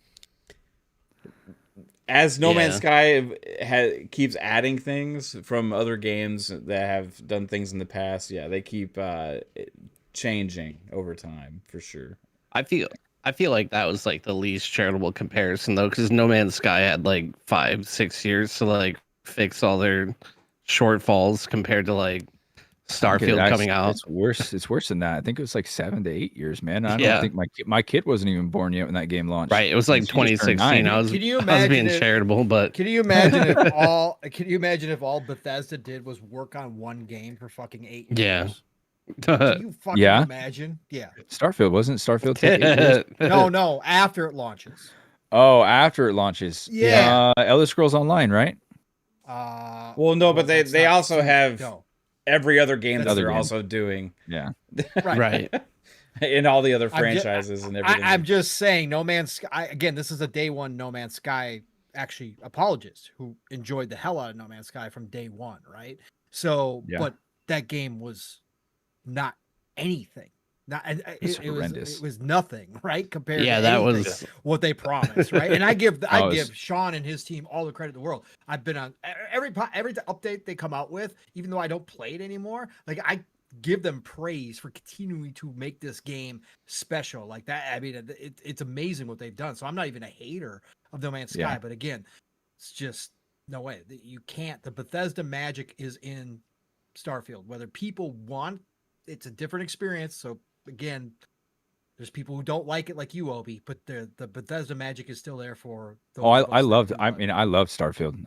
Speaker 1: as No Man's
Speaker 6: Yeah.
Speaker 1: Sky keeps adding things from other games that have done things in the past. Yeah, they keep changing over time for sure.
Speaker 6: I feel like that was like the least charitable comparison though, because No Man's Sky had like 5-6 years to like fix all their shortfalls compared to like Starfield coming out.
Speaker 2: It's worse. It's worse than that. I think it was like 7 to 8 years, man. I don't
Speaker 6: Yeah.
Speaker 2: think my kid wasn't even born yet when that game launched.
Speaker 6: Right. It was like
Speaker 2: He just turned
Speaker 6: 2016.
Speaker 2: 9.
Speaker 6: I was being charitable, but
Speaker 3: Can you imagine if all Bethesda did was work on one game for fucking 8 years?
Speaker 6: Yeah.
Speaker 3: Can you fucking
Speaker 2: Yeah.
Speaker 3: imagine? Yeah.
Speaker 2: Starfield wasn't Starfield. Take 8 years?
Speaker 3: No, after it launches.
Speaker 2: Oh, after it launches.
Speaker 3: Yeah.
Speaker 2: Elder Scrolls Online, right?
Speaker 1: Well, no, but they also have
Speaker 3: no.
Speaker 1: every other game that
Speaker 2: Other
Speaker 1: they're
Speaker 2: game.
Speaker 1: also doing
Speaker 2: Yeah.
Speaker 6: right.
Speaker 1: in all the other franchises and everything.
Speaker 3: I'm just saying, No Man's Sky. Again, this is a day one No Man's Sky actually apologist who enjoyed the hell out of No Man's Sky from day one, right? So,
Speaker 2: Yeah.
Speaker 3: but that game was not anything. Not it was nothing, right? Compared
Speaker 6: Yeah,
Speaker 3: to
Speaker 6: that
Speaker 3: anything,
Speaker 6: was
Speaker 3: what they promised, right? And I give Sean and his team all the credit in the world. I've been on every update they come out with, even though I don't play it anymore. Like I give them praise for continuing to make this game special like that. I mean, it's amazing what they've done. So I'm not even a hater of No Man's Sky,
Speaker 2: Yeah.
Speaker 3: but again, it's just no way. You can't. The Bethesda magic is in Starfield. Whether people want, it's a different experience. So again, there's people who don't like it, like you, Obi, but the Bethesda magic is still there for.
Speaker 2: I loved. I mean, I loved Starfield.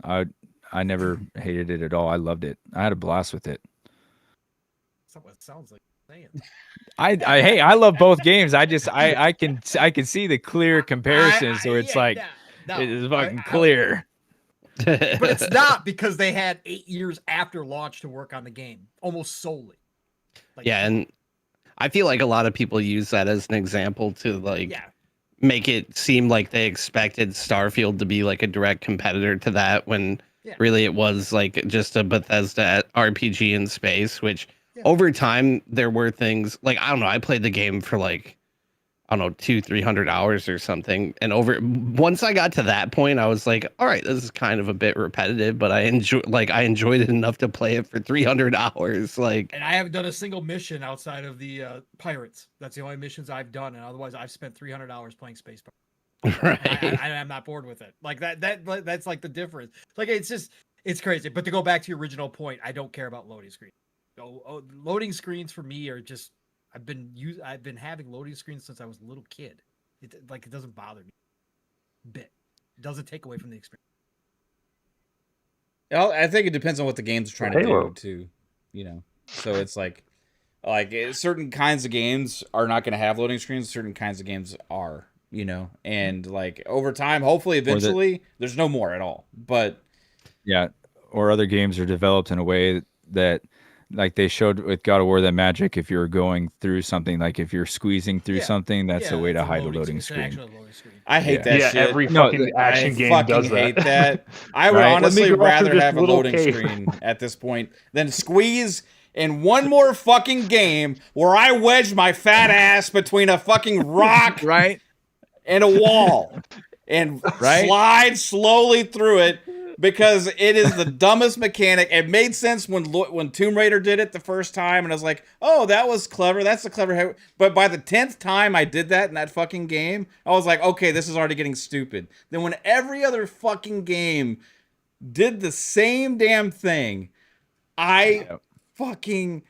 Speaker 2: I never hated it at all. I loved it. I had a blast with it.
Speaker 3: That's what it sounds like saying.
Speaker 2: I love both games. I can see the clear comparisons where it's like it is fucking clear.
Speaker 3: But it's not, because they had 8 years after launch to work on the game almost solely. Like,
Speaker 6: yeah, and I feel like a lot of people use that as an example to make it seem like they expected Starfield to be like a direct competitor to that, when really it was like just a Bethesda RPG in space, which over time there were things like, I don't know, I played the game for like, I don't know, 200-300 hours or something, and once I got to that point, I was like, all right, this is kind of a bit repetitive, but I enjoyed it enough to play it for 300 hours. Like,
Speaker 3: and I haven't done a single mission outside of the pirates. That's the only missions I've done, and otherwise I've spent 300 hours playing Space Pirates.
Speaker 6: right.
Speaker 3: I'm not bored with it. Like that's like the difference. Like it's crazy. But to go back to your original point, I don't care about loading screens. Loading screens for me are just, I've been having loading screens since I was a little kid. It doesn't bother me a bit. It doesn't take away from the experience.
Speaker 1: I think it depends on what the game's trying to do too, So it's like certain kinds of games are not going to have loading screens. Certain kinds of games are, and like over time, hopefully, eventually, there's no more at all. But
Speaker 2: yeah, or other games are developed in a way that, like they showed with God of War, that magic, if you're going through something, like if you're squeezing through something, that's a way to hide a loading screen.
Speaker 1: I hate that shit.
Speaker 4: Every fucking action game does that.
Speaker 1: I hate that. I would honestly rather have a loading screen at this point than squeeze in one more fucking game where I wedge my fat ass between a fucking rock and a wall and slide slowly through it. Because it is the dumbest mechanic. It made sense when Tomb Raider did it the first time, and I was like, "Oh, that was clever. That's a clever." But by the 10th time I did that in that fucking game, I was like, "Okay, this is already getting stupid." Then when every other fucking game did the same damn thing, I fucking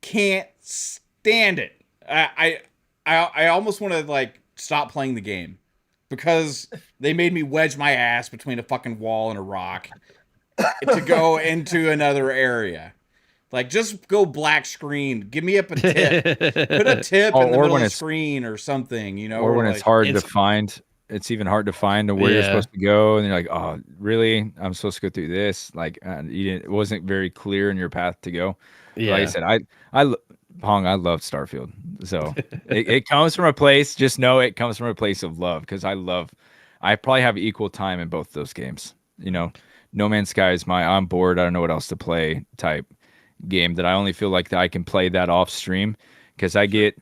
Speaker 1: can't stand it. I almost want to like stop playing the game. Because they made me wedge my ass between a fucking wall and a rock to go into another area. Like, just go black screen. Give me up a tip. Put a tip in the middle of the screen or something,
Speaker 2: Or when it's hard to find. It's even hard to find where you're supposed to go. And you're like, oh, really? I'm supposed to go through this? Like, it wasn't very clear in your path to go. Yeah. Like I said, Pong, I love Starfield. So it comes from a place, just know it comes from a place of love, because I probably have equal time in both those games. No Man's Sky is I'm bored, I don't know what else to play type game that I only feel like that I can play that off stream, because I get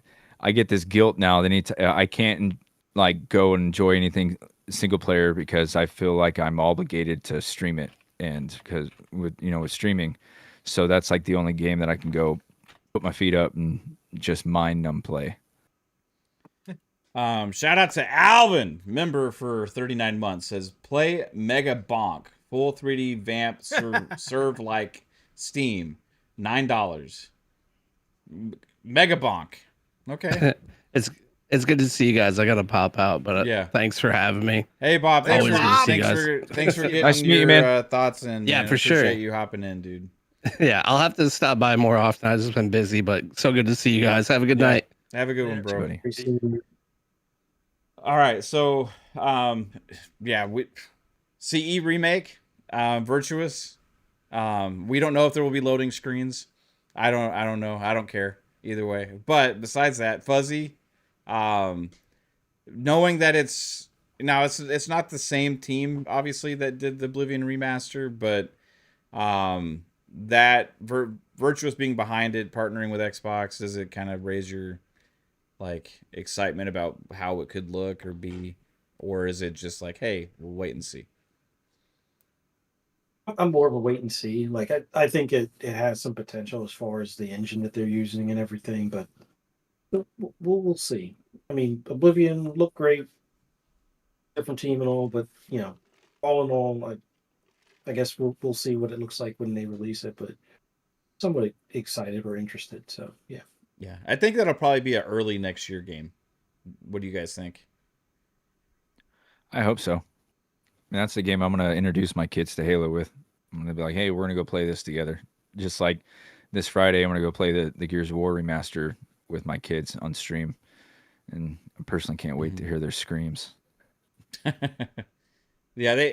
Speaker 2: this guilt now that I can't like go and enjoy anything single player because I feel like I'm obligated to stream it, and because with streaming, so that's like the only game that I can go put my feet up and just mind numb play.
Speaker 1: Shout out to Alvin, member for 39 months, says play Mega Bonk, full 3D vamp served like Steam, $9. Mega bonk. Okay.
Speaker 6: It's good to see you guys. I gotta pop out, but
Speaker 1: Yeah.
Speaker 6: Thanks for having me.
Speaker 1: Hey Bob, thanks
Speaker 6: Always
Speaker 1: for
Speaker 6: good to see you
Speaker 1: thanks for getting
Speaker 2: Nice to meet you,
Speaker 1: your
Speaker 2: man.
Speaker 1: thoughts in.
Speaker 6: Yeah,
Speaker 1: man.
Speaker 6: for sure.
Speaker 1: Appreciate you hopping in, dude.
Speaker 6: Yeah, I'll have to stop by more often. I've just been busy, but so good to see you guys. Have a good night.
Speaker 1: Have a good one, bro.
Speaker 2: Buddy.
Speaker 1: All right, so CE remake, Virtuous. We don't know if there will be loading screens. I don't know. I don't care either way. But besides that, Fuzzy, knowing that it's not the same team obviously that did the Oblivion remaster, but that Virtuous being behind it, partnering with Xbox, does it kind of raise your like excitement about how it could look or be, or is it just like, hey, we'll wait and see?
Speaker 5: I'm more of a wait and see. Like I think it has some potential as far as the engine that they're using and everything, but we'll see. I mean, Oblivion looked great, different team and all, but all in all, I guess we'll see what it looks like when they release it. But somewhat excited or interested. So yeah.
Speaker 1: Yeah, I think that'll probably be an early next year game. What do you guys think?
Speaker 2: I hope so. And that's the game I'm going to introduce my kids to Halo with. I'm going to be like, hey, we're going to go play this together. Just like this Friday, I'm going to go play the Gears of War remaster with my kids on stream. And I personally can't wait to hear their screams.
Speaker 1: Yeah,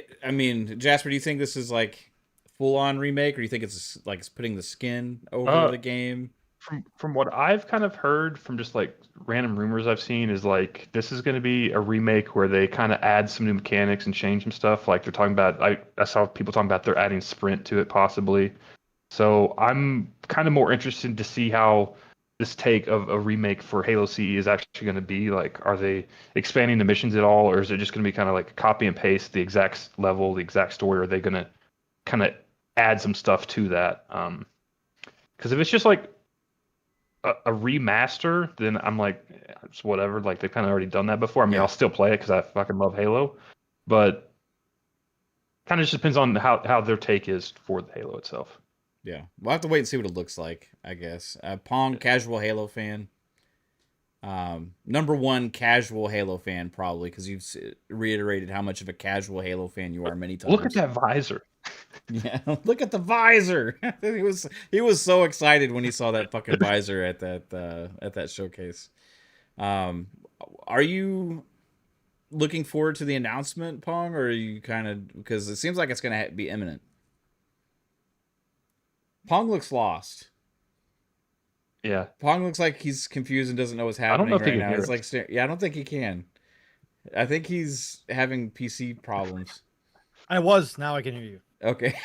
Speaker 1: Jasper, do you think this is like full-on remake, or do you think it's like it's putting the skin over the game?
Speaker 4: From what I've kind of heard from just like random rumors I've seen is like this is going to be a remake where they kind of add some new mechanics and change some stuff. Like they're talking about, I saw people talking about they're adding sprint to it possibly. So I'm kind of more interested to see how this take of a remake for Halo CE is actually going to be. Like, are they expanding the missions at all, or is it just going to be kind of like copy and paste the exact level, the exact story? Or are they going to kind of add some stuff to that? Because if it's just like a remaster, then I'm like, it's whatever. Like they've kind of already done that before. I mean, I'll still play it because I fucking love Halo, but kind of just depends on how their take is for the Halo itself.
Speaker 1: Yeah, we'll have to wait and see what it looks like, I guess. Pong, casual Halo fan. Number one casual Halo fan, probably, because you've reiterated how much of a casual Halo fan you are many times.
Speaker 4: Look at that visor.
Speaker 1: Yeah, look at the visor. he was so excited when he saw that fucking visor at that showcase. Are you looking forward to the announcement, Pong, or are you kind of, because it seems like it's going to be imminent? Pong looks lost.
Speaker 4: Yeah,
Speaker 1: Pong looks like he's confused and doesn't know what's happening right now. It's like, I don't think he can. I think he's having PC problems.
Speaker 3: Now I can hear you.
Speaker 1: Okay.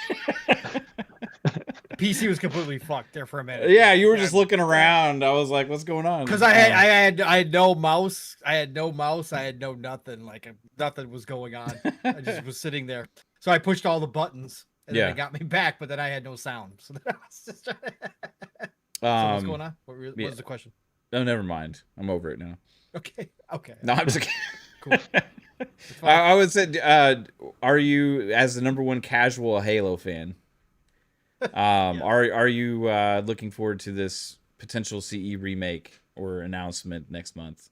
Speaker 3: PC was completely fucked there for a minute.
Speaker 1: Yeah, you were just looking around. I was like, "What's going on?"
Speaker 3: Because I had no mouse. I had no mouse. I had no nothing. Like nothing was going on. I just was sitting there. So I pushed all the buttons, and then it got me back. But then I had no sound. So then I was just so what's going on? What was the question?
Speaker 1: Oh, never mind. I'm over it now.
Speaker 3: Okay.
Speaker 1: No, I'm just kidding.
Speaker 3: Cool.
Speaker 1: I would say, are you, as the number one casual Halo fan, are you looking forward to this potential CE remake or announcement next month?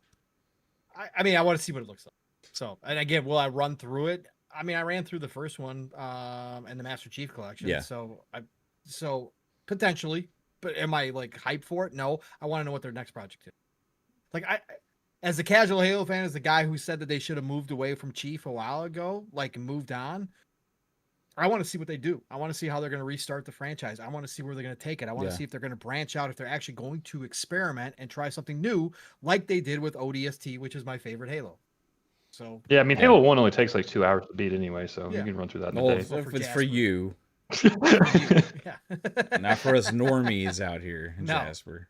Speaker 3: I mean, I want to see what it looks like. So, and again, will I run through it? I mean, I ran through the first one and the Master Chief Collection.
Speaker 1: Yeah.
Speaker 3: So potentially, but am I like hyped for it? No. I want to know what their next project is. Like as a casual Halo fan, as the guy who said that they should have moved away from Chief a while ago, like moved on, I want to see what they do. I want to see how they're going to restart the franchise. I want to see where they're going to take it. I want to see if they're going to branch out, if they're actually going to experiment and try something new, like they did with ODST, which is my favorite Halo. So
Speaker 4: yeah, I mean, Halo 1 only takes like 2 hours to beat anyway, so you can run through that in a day.
Speaker 1: If it's for you.
Speaker 3: Yeah.
Speaker 1: Not for us normies out here,
Speaker 3: No.
Speaker 1: Jasper.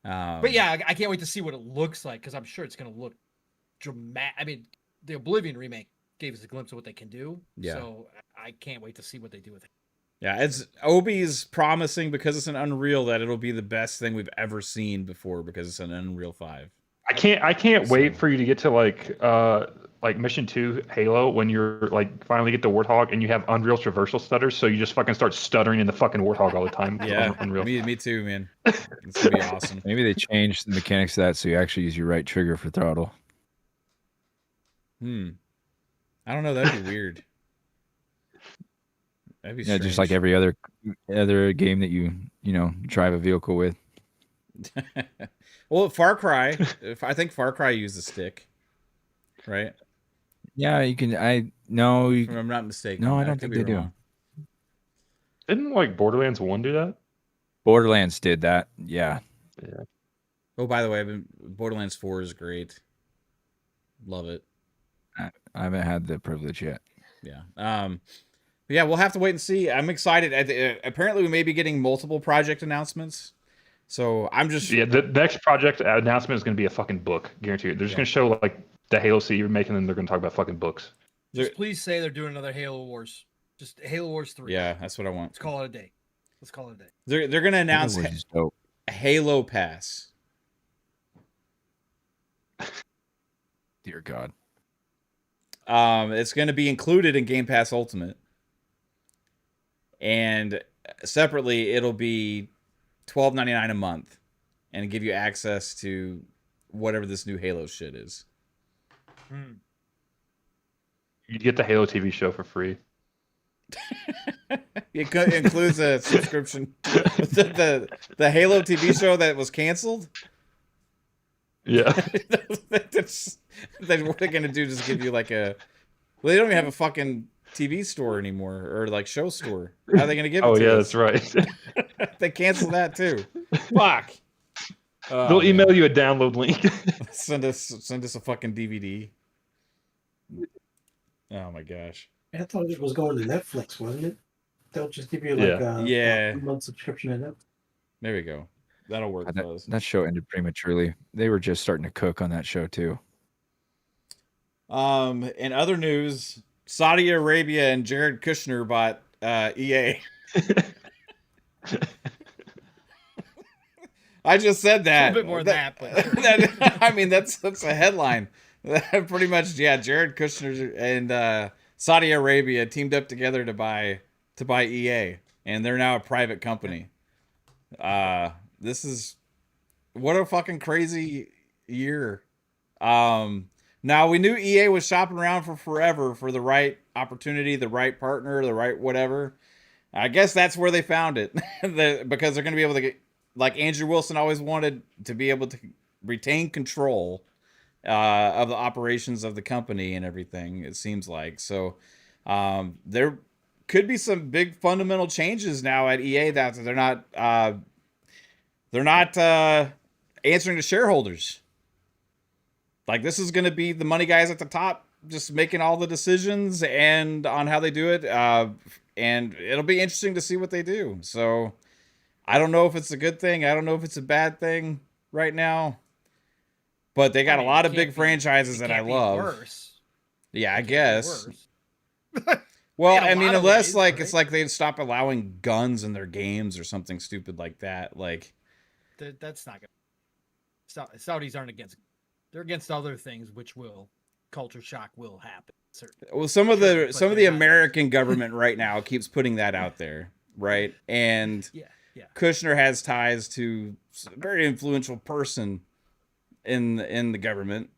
Speaker 3: But yeah, I can't wait to see what it looks like, because I'm sure it's going to look dramatic. I mean, the Oblivion remake gave us a glimpse of what they can do.
Speaker 1: Yeah.
Speaker 3: So I can't wait to see what they do with it.
Speaker 1: Yeah, it's Obi's promising, because it's an Unreal, that it'll be the best thing we've ever seen before, because it's an Unreal 5.
Speaker 4: I can't wait for you to get to like like Mission 2 Halo when you're like finally get the Warthog and you have Unreal traversal stutters, so you just fucking start stuttering in the fucking Warthog all the time.
Speaker 1: Yeah,
Speaker 4: Unreal.
Speaker 1: me too, man. It's gonna be awesome.
Speaker 2: Maybe they changed the mechanics of that so you actually use your right trigger for throttle.
Speaker 1: I don't know. That'd be weird. That'd be
Speaker 2: Yeah,
Speaker 1: strange.
Speaker 2: just like every other game that you drive a vehicle with.
Speaker 1: Well, Far Cry. I think Far Cry used a stick, right?
Speaker 2: Yeah, you can.
Speaker 1: If I'm not mistaken.
Speaker 2: No, I don't
Speaker 1: could
Speaker 2: think
Speaker 1: be
Speaker 2: they
Speaker 1: wrong.
Speaker 4: Didn't like Borderlands 1 do that?
Speaker 2: Borderlands did that. Yeah.
Speaker 1: Oh, by the way, Borderlands 4 is great. Love it.
Speaker 2: I haven't had the privilege yet.
Speaker 1: Yeah. Yeah, we'll have to wait and see. I'm excited. Apparently, we may be getting multiple project announcements. So I'm just
Speaker 4: the next project announcement is going to be a fucking book, guarantee you. They're just going to show like the Halo series you're making, and they're going to talk about fucking books.
Speaker 3: Just please say they're doing another Halo Wars. Just Halo Wars 3.
Speaker 1: Yeah, that's what I want.
Speaker 3: Let's call it a day.
Speaker 1: They're going to announce Halo Pass.
Speaker 2: Dear God.
Speaker 1: It's going to be included in Game Pass Ultimate. And separately, it'll be $12.99 a month and give you access to whatever this new Halo shit is.
Speaker 4: You get the Halo TV show for free.
Speaker 1: It includes a subscription. the Halo TV show that was canceled.
Speaker 4: Yeah.
Speaker 1: What they're going to do? Just give you like a. Well, they don't even have a fucking TV store anymore, or like show store. How are they going to give it?
Speaker 4: Oh
Speaker 1: to
Speaker 4: yeah,
Speaker 1: us?
Speaker 4: that's right.
Speaker 1: They canceled that too. Fuck.
Speaker 4: They'll email you a download link.
Speaker 1: Send us a fucking DVD. Oh my gosh.
Speaker 5: I thought it was going to Netflix, wasn't it? They'll just give you like a month subscription in it.
Speaker 1: There we go. That'll work.
Speaker 2: That show ended prematurely. They were just starting to cook on that show too.
Speaker 1: In other news, Saudi Arabia and Jared Kushner bought EA. I just said that.
Speaker 3: A little bit more than that, but
Speaker 1: I mean that's a headline. Pretty much, yeah. Jared Kushner and Saudi Arabia teamed up together to buy EA, and they're now a private company. This is what a fucking crazy year. Now we knew EA was shopping around for forever for the right opportunity, the right partner, the right whatever. I guess that's where they found it, because they're going to be able to get, like Andrew Wilson always wanted to be able to retain control of the operations of the company and everything. It seems like so. There could be some big fundamental changes now at EA that they're not answering to shareholders. Like this is going to be the money guys at the top just making all the decisions and on how they do it. And it'll be interesting to see what they do. So I don't know if it's a good thing. I don't know if it's a bad thing right now. But they got a lot of big franchises that I love.
Speaker 3: Worse.
Speaker 1: Yeah, I guess. Well, I mean, unless
Speaker 3: ways,
Speaker 1: like
Speaker 3: right?
Speaker 1: it's like they'd stop allowing guns in their games or something stupid like that. Like
Speaker 3: that's not good. Saudis aren't against. They're against other things, which will culture shock will happen. Certainly.
Speaker 1: Well, some of the American government right now keeps putting that out there, right? And
Speaker 3: yeah.
Speaker 1: Kushner has ties to a very influential person in the government,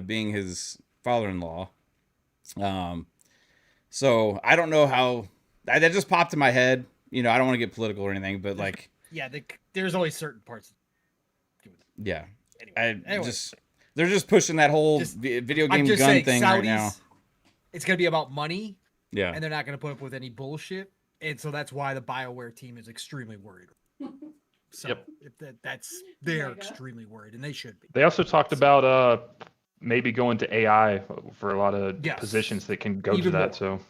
Speaker 1: being his father-in-law. So I don't know how that just popped in my head. You know, I don't want to get political or anything, but like,
Speaker 3: yeah, there's only certain parts.
Speaker 1: Yeah,
Speaker 3: anyway.
Speaker 1: They're just pushing that whole video game gun thing right now.
Speaker 3: It's going to be about money.
Speaker 1: Yeah.
Speaker 3: And they're not going to put up with any bullshit. And so that's why the BioWare team is extremely worried. So they're extremely worried, and they should be.
Speaker 4: They also talked about maybe going to AI for a lot of positions that can go to that.
Speaker 3: More.
Speaker 4: So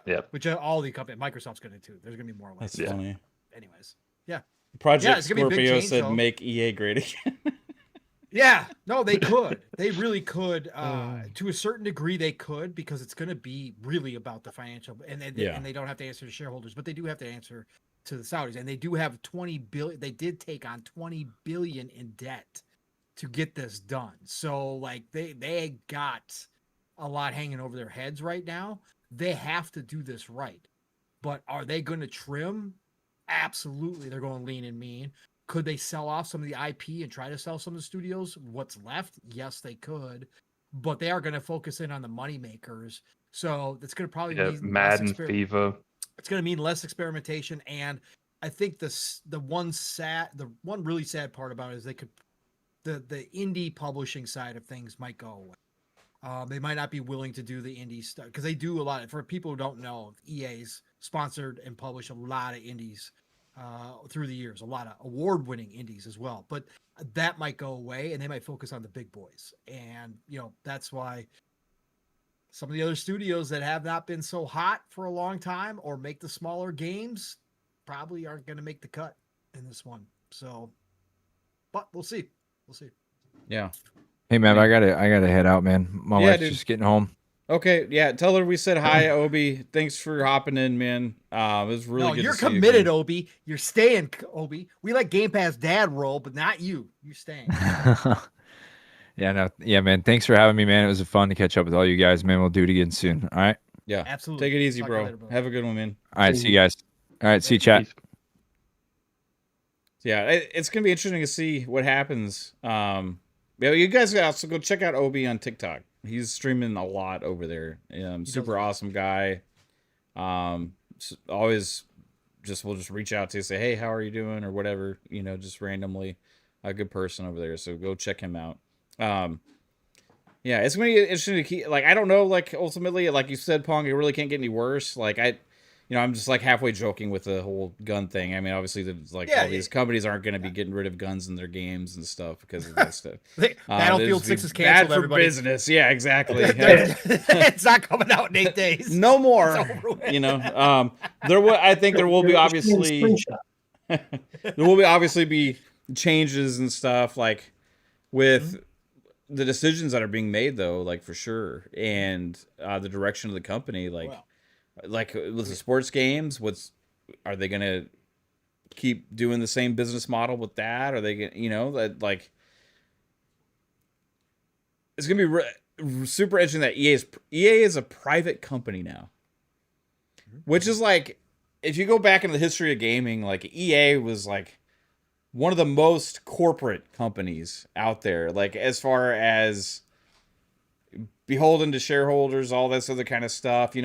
Speaker 3: yeah. Which all the companies, Microsoft's going to too. There's going to be more.
Speaker 1: That's funny.
Speaker 3: Anyways, yeah.
Speaker 1: Project Scorpio said, "Make EA great again."
Speaker 3: Yeah, no, they could. They really could. To a certain degree, they could, because it's going to be really about the financial, and they don't have to answer to shareholders, but they do have to answer to the Saudis, and they do have 20 billion. They did take on 20 billion in debt to get this done. So like they got a lot hanging over their heads right now. They have to do this right. But are they going to trim? Absolutely, they're going lean and mean. Could they sell off some of the IP and try to sell some of the studios? What's left? Yes, they could. But they are going to focus in on the money makers. So that's going to probably mean
Speaker 4: Madden, FIFA.
Speaker 3: It's going to mean less experimentation. And I think the one really sad part about it is the indie publishing side of things might go away. They might not be willing to do the indie stuff because they do a lot. For people who don't know, EA's sponsored and published a lot of indies through the years, a lot of award-winning indies as well. But that might go away, and they might focus on the big boys. And that's why some of the other studios that have not been so hot for a long time or make the smaller games probably aren't going to make the cut in this one. So, but we'll see. We'll see.
Speaker 1: Yeah.
Speaker 2: Hey man, I gotta head out, man. My wife's just getting home.
Speaker 1: Okay, yeah. Tell her we said hi, Obi. Thanks for hopping in, man. It was really good.
Speaker 3: You're
Speaker 1: to see
Speaker 3: committed,
Speaker 1: you
Speaker 3: Obi. You're staying, Obi. We let Game Pass Dad roll, but not you. You're staying.
Speaker 2: Yeah, man. Thanks for having me, man. It was fun to catch up with all you guys, man. We'll do it again soon. All right.
Speaker 1: Yeah,
Speaker 3: absolutely.
Speaker 1: Take it easy, bro. Later, Have a good one, man.
Speaker 2: All right, see you guys. All right, see you, chat.
Speaker 1: Yeah, it's gonna be interesting to see what happens. You guys also go check out Obi on TikTok. He's streaming a lot over there. Super awesome guy. Always we'll just reach out to you, say, hey, how are you doing, or whatever. Just randomly, a good person over there. So go check him out. Yeah, it's gonna be interesting to keep. I don't know. Ultimately, like you said, Pong, it really can't get any worse. I'm just halfway joking with the whole gun thing. I mean, obviously, all these companies aren't going to be getting rid of guns in their games and stuff because of that stuff.
Speaker 3: Battlefield 6 is canceled.
Speaker 1: Bad for business. Yeah, exactly.
Speaker 3: It's not coming out in 8 days.
Speaker 1: No more. I think there will be obviously be changes and stuff with the decisions that are being made though, for sure, and the direction of the company, with the sports games, are they gonna keep doing the same business model with that? Are they gonna, it's gonna be super interesting that EA is a private company now, which is if you go back into the history of gaming, EA was one of the most corporate companies out there, as far as beholden to shareholders, all this other kind of stuff.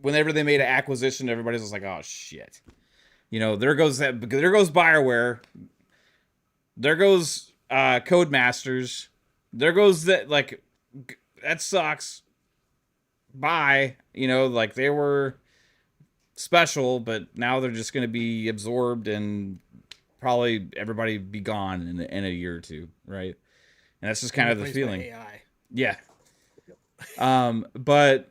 Speaker 1: Whenever they made an acquisition, everybody was like, "Oh shit!" There goes BioWare. There goes Codemasters. There goes that. That sucks. Bye. They were special, but now they're just going to be absorbed and probably everybody be gone in a year or two, right? And that's just kind of the feeling.
Speaker 3: AI.
Speaker 1: Yeah. But.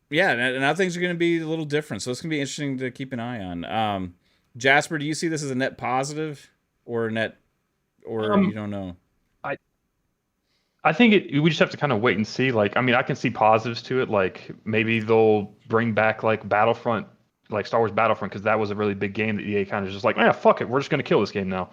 Speaker 1: Yeah, now things are going to be a little different, so it's going to be interesting to keep an eye on. Jasper, do you see this as a net positive or you don't know?
Speaker 4: I think we just have to kind of wait and see. I can see positives to it. Maybe they'll bring back Battlefront, Star Wars Battlefront, because that was a really big game that EA kind of just fuck it, we're just going to kill this game now.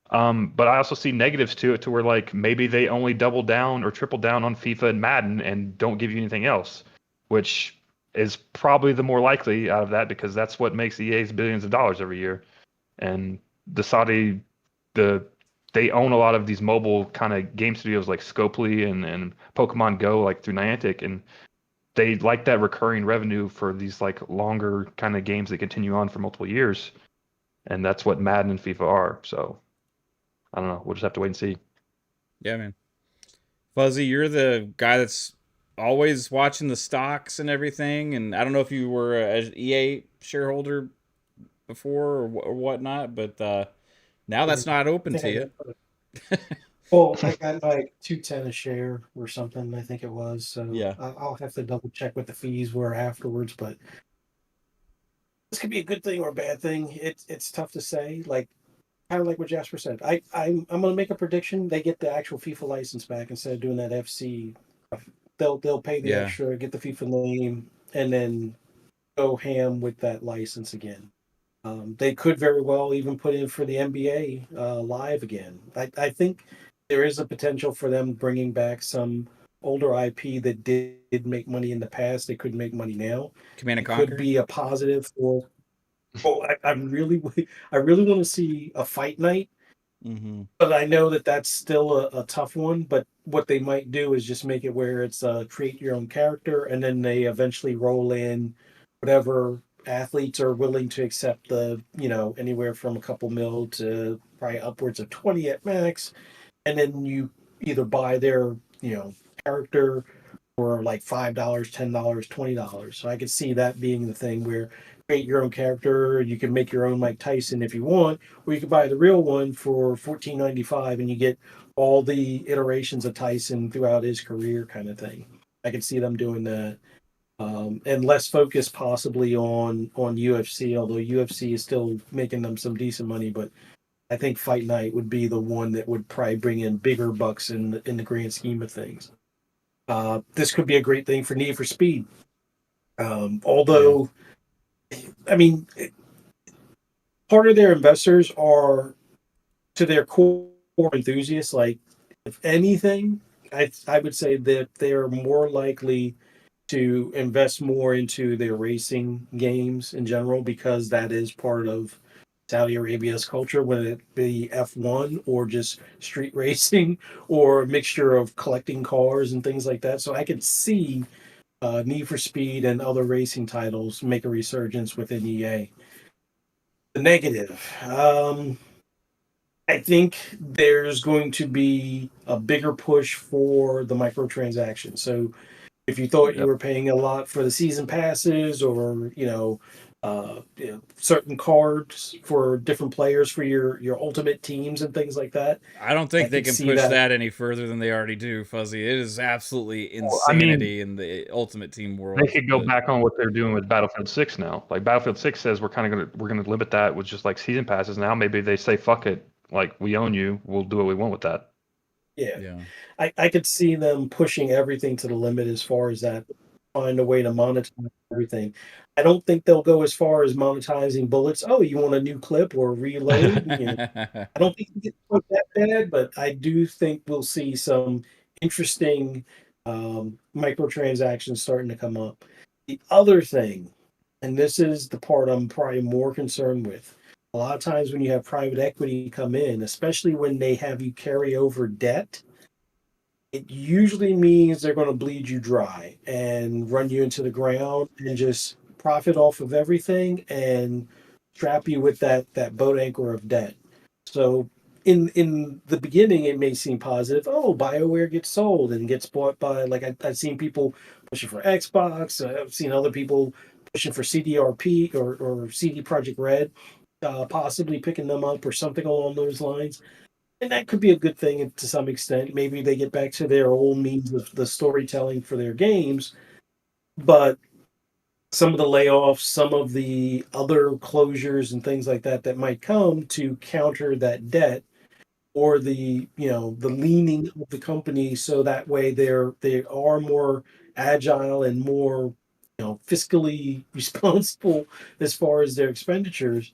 Speaker 4: But I also see negatives to it, to where maybe they only double down or triple down on FIFA and Madden and don't give you anything else, which is probably the more likely out of that, because that's what makes EA's billions of dollars every year. And they own a lot of these mobile kind of game studios like Scopely and Pokemon Go, through Niantic, and they like that recurring revenue for these longer kind of games that continue on for multiple years. And that's what Madden and FIFA are. So I don't know. We'll just have to wait and see.
Speaker 1: Yeah, man. Fuzzy, you're the guy that's always watching the stocks and everything, and I don't know if you were an EA shareholder before or whatnot, but now that's not open to you.
Speaker 5: Well, I got $2.10 a share or something, I think it was. So
Speaker 1: yeah,
Speaker 5: I'll have to double check what the fees were afterwards, but this could be a good thing or a bad thing. It's tough to say. Kind of like what Jasper said. I'm gonna make a prediction. They get the actual FIFA license back instead of doing that FC. They'll pay the extra, get the FIFA name, and then go ham with that license again. They could very well even put in for the NBA live again. I think there is a potential for them bringing back some older IP that did make money in the past, they couldn't make money now.
Speaker 1: Command and
Speaker 5: It could
Speaker 1: Conquer.
Speaker 5: be a positive for. Oh, I really want to see a Fight Night,
Speaker 1: Mm-hmm.
Speaker 5: but I know that that's still a tough one. But what they might do is just make it where it's create your own character, and then they eventually roll in whatever athletes are willing to accept the anywhere from a couple mil to probably upwards of 20 at max, and then you either buy their character for like $5, $10, $20. So I could see that being the thing where create your own character. You can make your own Mike Tyson if you want, or you could buy the real one for $14.95 and you get all the iterations of Tyson throughout his career, kind of thing. I could see them doing that. And less focus possibly on UFC, although UFC is still making them some decent money. But I think Fight Night would be the one that would probably bring in bigger bucks in the grand scheme of things. This could be a great thing for Need for Speed. Although, I mean, part of their investors are to their core enthusiasts. Like, if anything, I would say that they are more likely to invest more into their racing games in general, because that is part of Saudi Arabia's culture, whether it be F1 or just street racing or a mixture of collecting cars and things like that. So I could see Need for Speed and other racing titles make a resurgence within EA. The negative, I think there's going to be a bigger push for the microtransactions. So if you thought you were paying a lot for the season passes, or certain cards for different players for your ultimate teams and things like that,
Speaker 1: I don't think
Speaker 5: I
Speaker 1: they
Speaker 5: could
Speaker 1: can
Speaker 5: see
Speaker 1: push
Speaker 5: that.
Speaker 1: that any further than they already do, Fuzzy. It is absolutely
Speaker 4: I mean,
Speaker 1: insanity in the Ultimate Team world.
Speaker 4: they could go back on what they're doing with Battlefield 6 now. Like Battlefield 6 says we're gonna limit that with just like season passes. Now maybe they say fuck it, like we own you, we'll do what we want with that.
Speaker 5: Yeah. I could see them pushing everything to the limit as far as that, find a way to monetize everything. I don't think they'll go as far as monetizing bullets. Oh, you want a new clip or reload? I don't think it gets quite that bad, but I do think we'll see some interesting microtransactions starting to come up. The other thing, and this is the part I'm probably more concerned with, a lot of times when you have private equity come in, especially when they have you carry over debt, it usually means they're going to bleed you dry and run you into the ground and just profit off of everything and trap you with that boat anchor of debt. So in the beginning, it may seem positive. Oh, BioWare gets sold and gets bought by, like, I've seen people pushing for Xbox. I've seen other people pushing for CDRP or CD Project Red, possibly picking them up or something along those lines. And that could be a good thing to some extent. Maybe they get back to their old means of the storytelling for their games. But some of the layoffs, some of the other closures and things like that that might come to counter that debt, or the leaning of the company, so that way they are more agile and more fiscally responsible as far as their expenditures.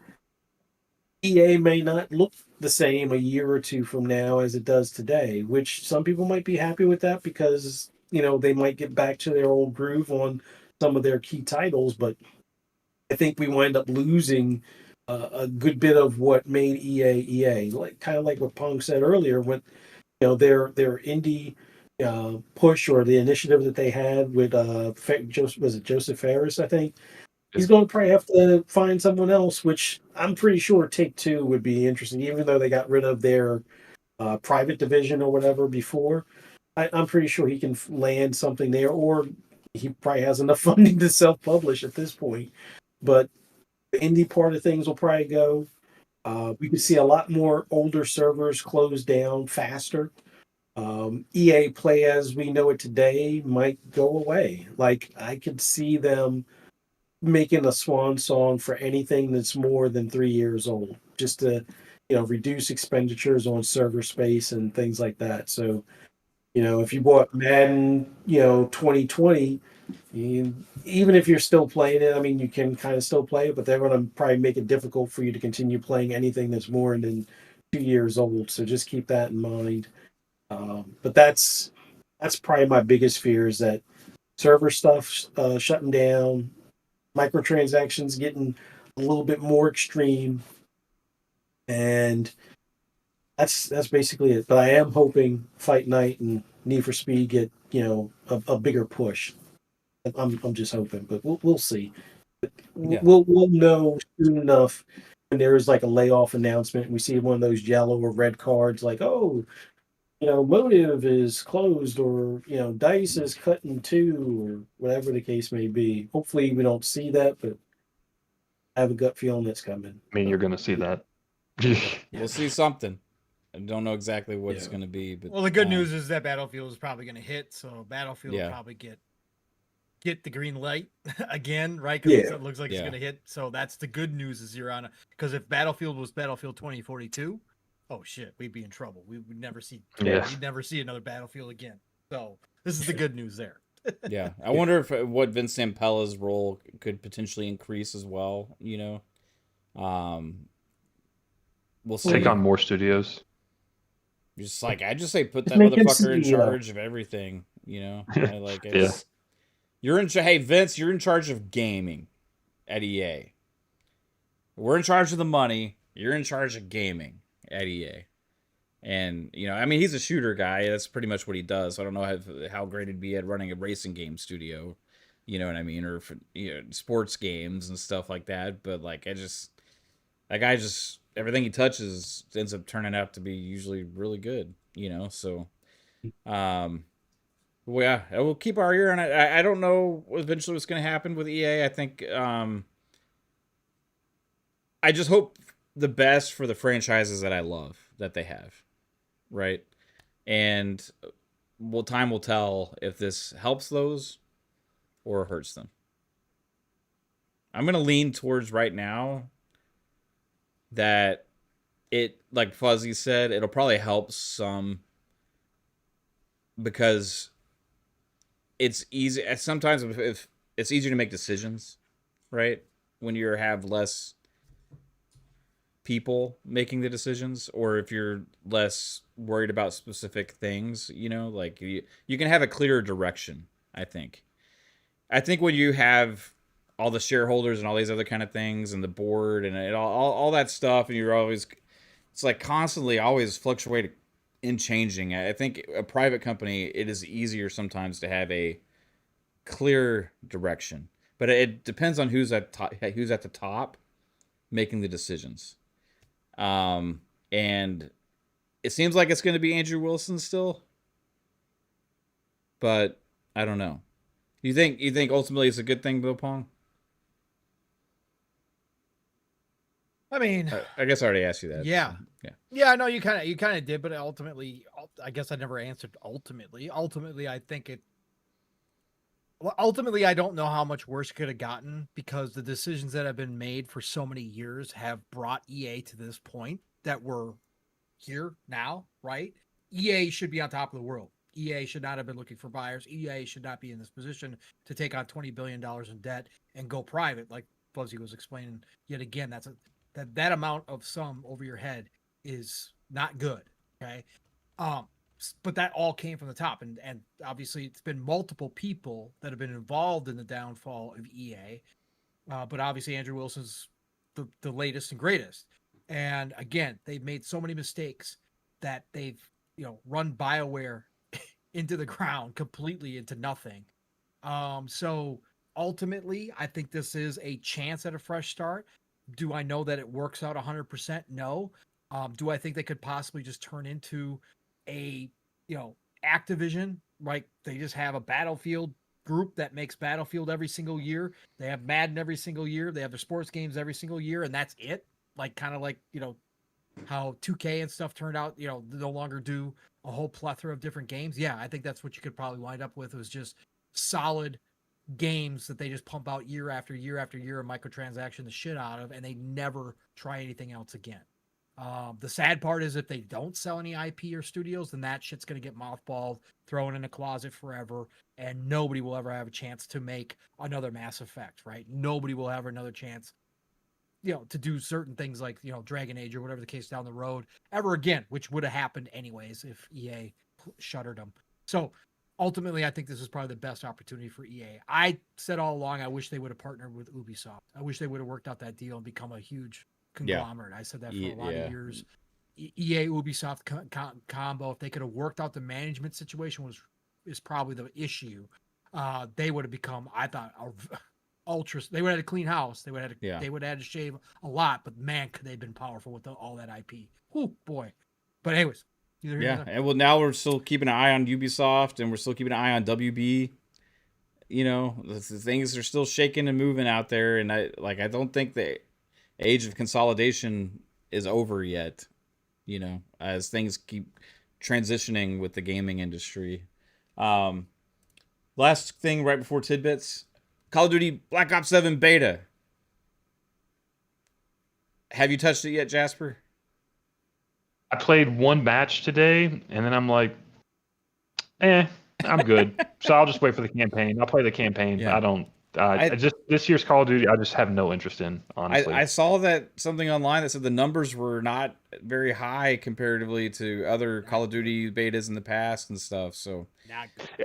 Speaker 5: EA may not look the same a year or two from now as it does today, which some people might be happy with that, because they might get back to their old groove on some of their key titles. But I think we wind up losing a good bit of what made EA, like kind of like what Pong said earlier, when their indie push, or the initiative that they had with was it Joseph Ferris, I think. He's going to probably have to find someone else, which I'm pretty sure Take-Two would be interesting, even though they got rid of their private division or whatever before. I'm pretty sure he can land something there, or he probably has enough funding to self-publish at this point. But the indie part of things will probably go. We could see a lot more older servers close down faster. EA Play as we know it today might go away. Like, I could see them making a swan song for anything that's more than 3 years old, just to reduce expenditures on server space and things like that. So if you bought Madden 2020, even if you're still playing it, I mean, you can kind of still play it, but they're going to probably make it difficult for you to continue playing anything that's more than 2 years old. So just keep that in mind. But that's That's probably my biggest fear is that server stuff shutting down, microtransactions getting a little bit more extreme, and that's basically it. But I am hoping Fight Night and Need for Speed get a bigger push. I'm just hoping, but we'll see.
Speaker 1: Yeah.
Speaker 5: We'll know soon enough when there is like a layoff announcement and we see one of those yellow or red cards like, oh, Motive is closed, or Dice is cut in two, or whatever the case may be. Hopefully we don't see that, but I have a gut feeling that's coming.
Speaker 4: I mean, you're going to see that.
Speaker 1: We'll see something. I don't know exactly what it's going to be, but
Speaker 3: well, the good news is that Battlefield is probably going to hit, so Battlefield will probably get the green light again, right? Because it looks like it's going to hit. So that's the good news is you're on because if Battlefield was Battlefield 2042, oh shit, we'd be in trouble. We would never see we'd never see another Battlefield again. So this is the good news there.
Speaker 1: Yeah. I wonder if what Vince Sampella's role could potentially increase as well, we'll see.
Speaker 4: Take on more studios.
Speaker 1: Just like I just say put that motherfucker in charge of everything, You're in hey Vince, you're in charge of gaming at EA. We're in charge of the money. You're in charge of gaming at EA. And, I mean, he's a shooter guy. That's pretty much what he does. So I don't know how great it'd be at running a racing game studio. You know what I mean? Or, sports games and stuff like that. But, that guy just, everything he touches ends up turning out to be usually really good, So, well, yeah, we'll keep our ear on it. I don't know eventually what's going to happen with EA. I think, I just hope the best for the franchises that I love that they have. Right. And time will tell if this helps those or hurts them. I'm going to lean towards right now that it, like Fuzzy said, it'll probably help some because it's easy. Sometimes if it's easier to make decisions, right? When you have less people making the decisions, or if you're less worried about specific things, you can have a clearer direction. I think when you have all the shareholders and all these other kind of things and the board and all that stuff, and it's like constantly always fluctuating and changing. I think a private company, it is easier sometimes to have a clear direction, but it depends on who's at the top making the decisions. And it seems like it's going to be Andrew Wilson still, but I don't know. You think ultimately it's a good thing, Bill Pong?
Speaker 3: I mean,
Speaker 1: I guess I already asked you that.
Speaker 3: Yeah.
Speaker 1: So,
Speaker 3: yeah. No, you kind of did, but ultimately, I guess I never answered. Ultimately, I think it. Well, ultimately, I don't know how much worse it could have gotten because the decisions that have been made for so many years have brought EA to this point that we're here now, right? EA should be on top of the world. EA should not have been looking for buyers. EA should not be in this position to take on $20 billion in debt and go private, like Fuzzy was explaining yet again. That amount of sum over your head is not good. Okay. But that all came from the top, and obviously it's been multiple people that have been involved in the downfall of EA. But obviously Andrew Wilson's the latest and greatest. And again, they've made so many mistakes that they've run BioWare into the ground, completely into nothing. So ultimately, I think this is a chance at a fresh start. Do I know that it works out 100%? No. Do I think they could possibly just turn into a Activision, right? They just have a Battlefield group that makes Battlefield every single year. They have Madden every single year. They have their sports games every single year, and that's it. Like kind of like how 2K and stuff turned out. No longer do a whole plethora of different games. Yeah, I think that's what you could probably wind up with. Was just solid games that they just pump out year after year after year and microtransaction the shit out of, and they never try anything else again. The sad part is if they don't sell any IP or studios, then that shit's going to get mothballed, thrown in a closet forever, and nobody will ever have a chance to make another Mass Effect, right? Nobody will have another chance, to do certain things like, Dragon Age or whatever the case down the road ever again, which would have happened anyways if EA shuttered them. So ultimately, I think this is probably the best opportunity for EA. I said all along, I wish they would have partnered with Ubisoft. I wish they would have worked out that deal and become a huge conglomerate. I said that for a lot of years. EA Ubisoft combo, if they could have worked out the management situation, is probably the issue. They would have become, I thought, ultra. They would have had a clean house. They would have had to shave a lot, but man, could they have been powerful with all that IP. Oh boy. But anyways.
Speaker 1: And well, now we're still keeping an eye on Ubisoft, and we're still keeping an eye on WB. You know, the things are still shaking and moving out there, and I don't think the age of consolidation is over yet. You know, as things keep transitioning with the gaming industry. Last thing right before tidbits: Call of Duty Black Ops 7 beta. Have you touched it yet, Jasper?
Speaker 4: I played one match today, and then I'm like, I'm good. So I'll just wait for the campaign. I'll play the campaign.
Speaker 1: Yeah.
Speaker 4: I don't. I just this year's Call of Duty, I just have no interest in. Honestly,
Speaker 1: I saw that something online that said the numbers were not very high comparatively to other Call of Duty betas in the past and stuff. So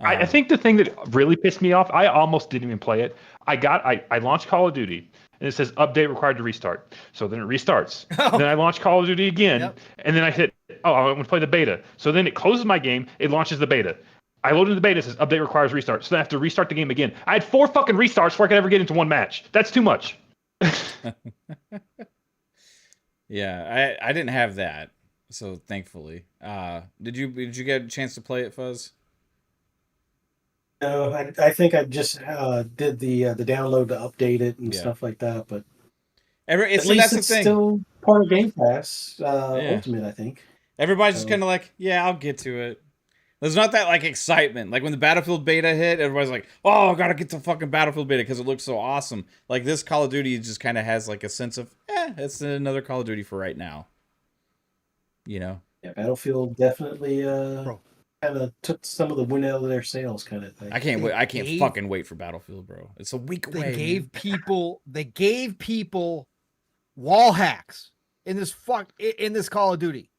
Speaker 4: I think the thing that really pissed me off, I almost didn't even play it. I launched Call of Duty, and it says update required to restart. So then it restarts. Then I launch Call of Duty again, and then I hit, I want to play the beta. So then it closes my game, it launches the beta. I loaded the beta, it says update requires restart. So then I have to restart the game again. I had 4 fucking restarts before I could ever get into one match. That's too much.
Speaker 1: Yeah, I didn't have that, so thankfully. Did you get a chance to play it, Fuzz?
Speaker 5: No, I think I just did the download to update it and stuff like that. But at least
Speaker 1: that's
Speaker 5: it's
Speaker 1: the thing.
Speaker 5: still part of Game Pass Ultimate, I think.
Speaker 1: Everybody's just kind of like, yeah, I'll get to it. There's not that like excitement. Like when the Battlefield beta hit, everybody's like, oh, I gotta get the fucking Battlefield beta because it looks so awesome. Like this Call of Duty just kind of has like a sense of, it's another Call of Duty for right now. You know?
Speaker 5: Yeah, Battlefield definitely kind of took some of the wind out of their sails, kind of thing.
Speaker 1: I can't wait. I can't fucking wait for Battlefield, bro. It's a week away.
Speaker 3: They gave people wall hacks in this Call of Duty.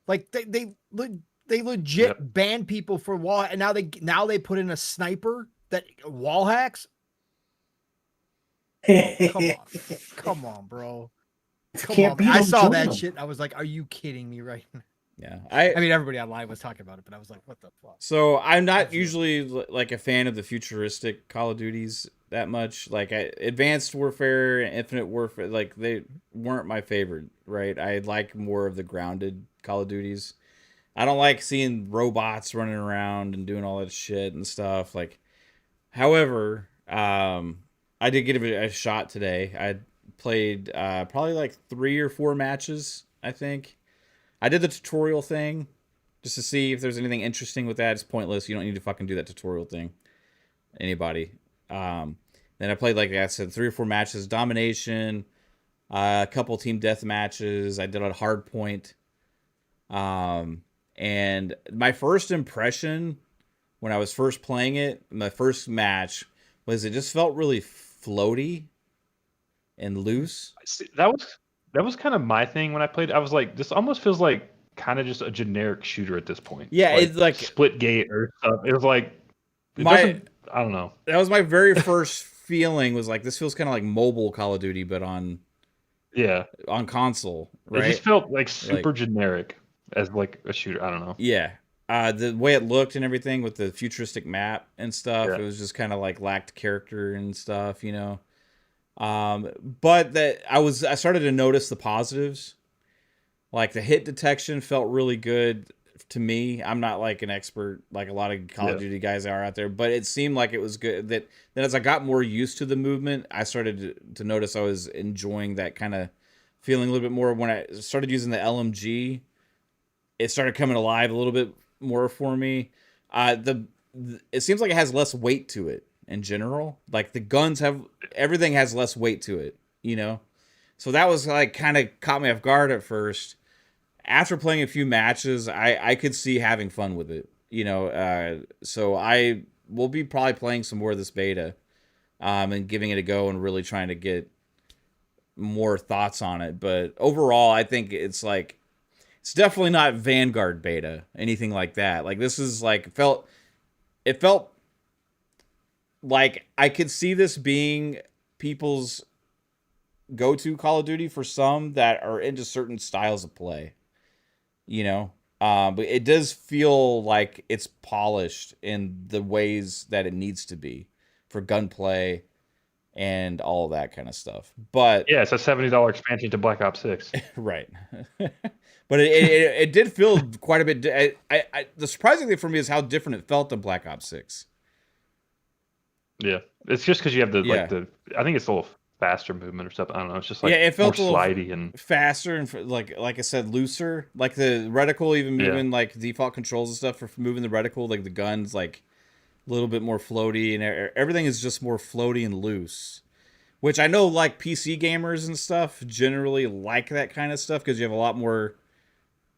Speaker 3: Like they legit banned people for wall, and now they put in a sniper that wall hacks. Come on, bro. I saw that shit. I was like, "Are you kidding me right now?"
Speaker 1: Yeah,
Speaker 3: I mean, everybody online was talking about it, but I was like, "What the fuck?"
Speaker 1: So I'm not usually like a fan of the futuristic Call of Duties that much. Like Advanced Warfare and Infinite Warfare, like they weren't my favorite. Right? I like more of the grounded Call of Duties. I don't like seeing robots running around and doing all that shit and stuff. Like, however, I did give it a shot today. I played probably like 3 or 4 matches, I think. I did the tutorial thing just to see if there's anything interesting with that. It's pointless. You don't need to fucking do that tutorial thing. Anybody. Then I played, like I said, 3 or 4 matches. Domination, a couple team death matches. I did a hard point. And my first impression when I was first playing it, my first match, was it just felt really floaty and loose.
Speaker 4: That was kind of my thing when I played. I was like, this almost feels like kind of just a generic shooter at this point.
Speaker 1: Yeah,
Speaker 4: like,
Speaker 1: it's like
Speaker 4: split gate or stuff. It was like I don't know.
Speaker 1: That was my very first feeling. Was like, this feels kind of like mobile Call of Duty, but on console. Right?
Speaker 4: It just felt like super generic as like a shooter. I don't know.
Speaker 1: Yeah. The way it looked and everything with the futuristic map and stuff, it was just kind of like lacked character and stuff, you know. But that I started to notice the positives. Like the hit detection felt really good to me. I'm not like an expert like a lot of Call of Duty guys are out there, but it seemed like it was good. That as I got more used to the movement, I started to notice I was enjoying that kind of feeling a little bit more. When I started using the LMG, it started coming alive a little bit more for me. It seems like it has less weight to it in general. Like the guns everything has less weight to it, you know? So that was like kind of caught me off guard at first. After playing a few matches, I could see having fun with it, you know? So I will be probably playing some more of this beta and giving it a go and really trying to get more thoughts on it. But overall, I think it's definitely not Vanguard beta, anything like that. Like this is like it felt like I could see this being people's go-to Call of Duty for some that are into certain styles of play, you know. But it does feel like it's polished in the ways that it needs to be for gunplay and all that kind of stuff. But
Speaker 4: yeah, it's a $70 expansion to Black Ops 6.
Speaker 1: right. But it did feel quite a bit. The surprising thing for me is how different it felt than Black Ops 6.
Speaker 4: Yeah, it's just because you have
Speaker 1: Yeah.
Speaker 4: I think it's a little faster movement or something. I don't know. It's just like
Speaker 1: it felt
Speaker 4: more
Speaker 1: a little
Speaker 4: slidey and
Speaker 1: faster and like I said, looser. Like the reticle, even moving like default controls and stuff for moving the reticle, like the guns, like a little bit more floaty, and everything is just more floaty and loose. Which I know, like PC gamers and stuff generally like that kind of stuff because you have a lot more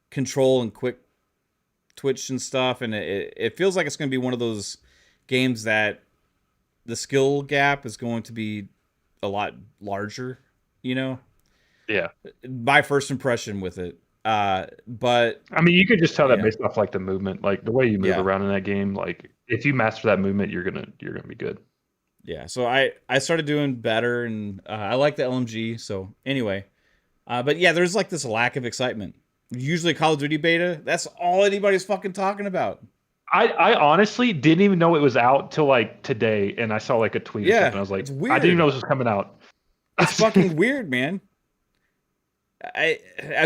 Speaker 1: control and quick twitch and stuff, and it feels like it's going to be one of those games that the skill gap is going to be a lot larger, you know?
Speaker 4: yeah.
Speaker 1: My first impression with it. But
Speaker 4: I mean, you could just tell that based off like the movement, like the way you move around in that game. Like if you master that movement, you're gonna be good.
Speaker 1: Yeah. So I started doing better, and I like the LMG. So anyway, but yeah, there's like this lack of excitement. Usually Call of Duty beta, that's all anybody's fucking talking about.
Speaker 4: I honestly didn't even know it was out till like today, and I saw like a tweet or something. I was like,
Speaker 1: it's weird.
Speaker 4: I didn't even know this was coming out.
Speaker 1: It's fucking weird, man. I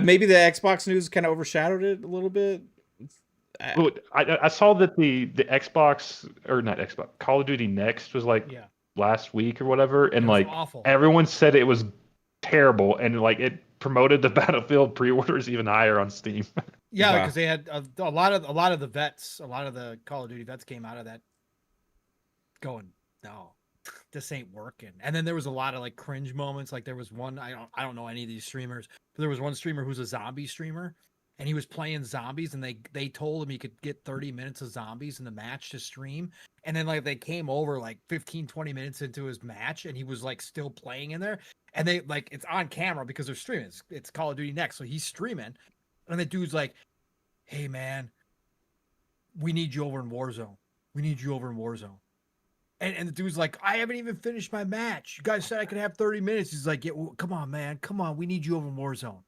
Speaker 1: maybe the Xbox news kind of overshadowed it a little bit.
Speaker 4: I saw that the Xbox or not Xbox Call of Duty Next was like last week or whatever, and like
Speaker 3: awful.
Speaker 4: Everyone said it was terrible, and like it promoted the Battlefield pre-orders even higher on Steam.
Speaker 3: Yeah, because they had a lot of the vets, a lot of the Call of Duty vets came out of that going, no, this ain't working. And then there was a lot of like cringe moments. Like there was one, I don't know any of these streamers, but there was one streamer who's a zombie streamer, and he was playing zombies, and they told him he could get 30 minutes of zombies in the match to stream. And then like they came over like 15-20 minutes into his match, and he was like still playing in there. And they like it's on camera because they're streaming. It's Call of Duty Next, so he's streaming. And the dude's like, hey, man, we need you over in Warzone. We need you over in Warzone. And the dude's like, I haven't even finished my match. You guys said I could have 30 minutes. He's like, yeah, well, come on, man. Come on. We need you over in Warzone.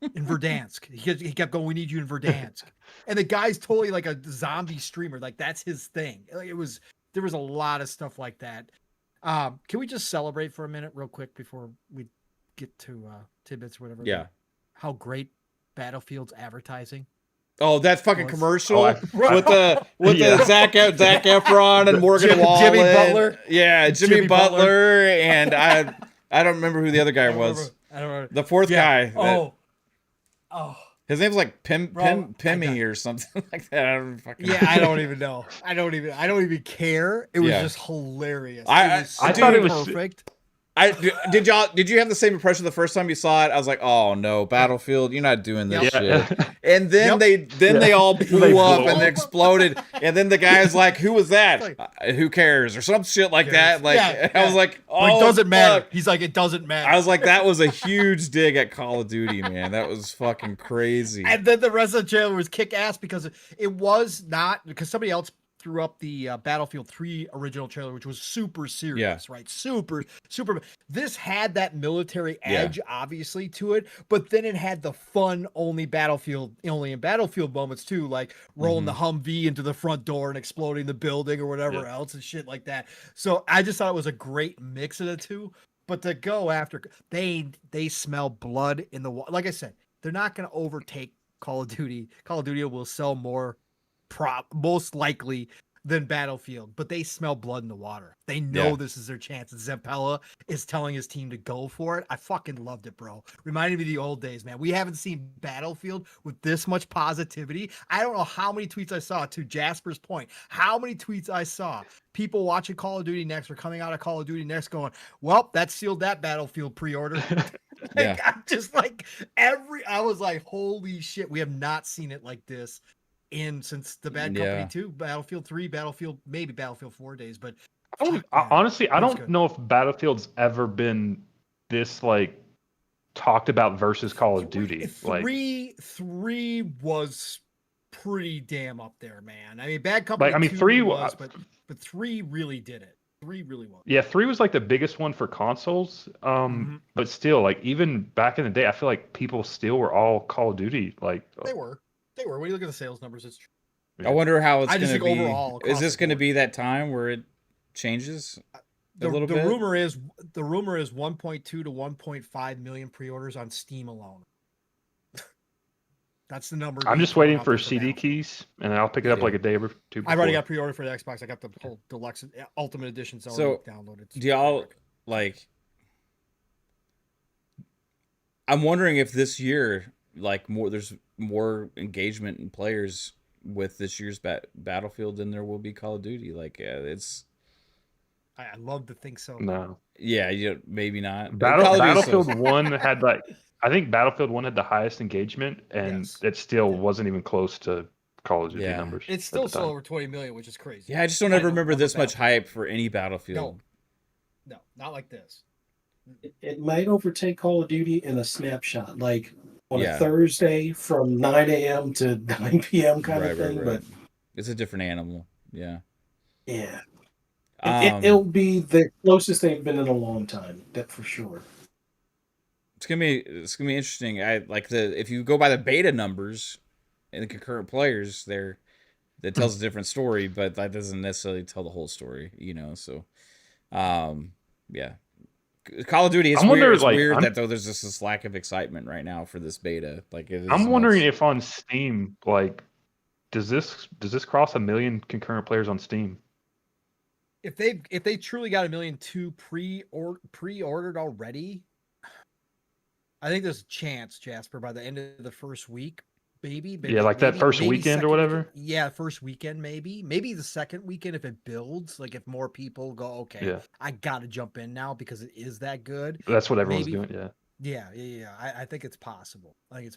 Speaker 3: In Verdansk. He kept going, we need you in Verdansk. And the guy's totally like a zombie streamer. Like, that's his thing. Like, there was a lot of stuff like that. Can we just celebrate for a minute real quick before we get to tidbits or whatever?
Speaker 1: Yeah.
Speaker 3: How great Battlefield's advertising.
Speaker 1: Oh, that fucking commercial with
Speaker 3: yeah.
Speaker 1: the Zac Efron and Morgan Wallen.
Speaker 3: Jimmy Butler.
Speaker 1: Yeah, Jimmy Butler, and I don't remember who the other guy was.
Speaker 3: I don't remember.
Speaker 1: The fourth guy.
Speaker 3: Oh.
Speaker 1: His name's like Pimmy or something like that.
Speaker 3: I don't even know. I don't even care. It was just hilarious.
Speaker 1: I
Speaker 4: thought it was
Speaker 3: perfect.
Speaker 1: Did you have the same impression the first time you saw it? I was like, oh no, Battlefield, you're not doing this shit. And then they all blew up and exploded. And then the guy's like, who was that? Who cares? Or some shit like that. Like I was like, oh,
Speaker 3: it doesn't matter. He's like, it doesn't matter.
Speaker 1: I was like, that was a huge dig at Call of Duty, man. That was fucking crazy.
Speaker 3: And then the rest of the trailer was kick ass because it was not because somebody else threw up the Battlefield 3 original trailer, which was super serious, right? Super. This had that military edge, obviously, to it, but then it had the fun only in Battlefield moments too, like rolling the Humvee into the front door and exploding the building or whatever else and shit like that. So I just thought it was a great mix of the two. But to go after, they smell blood in the water. Like I said, they're not going to overtake Call of Duty. Call of Duty will sell more most likely than Battlefield, but they smell blood in the water. They know this is their chance. And Zampella is telling his team to go for it. I fucking loved it, bro. Reminded me of the old days, man. We haven't seen Battlefield with this much positivity. I don't know how many tweets I saw, to Jasper's point, how many tweets I saw. People watching Call of Duty Next or coming out of Call of Duty Next going, well, that sealed that Battlefield pre-order. I'm just like, I was like, holy shit, we have not seen it like this since the Bad Company 2, Battlefield 3, maybe Battlefield 4 days, but
Speaker 4: honestly, I don't know if Battlefield's ever been this like talked about versus Call of Duty.
Speaker 3: Three was pretty damn up there, man. I mean, Bad Company.
Speaker 4: Like, I mean,
Speaker 3: 2
Speaker 4: 3
Speaker 3: was, but 3 really did it. 3 really was.
Speaker 4: Yeah, 3 was like the biggest one for consoles. But still, like even back in the day, I feel like people still were all Call of Duty. Like
Speaker 3: They were. When you look at the sales numbers, it's true.
Speaker 1: I wonder how it's
Speaker 3: I just
Speaker 1: going to
Speaker 3: think
Speaker 1: be.
Speaker 3: overall,
Speaker 1: Is this
Speaker 3: across the
Speaker 1: going to
Speaker 3: board.
Speaker 1: be that time where it changes a little bit?
Speaker 3: Rumor is 1.2 to 1.5 million pre-orders on Steam alone. That's the number.
Speaker 4: I'm
Speaker 3: being
Speaker 4: just
Speaker 3: thrown
Speaker 4: waiting
Speaker 3: out
Speaker 4: for
Speaker 3: there
Speaker 4: CD
Speaker 3: Battlefield.
Speaker 4: keys, and I'll pick it up like a day or two.
Speaker 3: I've already
Speaker 4: before.
Speaker 3: got pre-order for the Xbox. I got the whole deluxe Ultimate Edition's already
Speaker 1: So,
Speaker 3: downloaded.
Speaker 1: do y'all like? I'm wondering if this year, like there's more engagement in players with this year's Battlefield than there will be Call of Duty. Like, it's.
Speaker 3: I love to think so.
Speaker 4: No,
Speaker 1: Yeah, maybe not.
Speaker 4: Battlefield 1 had like, I think Battlefield 1 had the highest engagement, and
Speaker 3: Yes.
Speaker 4: it still wasn't even close to Call of Duty
Speaker 1: Yeah.
Speaker 4: numbers.
Speaker 3: It's
Speaker 4: at
Speaker 3: still
Speaker 4: the
Speaker 3: still
Speaker 4: time.
Speaker 3: over 20 million, which is crazy.
Speaker 1: Yeah, I just don't
Speaker 3: I
Speaker 1: ever remember
Speaker 3: love
Speaker 1: this much
Speaker 3: Battlefield.
Speaker 1: hype for any Battlefield.
Speaker 3: No, not like this.
Speaker 5: It might overtake Call of Duty in a snapshot, like on
Speaker 1: Yeah.
Speaker 5: a Thursday from 9 a.m. to 9 p.m. kind of thing. But
Speaker 1: it's a different animal. Yeah.
Speaker 5: yeah,
Speaker 1: It's
Speaker 5: it'll be the closest they've been in a long time. That for sure.
Speaker 1: gonna be interesting. I like if you go by the beta numbers and the concurrent players, that tells a different story, but that doesn't necessarily tell the whole story. So, yeah. Call of Duty. It's weird that though there's just this lack of excitement right now for this beta. Like it is.
Speaker 4: I'm wondering if on Steam, like, does this cross 1 million concurrent players on Steam?
Speaker 3: If they truly got 1.2 million pre-ordered already, I think there's a chance, Jasper, by the end of the first week, maybe
Speaker 4: Yeah, like that first weekend or whatever.
Speaker 3: Yeah, first weekend maybe the second weekend if it builds, like if more people go, okay,
Speaker 4: Yeah.
Speaker 3: I gotta jump in now because it is that good.
Speaker 4: That's what everyone's
Speaker 3: Maybe.
Speaker 4: doing. Yeah.
Speaker 3: Yeah. I think it's possible. That'd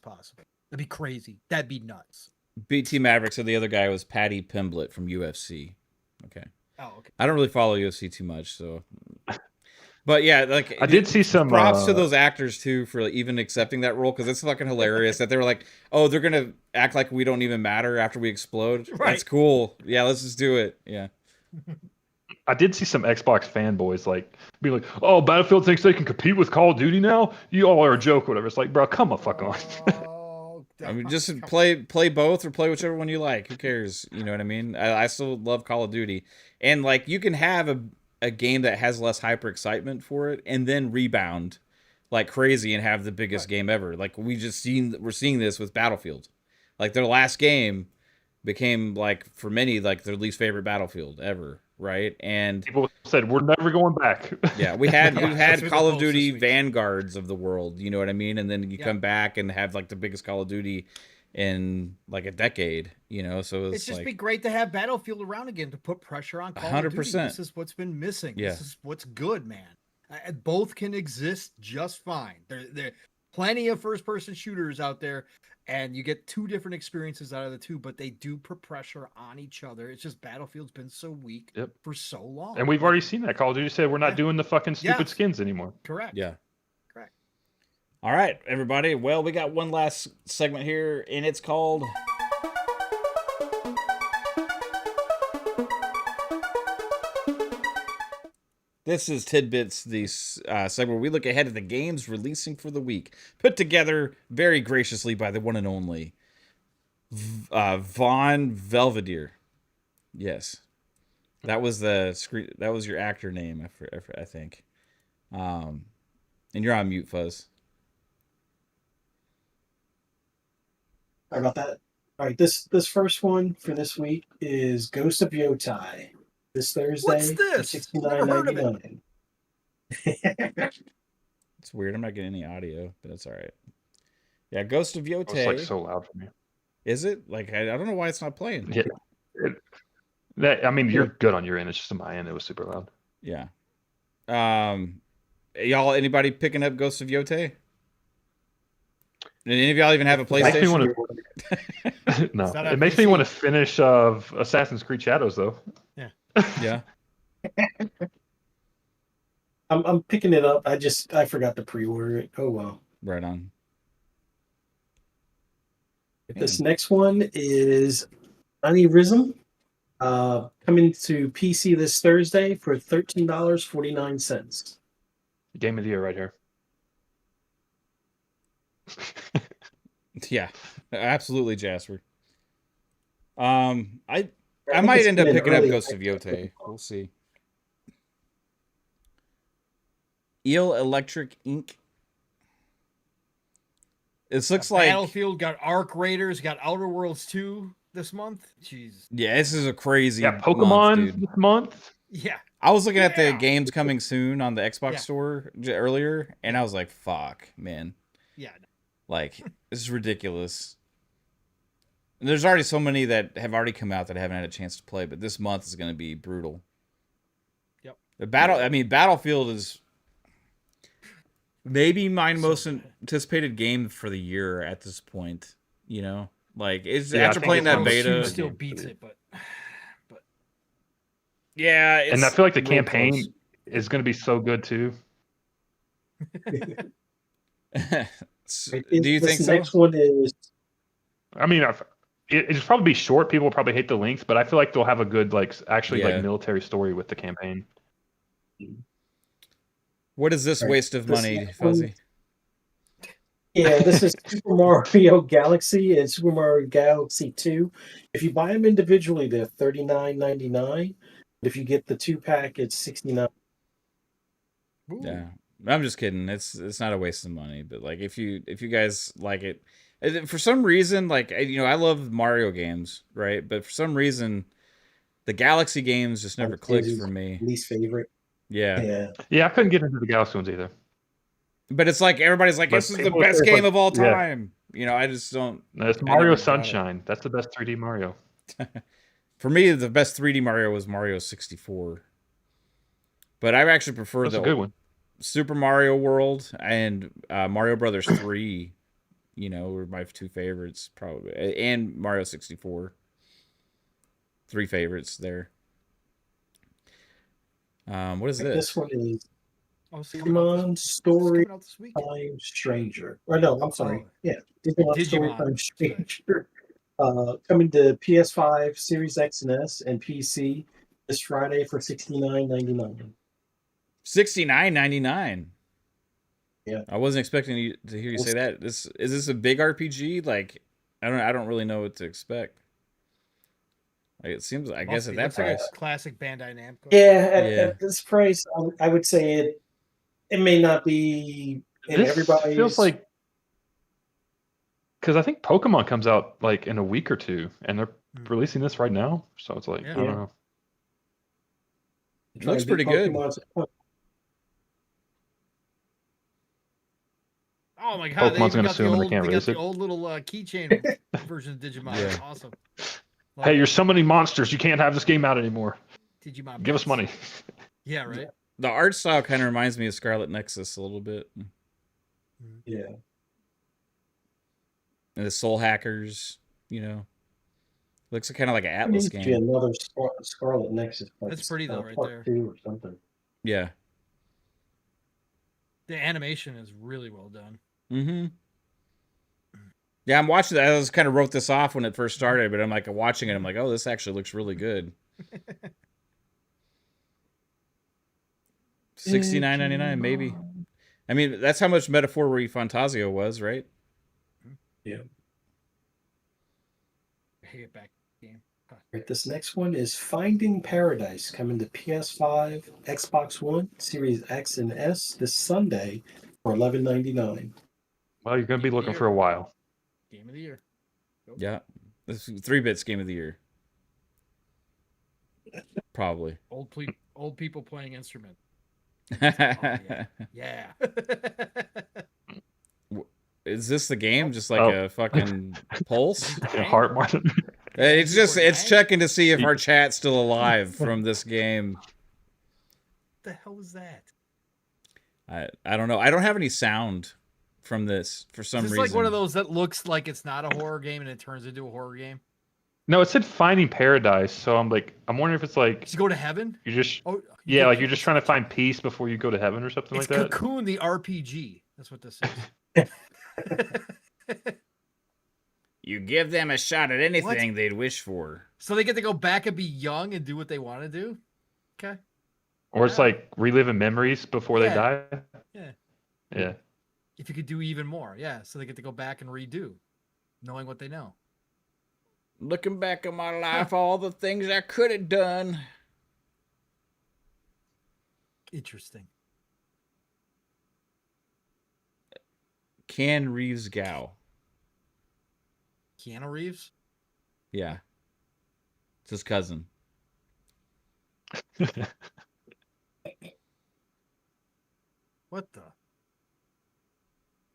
Speaker 3: be crazy. That'd be nuts.
Speaker 1: BT Maverick said the other guy was Patty Pimblett from UFC. Okay.
Speaker 3: Oh, okay.
Speaker 1: I don't really follow UFC too much, so. But yeah, like
Speaker 4: I did see some
Speaker 1: props to those actors too for even accepting that role because it's fucking hilarious that they were like, "Oh, they're gonna act like we don't even matter after we explode."
Speaker 3: Right.
Speaker 1: That's cool. Yeah, let's just do it. Yeah.
Speaker 4: I did see some Xbox fanboys like be like, "Oh, Battlefield thinks they can compete with Call of Duty now. You all are a joke, or whatever." It's like, bro, come the fuck on.
Speaker 3: Oh,
Speaker 1: I mean, just play both or play whichever one you like. Who cares? You know what I mean? I still love Call of Duty, and like you can have a game that has less hyper excitement for it, and then rebound like crazy and have the biggest game ever. Like we're seeing this with Battlefield. Like their last game became like for many like their least favorite Battlefield ever, right? And
Speaker 4: People said we're never going back.
Speaker 1: yeah, we've had
Speaker 3: what
Speaker 1: Call
Speaker 3: the
Speaker 1: of Duty
Speaker 3: closest we-
Speaker 1: Vanguards of the world, you know what I mean? And then you
Speaker 3: Yeah.
Speaker 1: come back and have like the biggest Call of Duty in like a decade, so
Speaker 3: It's
Speaker 1: it's
Speaker 3: just
Speaker 1: like
Speaker 3: be great to have Battlefield around again to put pressure on Call of Duty.
Speaker 1: 100%.
Speaker 3: This is what's been missing.
Speaker 1: Yeah.
Speaker 3: This is what's good, man. Both can exist just fine. There plenty of first-person shooters out there, and you get two different experiences out of the two, but they do put pressure on each other. It's just Battlefield's been so weak for so long.
Speaker 4: And we've already seen that. Call of Duty said we're not
Speaker 3: Yeah.
Speaker 4: doing the fucking stupid
Speaker 3: Yes.
Speaker 4: skins anymore.
Speaker 3: Correct.
Speaker 1: yeah.
Speaker 3: Correct.
Speaker 1: All right, everybody. Well, we got one last segment here, and it's called This is Tidbits, the segment where we look ahead at the games releasing for the week, put together very graciously by the one and only Von Belvedere. Yes, that was that was your actor name, I think. And you're on mute, Fuzz.
Speaker 5: Sorry about that. All right, this first one for this week is Ghost of Yotai. This Thursday.
Speaker 3: What's this? Never heard of it.
Speaker 1: It's weird. I'm not getting any audio, but that's all right. Yeah, Ghost of Yotai.
Speaker 4: It's like so loud for me.
Speaker 1: Is it? Like I don't know why it's not playing.
Speaker 4: Yeah. I mean, you're good on your end. It's just on my end. It was super loud.
Speaker 1: Yeah. Y'all, anybody picking up Ghost of Yotai? And any of y'all even have a PlayStation?
Speaker 4: No, it makes me want to finish Assassin's Creed Shadows though.
Speaker 1: Yeah.
Speaker 5: I'm picking it up. I forgot to pre-order it. Oh well.
Speaker 1: Right on.
Speaker 5: This next one is Aneurysm, coming to PC this Thursday for $13.49.
Speaker 4: Game of the year right here.
Speaker 1: Yeah, absolutely, Jasper. I might end up picking up Ghost of Yotei. We'll see. Eel Electric Inc. This looks like
Speaker 3: Battlefield got Arc Raiders, got Outer Worlds 2 this month. Jeez.
Speaker 1: Yeah, this is a crazy
Speaker 4: Pokemon
Speaker 1: month, dude.
Speaker 4: this month.
Speaker 3: Yeah.
Speaker 1: I was looking at the games coming soon on the Xbox store earlier, and I was like, fuck, man.
Speaker 3: Yeah.
Speaker 1: Like, this is ridiculous. And there's already so many that have already come out that I haven't had a chance to play, but this month is going to be brutal.
Speaker 3: Yep.
Speaker 1: Battlefield is maybe my most anticipated game for the year at this point. You know, like after playing that beta,
Speaker 3: still beats it, but
Speaker 1: yeah,
Speaker 4: and I feel like the campaign is going to be so good too.
Speaker 1: Do you think so?
Speaker 5: Next one is.
Speaker 4: I mean, it'll probably be short. People will probably hate the length, but I feel like they'll have a good, like military story with the campaign.
Speaker 1: What is this waste of money, Fuzzy?
Speaker 5: Yeah, this is Super Mario Galaxy and Super Mario Galaxy 2. If you buy them individually, they're $39.99. If you get the 2-pack, it's $69.
Speaker 1: Yeah, I'm just kidding. It's not a waste of money, but like if you guys like it, for some reason, like I love Mario games, right? But for some reason, the Galaxy games just never clicked for me.
Speaker 5: Least favorite.
Speaker 1: Yeah.
Speaker 4: I couldn't get into the Galaxy ones either.
Speaker 1: But it's like everybody's like, this is the best game of all time. You know, I just don't.
Speaker 4: No, it's Mario Sunshine. That's the best 3D Mario.
Speaker 1: For me, the best 3D Mario was Mario 64. But I actually prefer
Speaker 4: That's a good one.
Speaker 1: Super Mario World and Mario Brothers 3. You know, were my two favorites probably, and Mario 64. 3 favorites there. What is this?
Speaker 5: This one is
Speaker 3: Digimon
Speaker 5: Story Time Stranger. Or no, I'm sorry. Yeah, Digimon Story Time Stranger. Coming to PS5, Series X and S, and PC this Friday for $69.99.
Speaker 1: $69.99.
Speaker 5: Yeah,
Speaker 1: I wasn't expecting to hear you say that. Is this a big RPG? Like, I don't really know what to expect. Like, it seems, I guess at that price,
Speaker 3: like a classic Bandai Namco.
Speaker 5: Yeah, at this price, I would say it may not be in everybody's.
Speaker 4: Feels like, because I think Pokemon comes out like in a week or two, and they're releasing this right now. So it's like, I don't know.
Speaker 1: It looks pretty good.
Speaker 3: Oh my god!
Speaker 4: Pokemon's going to assume they can't release it.
Speaker 3: The old little keychain version of Digimon. Yeah. Awesome.
Speaker 4: Hey, you're summoning monsters. You can't have this game out anymore.
Speaker 3: Digimon.
Speaker 4: Give us money.
Speaker 3: Yeah, right.
Speaker 1: The art style kind of reminds me of Scarlet Nexus a little bit.
Speaker 5: Yeah.
Speaker 1: And the Soul Hackers, you know, looks kind of like an Atlas game.
Speaker 5: Another Scarlet Nexus.
Speaker 3: That's pretty though, right there.
Speaker 5: 2 or something.
Speaker 1: Yeah.
Speaker 3: The animation is really well done.
Speaker 1: Mm-hmm. Yeah, I'm watching that. I was kind of wrote this off when it first started, but I'm like watching it. I'm like, oh, this actually looks really good. $69.99, maybe. I mean, that's how much Metaphor Fantasio was, right?
Speaker 5: Yeah.
Speaker 3: Hey, back game.
Speaker 5: Right, this next one is Finding Paradise, coming to PS5, Xbox One, Series X and S this Sunday for $11.99.
Speaker 4: Well, you're going to be looking for a while.
Speaker 3: Game of the year.
Speaker 1: Nope. Yeah. This is 3-bits game of the year. Probably.
Speaker 3: Old people playing instruments. Yeah.
Speaker 1: Is this the game? Just like a fucking pulse?
Speaker 4: A heart monitor.
Speaker 1: It's checking to see if our chat's still alive from this game.
Speaker 3: What the hell is that?
Speaker 1: I don't know. I don't have any sound from this for some reason.
Speaker 3: It's like one of those that looks like it's not a horror game and it turns into a horror game.
Speaker 4: No, it said Finding Paradise, so I'm wondering if it's like
Speaker 3: you go to heaven.
Speaker 4: You just like you're just trying to find peace before you go to heaven or something like that.
Speaker 3: It's Cocoon the RPG. That's what this is.
Speaker 1: You give them a shot at anything they'd wish for.
Speaker 3: So they get to go back and be young and do what they want to do? Okay.
Speaker 4: Or it's like reliving memories before they die.
Speaker 3: Yeah.
Speaker 4: Yeah.
Speaker 3: If you could do even more. Yeah. So they get to go back and redo, knowing what they know.
Speaker 1: Looking back at my life, all the things I could have done.
Speaker 3: Interesting.
Speaker 1: Keanu Reeves Gow.
Speaker 3: Keanu Reeves?
Speaker 1: Yeah. It's his cousin.
Speaker 3: What the?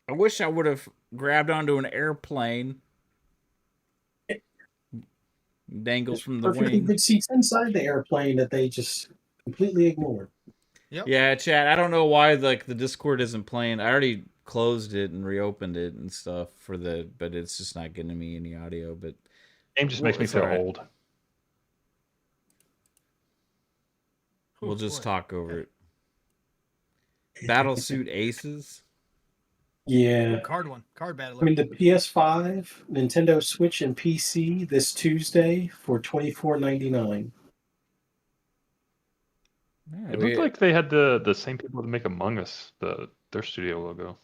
Speaker 1: I wish I would have grabbed onto an airplane. Dangles from the
Speaker 5: Perfectly
Speaker 1: wing.
Speaker 5: good seats inside the airplane that they just completely ignored.
Speaker 3: Yep.
Speaker 1: Yeah, chat. I don't know why the Discord isn't playing. I already closed it and reopened it and stuff but it's just not getting me any audio. But
Speaker 4: Game just makes me feel old.
Speaker 1: We'll just talk over it. Battlesuit Aces.
Speaker 5: Yeah.
Speaker 3: Card battle.
Speaker 5: I mean, the PS5, Nintendo Switch, and PC this Tuesday for $24.99.
Speaker 1: Yeah,
Speaker 4: It looked like they had the same people that make Among Us, their studio logo.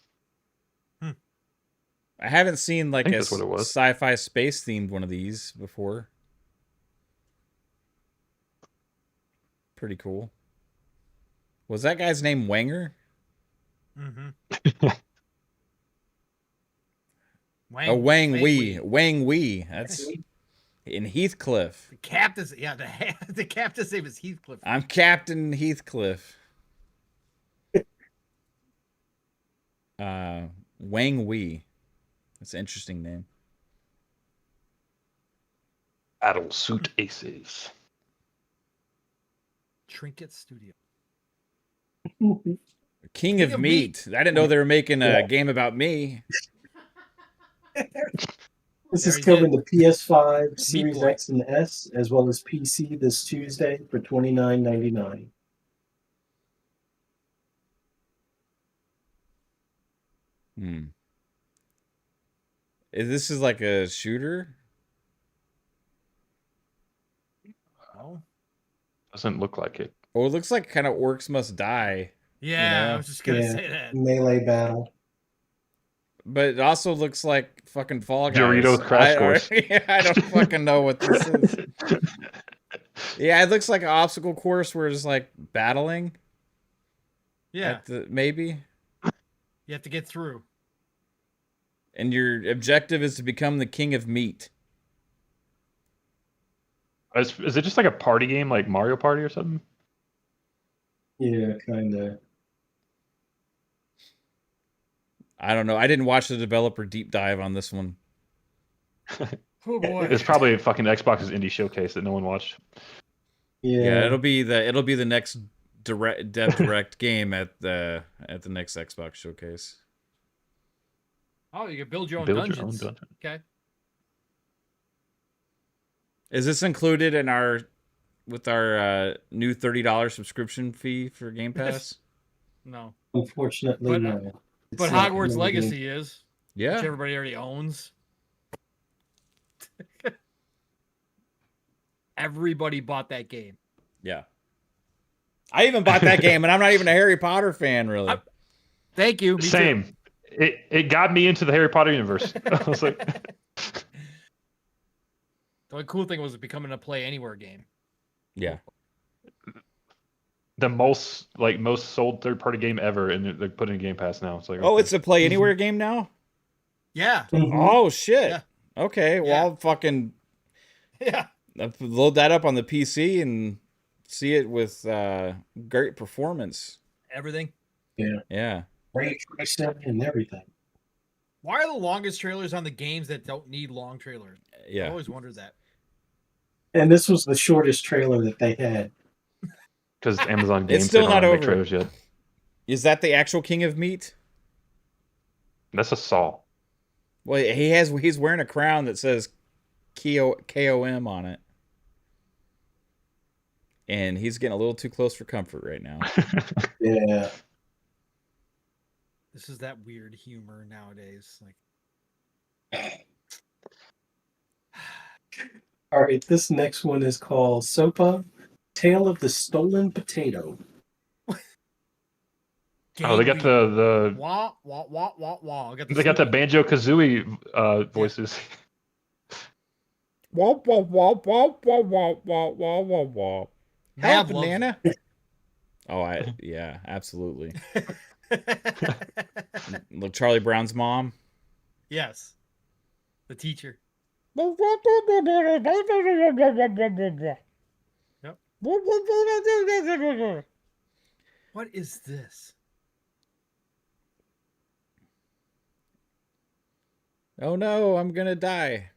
Speaker 1: I haven't seen like a
Speaker 4: that's what it was.
Speaker 1: sci-fi space themed one of these before. Pretty cool. Was that guy's name Wenger?
Speaker 3: Mm-hmm.
Speaker 1: Wang Wee. That's in Heathcliff.
Speaker 3: The captain's the captain's name is Heathcliff.
Speaker 1: I'm Captain Heathcliff. Wang Wee. That's an interesting name.
Speaker 4: Battlesuit Aces.
Speaker 3: Trinket Studio.
Speaker 1: King of Meat. I didn't know they were making a game about me.
Speaker 5: This is coming to PS5, Series X and S, as well as PC this Tuesday for $29.99.
Speaker 1: This is like a shooter?
Speaker 3: Oh.
Speaker 4: Doesn't look like it.
Speaker 1: Oh, it looks like kind of Orcs Must Die.
Speaker 3: Yeah,
Speaker 1: you know?
Speaker 3: I was just gonna say that.
Speaker 5: Melee battle.
Speaker 1: But it also looks like fucking Fall Guys.
Speaker 4: Doritos Crash Course.
Speaker 1: I don't fucking know what this is. Yeah, it looks like an obstacle course where it's like battling.
Speaker 3: Yeah.
Speaker 1: Maybe.
Speaker 3: You have to get through.
Speaker 1: And your objective is to become the king of meat.
Speaker 4: Is it just like a party game, like Mario Party or something?
Speaker 5: Yeah, kind of.
Speaker 1: I don't know. I didn't watch the developer deep dive on this one.
Speaker 3: Oh boy.
Speaker 4: It's probably a fucking Xbox's indie showcase that no one watched.
Speaker 1: Yeah, it'll be the next dev direct game at the next Xbox showcase.
Speaker 3: Oh, you can build your own dungeons. Okay.
Speaker 1: Is this included in our new $30 subscription fee for Game Pass?
Speaker 3: No.
Speaker 5: Unfortunately, no.
Speaker 3: But Hogwarts Legacy is.
Speaker 1: Yeah.
Speaker 3: Which everybody already owns. Everybody bought that game.
Speaker 1: Yeah. I even bought that game, and I'm not even a Harry Potter fan, really.
Speaker 3: Thank you.
Speaker 4: Same.
Speaker 3: Too.
Speaker 4: It got me into the Harry Potter universe. I was like...
Speaker 3: The only cool thing was it becoming a play anywhere game.
Speaker 1: Yeah.
Speaker 4: The most sold third-party game ever, and they're putting in Game Pass now. It's like,
Speaker 1: okay. Oh, it's a play anywhere game now?
Speaker 3: Yeah.
Speaker 1: Oh shit. Yeah. Okay, well,
Speaker 3: Yeah.
Speaker 1: I'll fucking
Speaker 3: I'll
Speaker 1: load that up on the PC and see it with great performance.
Speaker 3: Everything.
Speaker 5: Yeah. Ray tracing and everything.
Speaker 3: Why are the longest trailers on the games that don't need long trailers?
Speaker 1: Yeah.
Speaker 3: I always wondered that.
Speaker 5: And this was the shortest trailer that they had.
Speaker 4: Because Amazon Games
Speaker 1: it's still not over.
Speaker 4: Trailers yet.
Speaker 1: Is that the actual King of Meat?
Speaker 4: That's a Saw.
Speaker 1: Well, he's wearing a crown that says KOM on it. And he's getting a little too close for comfort right now.
Speaker 5: Yeah.
Speaker 3: This is that weird humor nowadays. Like
Speaker 5: All right, this next one is called Sopa, Tale of the Stolen Potato.
Speaker 4: Oh, they got the
Speaker 3: wah wah wah wah wah.
Speaker 4: they got the Banjo Kazooie voices.
Speaker 1: Wah, wah, wah, wah, wah, wah, wah, wah, wah, wah. Help, banana. Oh, yeah, absolutely. Look, Charlie Brown's mom.
Speaker 3: Yes, the teacher.
Speaker 1: Yep.
Speaker 3: What is this?
Speaker 1: Oh no, I'm gonna die.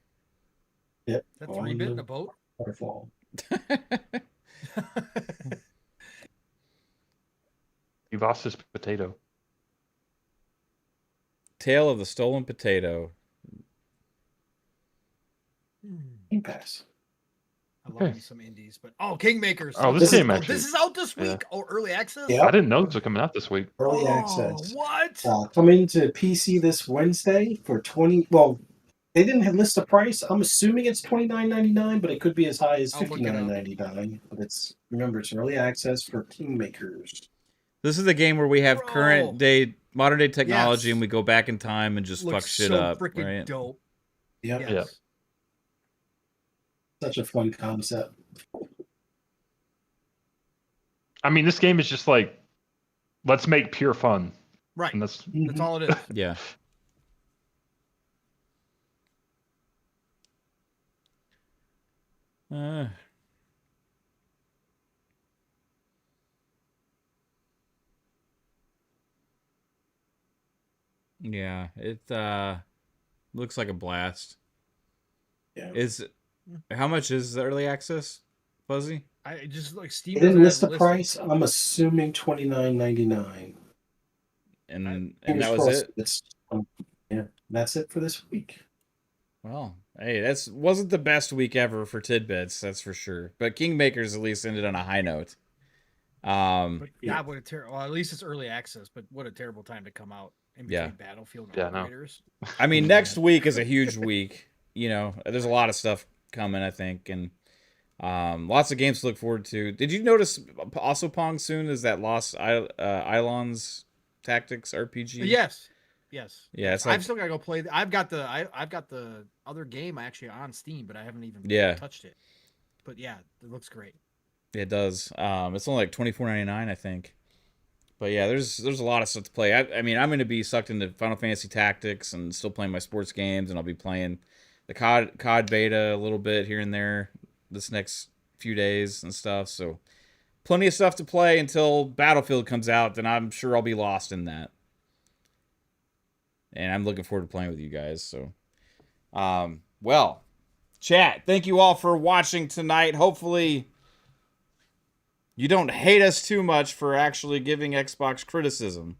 Speaker 5: Yep.
Speaker 3: That's Rebit in a boat.
Speaker 5: Waterfall.
Speaker 4: He lost his potato.
Speaker 1: Tale of the Stolen Potato.
Speaker 5: Game Pass.
Speaker 3: I love me some indies, but Kingmakers.
Speaker 4: Oh, this game actually.
Speaker 3: This is out this week.
Speaker 4: Yeah.
Speaker 3: Oh, early access.
Speaker 5: Yeah.
Speaker 4: I didn't know this was coming out this week.
Speaker 5: Early access.
Speaker 3: What?
Speaker 5: Coming to PC this Wednesday for 20. Well, they didn't have list the price. I'm assuming it's $29.99, but it could be as high as $59.99. But remember, it's early access for Kingmakers.
Speaker 1: This is the game where we have modern day technology,
Speaker 3: Yes.
Speaker 1: and we go back in time and just fuck shit up.
Speaker 3: Freaking
Speaker 1: Right?
Speaker 3: dope.
Speaker 5: Yep.
Speaker 3: Yes.
Speaker 4: Yeah.
Speaker 5: Such a fun concept.
Speaker 4: I mean, this game is just like, let's make pure fun.
Speaker 3: Right.
Speaker 4: And
Speaker 3: That's all it is.
Speaker 1: Yeah. Yeah, it looks like a blast.
Speaker 5: Yeah.
Speaker 1: How much is the early access, Fuzzy?
Speaker 3: I just like Steam.
Speaker 5: They didn't list the price. I'm assuming $29.99.
Speaker 1: And that was it.
Speaker 5: That's it for this week.
Speaker 1: Well, hey, wasn't the best week ever for tidbits, that's for sure. But Kingmakers at least ended on a high note.
Speaker 3: But God, what a terrible. Well, at least it's early access, but what a terrible time to come out in between Battlefield and Raiders.
Speaker 1: I mean, next week is a huge week. You know, there's a lot of stuff coming, I think, and lots of games to look forward to. Did you notice also Pong soon is that Lost Islands Tactics RPG?
Speaker 3: Yes.
Speaker 1: Yeah, it's like,
Speaker 3: I've still got to go play. I've got the other game actually on Steam, but I haven't even touched it. But yeah, it looks great.
Speaker 1: It does. It's only like $24.99, I think. But yeah, there's a lot of stuff to play. I mean, I'm going to be sucked into Final Fantasy Tactics and still playing my sports games, and I'll be playing the COD beta a little bit here and there this next few days and stuff. So plenty of stuff to play until Battlefield comes out. Then I'm sure I'll be lost in that. And I'm looking forward to playing with you guys. So, well, chat, thank you all for watching tonight. Hopefully you don't hate us too much for actually giving Xbox criticism.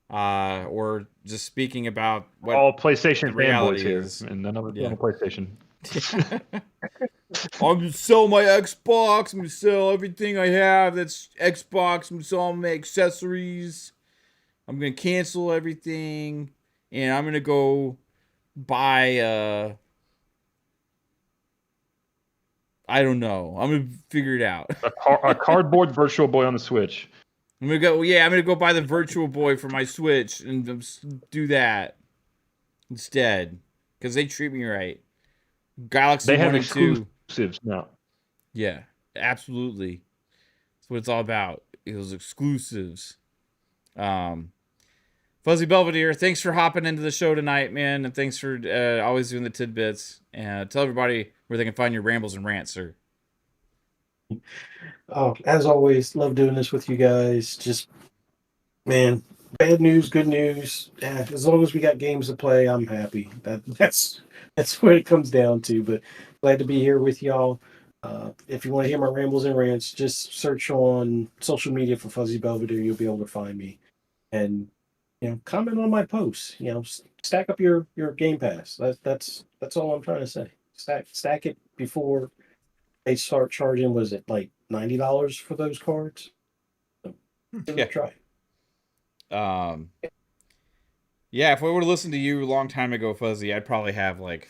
Speaker 1: Or just speaking about what
Speaker 4: all PlayStation
Speaker 1: reality
Speaker 4: fanboys here, and none of it on PlayStation.
Speaker 1: I'm gonna sell my Xbox. I'm gonna sell everything I have that's Xbox. I'm gonna sell all my accessories. I'm gonna cancel everything, and I'm gonna go buy I don't know. I'm gonna figure it out.
Speaker 4: a cardboard Virtual Boy on the Switch.
Speaker 1: I'm gonna go buy the Virtual Boy for my Switch and do that instead because they treat me right. Galaxy 1 and 2
Speaker 4: exclusives now.
Speaker 1: Yeah, absolutely. That's what it's all about. It was exclusives. Fuzzy Belvedere, thanks for hopping into the show tonight, man, and thanks for always doing the tidbits. And tell everybody where they can find your rambles and rants, sir.
Speaker 5: Oh, as always, love doing this with you guys. Just, man, bad news, good news. Yeah, as long as we got games to play, I'm happy. That's what it comes down to. But glad to be here with y'all. If you want to hear my rambles and rants, just search on social media for Fuzzy Belvedere. You'll be able to find me. And comment on my posts. Stack up your Game Pass. That's all I'm trying to say. Stack it before they start charging. Was it like $90 for those cards? So, give it a try.
Speaker 1: Yeah, if I would have listened to you a long time ago, Fuzzy, I'd probably have like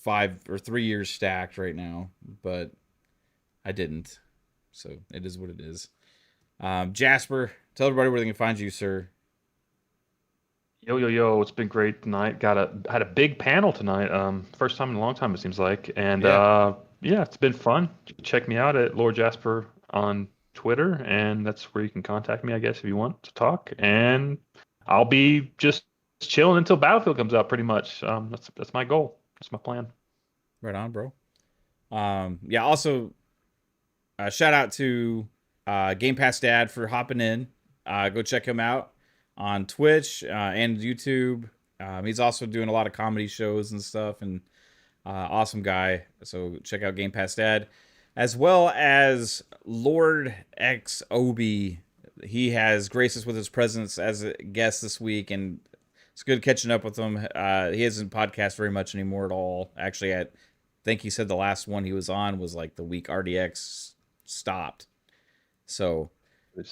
Speaker 1: 3 years stacked right now, but I didn't. So it is what it is. Jasper, tell everybody where they can find you, sir.
Speaker 4: Yo, it's been great tonight. Had a big panel tonight. First time in a long time, it seems like. And yeah, it's been fun. Check me out at Lord Jasper on Twitter, and that's where you can contact me, I guess, if you want to talk. And I'll be just chilling until Battlefield comes out, pretty much. That's my goal. That's my plan.
Speaker 1: Right on, bro. Yeah, also shout out to Game Pass Dad for hopping in. Go check him out on Twitch and YouTube. He's also doing a lot of comedy shows and stuff, and awesome guy. So check out Game Pass Dad, as well as Lord X Obi. He has graced us with his presence as a guest this week, and it's good catching up with him. He hasn't podcast very much anymore at all. Actually, I think he said the last one he was on was like the week RDX stopped. So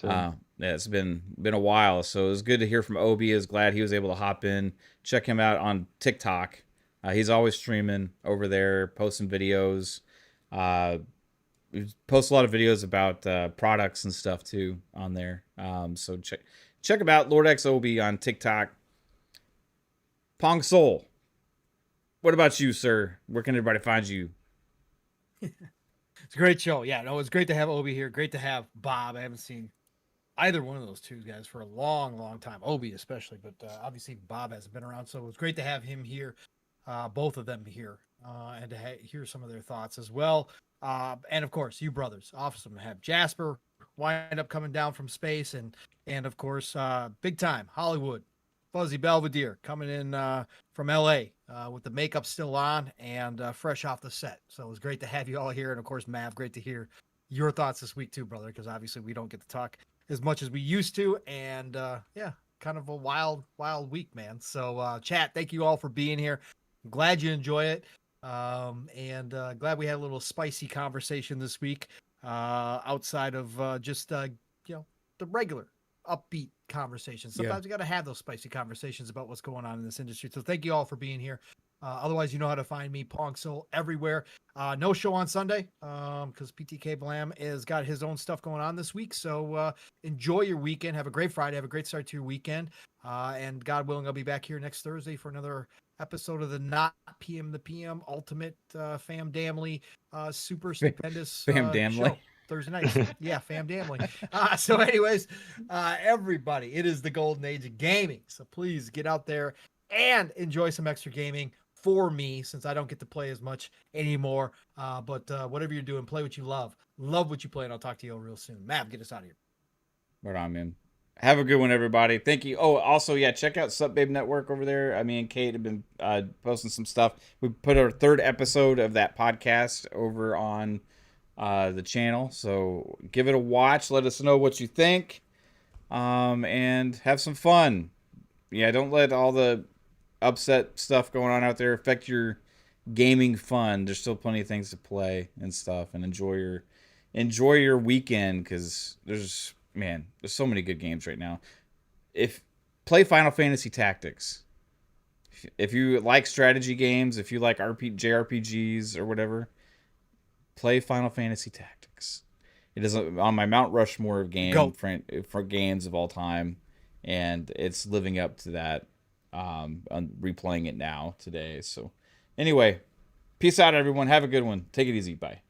Speaker 1: yeah, it's been a while. So it was good to hear from Obi. I was glad he was able to hop in. Check him out on TikTok. He's always streaming over there, posting videos. We post a lot of videos about products and stuff too on there. So check him out, Lord X Obi on TikTok. Pong Soul, what about you, sir? Where can everybody find you?
Speaker 3: It's a great show. Yeah, no, it's great to have Obi here. Great to have Bob. I haven't seen either one of those two guys for a long, long time. Obi especially, but obviously Bob hasn't been around, so it was great to have him here, both of them here, and to hear some of their thoughts as well. And of course, you brothers, awesome to have Jasper wind up coming down from space, and of course, big time Hollywood. Fuzzy Belvedere coming in from LA with the makeup still on and fresh off the set. So it was great to have you all here. And of course, Mav, great to hear your thoughts this week too, brother, because obviously we don't get to talk as much as we used to. And yeah, kind of a wild week, man. So chat, thank you all for being here. I'm glad you enjoy it. And glad we had a little spicy conversation this week outside of just, the regular upbeat conversations. Sometimes you got to have those spicy conversations about what's going on in this industry. So thank you all for being here. Otherwise, you know how to find me, Pong Soul, everywhere. No show on Sunday because PTK Blam has got his own stuff going on this week. So enjoy your weekend. Have a great Friday. Have a great start to your weekend. And God willing, I'll be back here next Thursday for another episode of the Not PM the PM Ultimate Fam Damley Super Stupendous
Speaker 1: Fam Damley.
Speaker 3: Show. Thursday nights. Yeah, fam damnly. So anyways, everybody, it is the golden age of gaming. So please get out there and enjoy some extra gaming for me, since I don't get to play as much anymore. But whatever you're doing, play what you love. Love what you play, and I'll talk to you all real soon. Mav, get us out of here.
Speaker 1: Right on, man. Have a good one, everybody. Thank you. Oh, also, yeah, check out Sup Babe Network over there. Me and Kate have been posting some stuff. We put our 3rd episode of that podcast over on the channel, so give it a watch. Let us know what you think, and have some fun. Yeah, don't let all the upset stuff going on out there affect your gaming fun. There's still plenty of things to play and stuff, and enjoy your weekend, because there's so many good games right now. Play Final Fantasy Tactics. If you like strategy games, if you like JRPGs or whatever, play Final Fantasy Tactics. It is on my Mount Rushmore of for games of all time, and it's living up to that. I'm replaying it now today. So anyway, peace out, everyone. Have a good one. Take it easy. Bye.